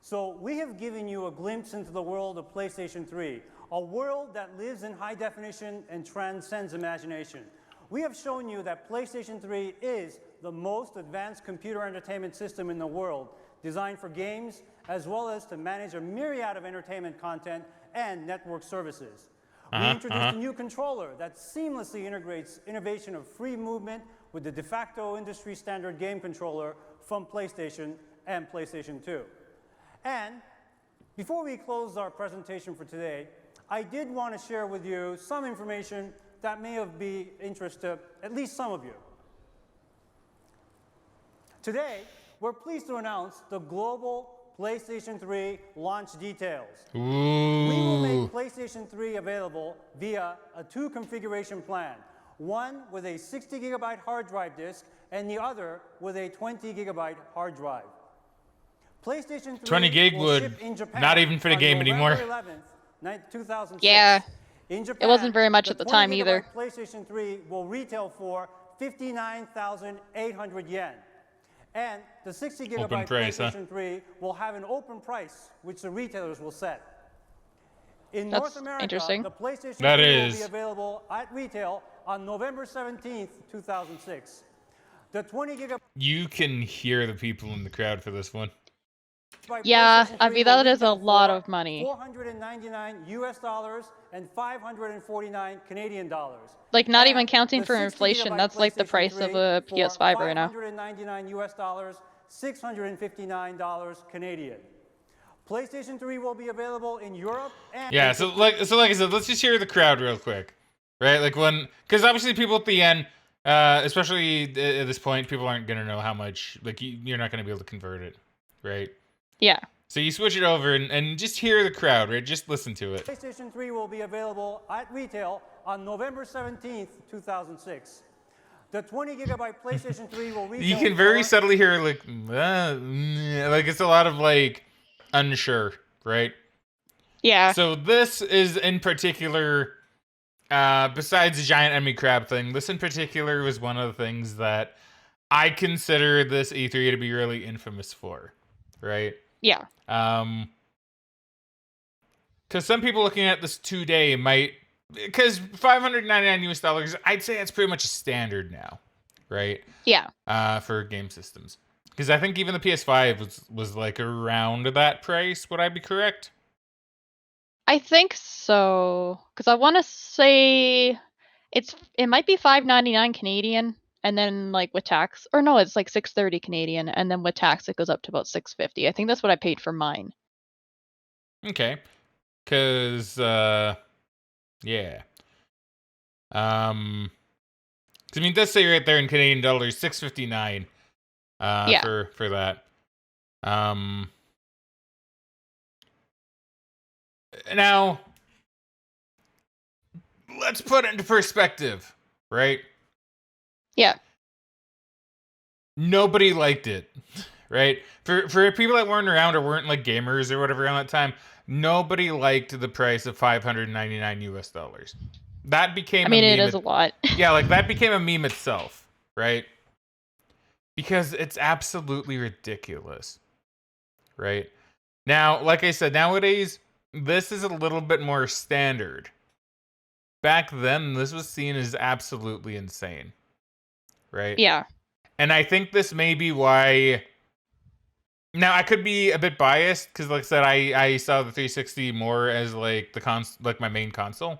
So we have given you a glimpse into the world of PlayStation 3, a world that lives in high definition and transcends imagination. We have shown you that PlayStation 3 is the most advanced computer entertainment system in the world, designed for games as well as to manage a myriad of entertainment content and network services. We introduced a new controller that seamlessly integrates innovation of free movement with the de facto industry standard game controller from PlayStation and PlayStation 2. And before we close our presentation for today, I did want to share with you some information that may be of interest to at least some of you. Today, we're pleased to announce the global PlayStation 3 launch details. Ooh. We will make PlayStation 3 available via a 2 configuration plan, one with a 60 gigabyte hard drive disk and the other with a 20 gigabyte hard drive. PlayStation 3 20 gig will would ship in Japan not even fit a game anymore. 11th, 2006. Yeah. In Japan, it wasn't very much at the time either. PlayStation 3 will retail for 59,800 yen. And the 60 gigabyte price, huh? PlayStation 3 will have an open price, which the retailers will set. In That's North America, interesting. the PlayStation That 3 will is. be available at retail on November 17th, 2006. The 20 gigabyte You can hear the people in the crowd for this one. Yeah, PlayStation I 3 mean will that is a retail lot for of money. $499 and 549 Canadian dollars. Like not And even counting the for 60 inflation, gigabyte that's like the PlayStation price of 3 a for PS5 right now. $599, $659 Canadian. PlayStation 3 will be available in Europe and Yeah, so like I said, let's just hear the crowd real quick, right? Like because obviously people at the end, especially at this point, people aren't gonna know how much. Like you're not gonna be able to convert it, right? Yeah. So you switch it over and just hear the crowd, right? Just listen to it. PlayStation 3 will be available at retail on November 17th, 2006. The 20 gigabyte PlayStation 3 will retail You can very for subtly hear like it's a lot of like unsure, right? Yeah. So this is in particular, besides the giant enemy crab thing, this in particular was one of the things that I consider this E3 to be really infamous for, right? Yeah. Because some people looking at this today might, because $599 US, I'd say that's pretty much a standard now, right? Yeah. For game systems. Because I think even the PS5 was like around that price. Would I be correct? I think so, because I want to say it might be $5.99 Canadian, and then like with tax, or no, it's like $6.30 Canadian, and then with tax it goes up to about $6.50. I think that's what I paid for mine. Okay. Because, yeah. I mean, it does say right there in Canadian dollars, $6.59 Yeah. for that. Now, let's put it into perspective, right? Yeah. Nobody liked it, right? For people that weren't around or weren't like gamers or whatever around that time, nobody liked the price of $599 US. That became I mean, a it meme. is a lot. Yeah, like that became a meme itself, right? Because it's absolutely ridiculous, right? Now, like I said, nowadays, this is a little bit more standard. Back then, this was seen as absolutely insane, right? Yeah. And I think this may be why. Now, I could be a bit biased because, like I said, I saw the 360 more as like like my main console.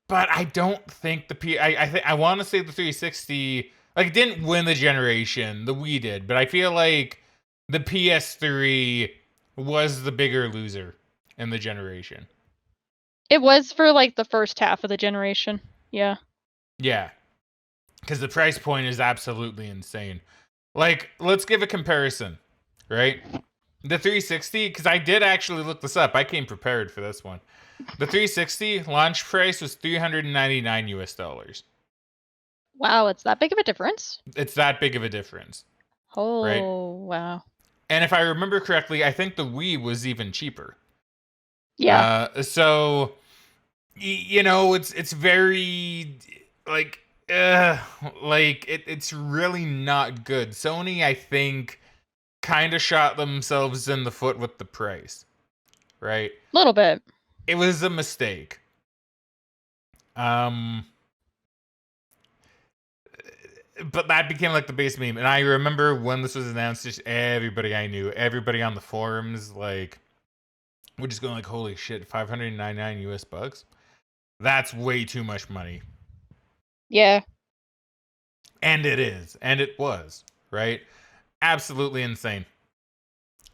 But I don't think I want to say the 360 like didn't win the generation. The Wii did, but I feel like the PS3 was the bigger loser in the generation. It was for like the first half of the generation. Yeah. Yeah. Because the price point is absolutely insane. Like, let's give a comparison, right? The 360, because I did actually look this up. I came prepared for this one. The 360 launch price was $399 US. Wow, it's that big of a difference? It's that big of a difference. Oh, right? Wow. And if I remember correctly, I think the Wii was even cheaper. Yeah. So, it's very like it's really not good. Sony, I think, kind of shot themselves in the foot with the price, right? A little bit. It was a mistake. But that became like the base meme, and I remember when this was announced, just everybody I knew, everybody on the forums, like, we're just going like, holy shit, $599 US. That's way too much money. Yeah. And it is. And it was, right? Absolutely insane.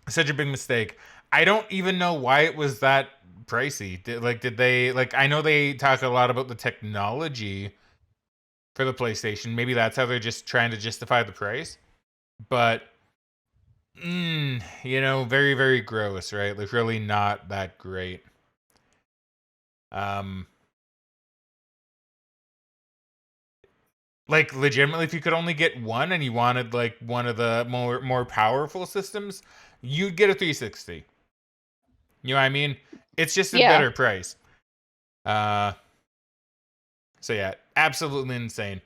Such a big mistake. I don't even know why it was that pricey. Did they, like, I know they talk a lot about the technology for the PlayStation. Maybe that's how they're just trying to justify the price. But, very, very gross, right? Like, really not that great. Like, legitimately, if you could only get one and you wanted, like, one of the more powerful systems, you'd get a 360. You know what I mean? It's just a better price. So, yeah, absolutely insane.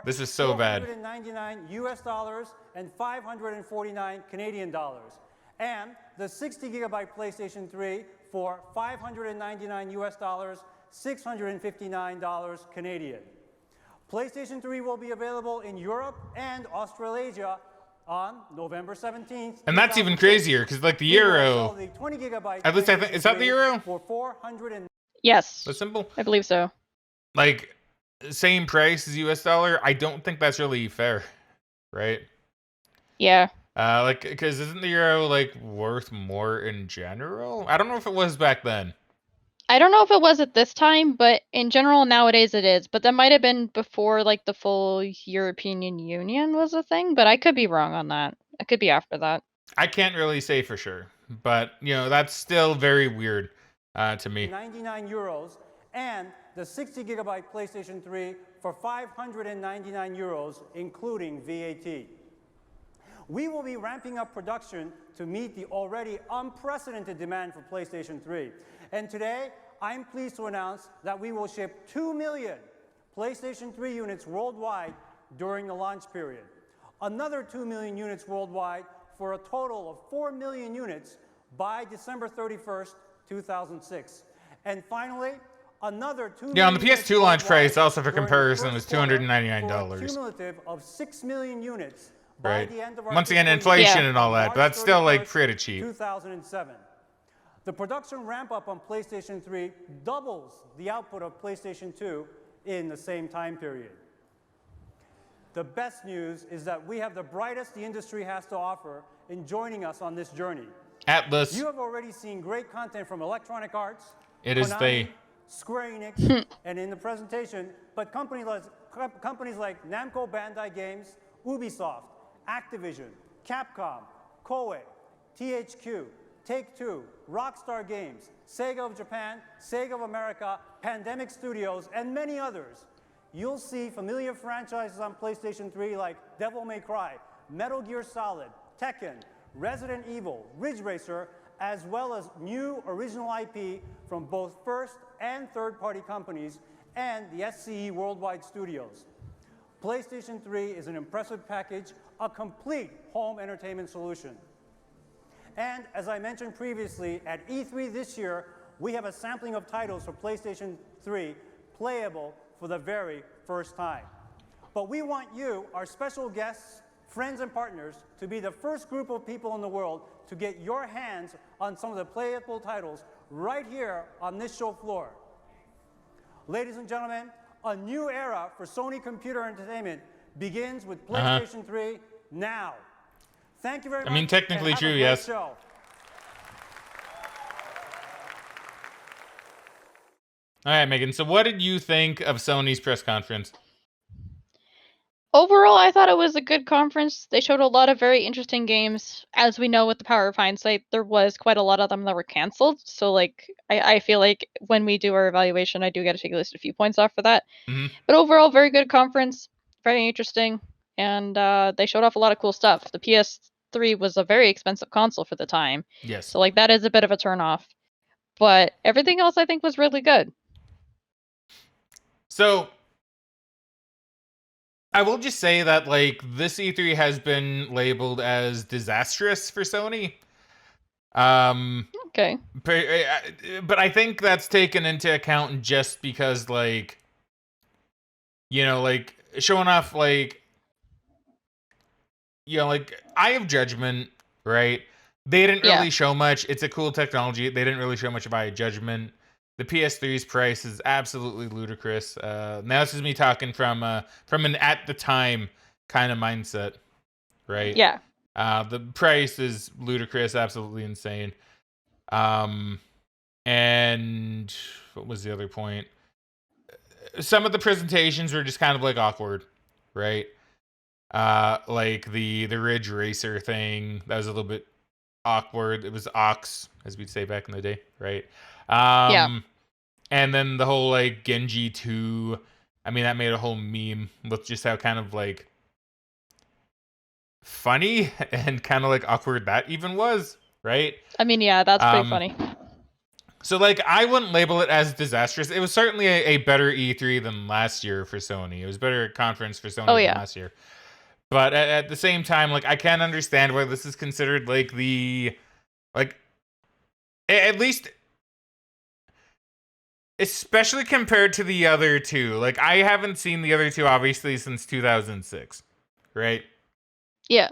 This is so bad. $499 US dollars and 549 Canadian dollars. And the 60 gigabyte PlayStation 3 for $599 US dollars, $659 Canadian. PlayStation 3 will be available in Europe and Australasia on November 17th. And that's even crazier because like the Euro. The 20 gigabyte At least I think, is that the Euro? For 400. Yes. That's simple. I believe so. Like same price as US dollar. I don't think that's really fair, right? Yeah. Like because isn't the Euro like worth more in general? I don't know if it was back then. I don't know if it was at this time, but in general nowadays it is. But that might have been before like the full European Union was a thing, but I could be wrong on that. It could be after that. I can't really say for sure, but you know that's still very weird to me. 99 euros and the 60 gigabyte PlayStation 3 for 599 euros, including VAT. We will be ramping up production to meet the already unprecedented demand for PlayStation 3. And today, I'm pleased to announce that we will ship 2 million PlayStation 3 units worldwide during the launch period. Another 2 million units worldwide for a total of 4 million units by December 31st, 2006. And finally, another 2 million. Yeah, on the PS2 launch price, also for during the comparison, was first quarter $299. for a cumulative of 6 million units. Right. By the end of our Once again, fiscal inflation year, and all that, but that's still like pretty cheap. 2007. The production ramp up on PlayStation 3 doubles the output of PlayStation 2 in the same time period. The best news is that we have the brightest the industry has to offer in joining us on this journey. Atlas. You have already seen great content from Electronic Arts, It is Konami, the Square Enix, and in the presentation, but companies like Namco Bandai Games, Ubisoft, Activision, Capcom, Koei, THQ, Take-Two, Rockstar Games, Sega of Japan, Sega of America, Pandemic Studios, and many others. You'll see familiar franchises on PlayStation 3 like Devil May Cry, Metal Gear Solid, Tekken, Resident Evil, Ridge Racer, as well as new original IP from both first and third-party companies and the SCE Worldwide Studios. PlayStation 3 is an impressive package, a complete home entertainment solution. And as I mentioned previously, at E3 this year, we have a sampling of titles for PlayStation 3 playable for the very first time. But we want you, our special guests, friends, and partners, to be the first group of people in the world to get your hands on some of the playable titles right here on this show floor. Ladies and gentlemen, a new era for Sony Computer Entertainment begins with PlayStation 3 now. Thank you very much. I mean, technically and have true, a great yes. show. All right, Megan. So what did you think of Sony's press conference? Overall, I thought it was a good conference. They showed a lot of very interesting games. As we know with the power of hindsight, there was quite a lot of them that were canceled. So, like, I feel like when we do our evaluation, I do get to take at least a few points off for that. Mhm. But overall, very good conference. Very interesting. And they showed off a lot of cool stuff. The PS3 was a very expensive console for the time. Yes. So, like, that is a bit of a turnoff. But everything else I think was really good. So I will just say that like this E3 has been labeled as disastrous for Sony. Okay. But I think that's taken into account just because like like showing off like like Eye of Judgment, right? They didn't really show much. It's a cool technology. They didn't really show much of Eye of Judgment. The PS3's price is absolutely ludicrous. Now this is me talking from an at the time kind of mindset, right? Yeah. The price is ludicrous, absolutely insane. And what was the other point? Some of the presentations were just kind of like awkward, right? Like the Ridge Racer thing, that was a little bit awkward. It was Ox, as we'd say back in the day, right? And then the whole like Genji 2, I mean that made a whole meme with just how kind of like funny and kind of like awkward that even was, right? I mean, yeah, that's pretty funny. So, like, I wouldn't label it as disastrous. It was certainly a better E3 than last year for Sony. It was a better conference for Sony than last year. But at the same time, like, I can't understand why this is considered, like, at least, especially compared to the other two. Like, I haven't seen the other two, obviously, since 2006, right? Yeah.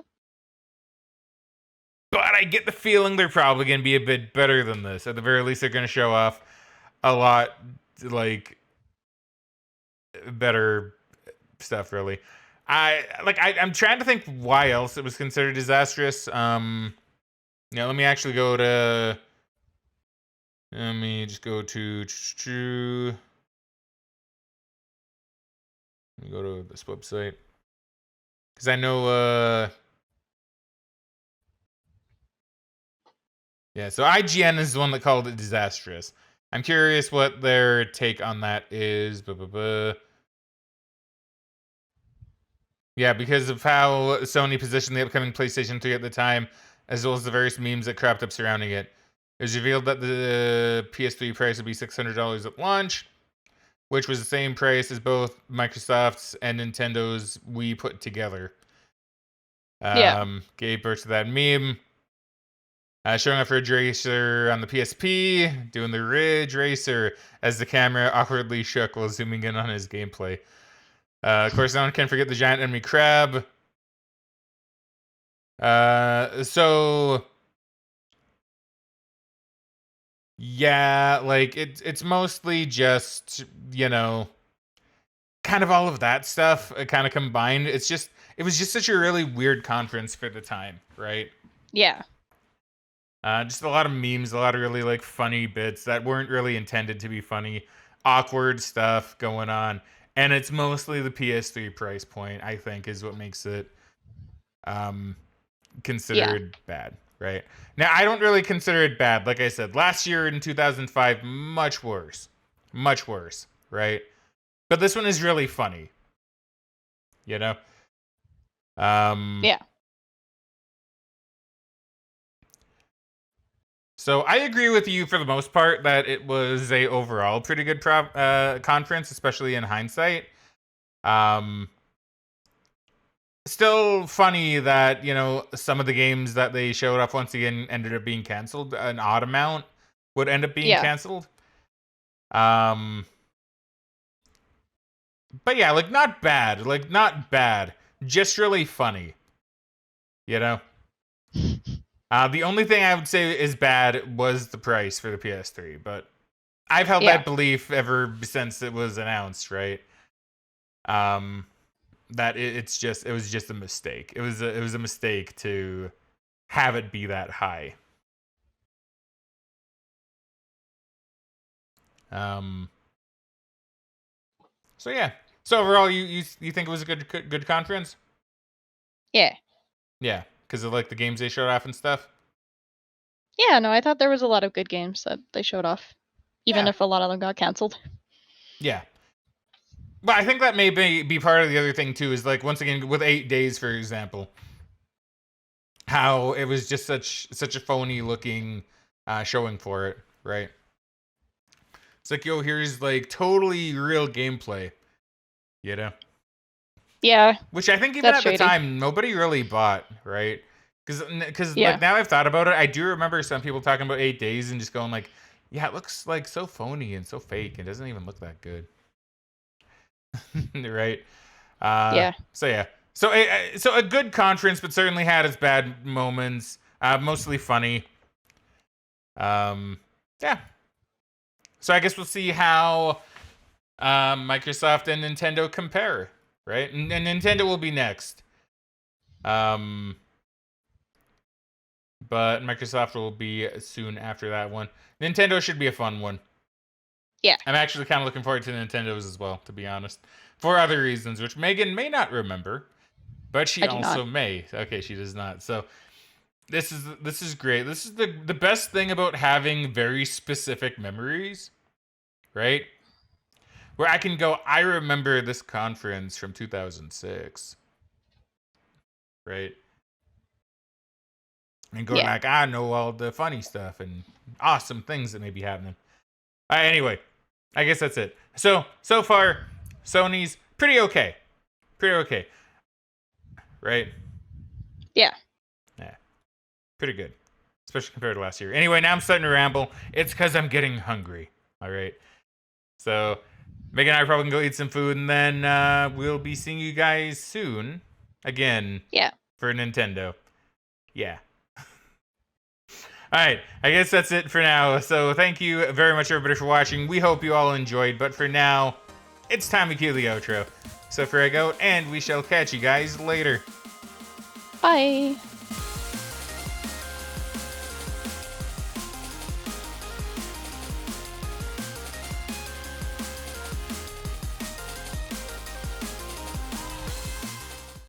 But I get the feeling they're probably going to be a bit better than this. At the very least, they're going to show off a lot, like, better stuff, really. I'm trying to think why else it was considered disastrous. Let me actually go to... Let me just go to... Let me go to this website. Because I know... Yeah, so IGN is the one that called it disastrous. I'm curious what their take on that is. Yeah, because of how Sony positioned the upcoming PlayStation 3 at the time, as well as the various memes that cropped up surrounding it. It was revealed that the PS3 price would be $600 at launch, which was the same price as both Microsoft's and Nintendo's Wii put together. Gave birth to that meme. Showing off Ridge Racer on the PSP, doing the Ridge Racer as the camera awkwardly shook while zooming in on his gameplay. Of course, no one can forget the giant enemy crab. So yeah, like it's mostly just, kind of all of that stuff kind of combined. It was just such a really weird conference for the time, right? Yeah. Just a lot of memes, a lot of really like funny bits that weren't really intended to be funny, awkward stuff going on. And it's mostly the PS3 price point, I think, is what makes it considered bad, right? Now, I don't really consider it bad. Like I said, last year in 2005, much worse, right? But this one is really funny, Yeah. So I agree with you for the most part that it was a overall pretty good conference, especially in hindsight. Still funny that, some of the games that they showed off once again ended up being canceled. An odd amount would end up being canceled. But yeah, like not bad. Just really funny. The only thing I would say is bad was the price for the PS3, but I've held that belief ever since it was announced, right? That it was just a mistake. It was a mistake to have it be that high. So yeah. So overall, you think it was a good conference? Yeah. Yeah, because of like the games they showed off and stuff. Yeah, no, I thought there was a lot of good games that they showed off, even if a lot of them got canceled. Yeah. But I think that may be part of the other thing too, is like, once again, with 8 days, for example, how it was just such a phony looking showing for it, right? It's like, yo, here's like totally real gameplay, Yeah. Which I think even at the time, nobody really bought, right? Because like now I've thought about it, I do remember some people talking about 8 days and just going like, yeah, it looks like so phony and so fake. It doesn't even look that good. Right? So yeah. So a good conference, but certainly had its bad moments. Mostly funny. Yeah. So I guess we'll see how Microsoft and Nintendo compare, right? And Nintendo will be next. But Microsoft will be soon after that one. Nintendo should be a fun one. Yeah. I'm actually kind of looking forward to Nintendo's as well, to be honest. For other reasons, which Megan may not remember, but she also may. Okay, she does not. So this is great. This is the best thing about having very specific memories, right? Where I can go, I remember this conference from 2006. Right? And going like, I know all the funny stuff and awesome things that may be happening. Anyway, I guess that's it. So far, Sony's pretty okay. Pretty okay. Right? Yeah. Yeah. Pretty good. Especially compared to last year. Anyway, now I'm starting to ramble. It's because I'm getting hungry. All right. So, Megan and I are probably going to go eat some food, and then we'll be seeing you guys soon. Again. Yeah. For Nintendo. Yeah. Alright, I guess that's it for now. So thank you very much, everybody, for watching. We hope you all enjoyed, but for now, it's time to cue the outro. So Fraggo, and we shall catch you guys later. Bye.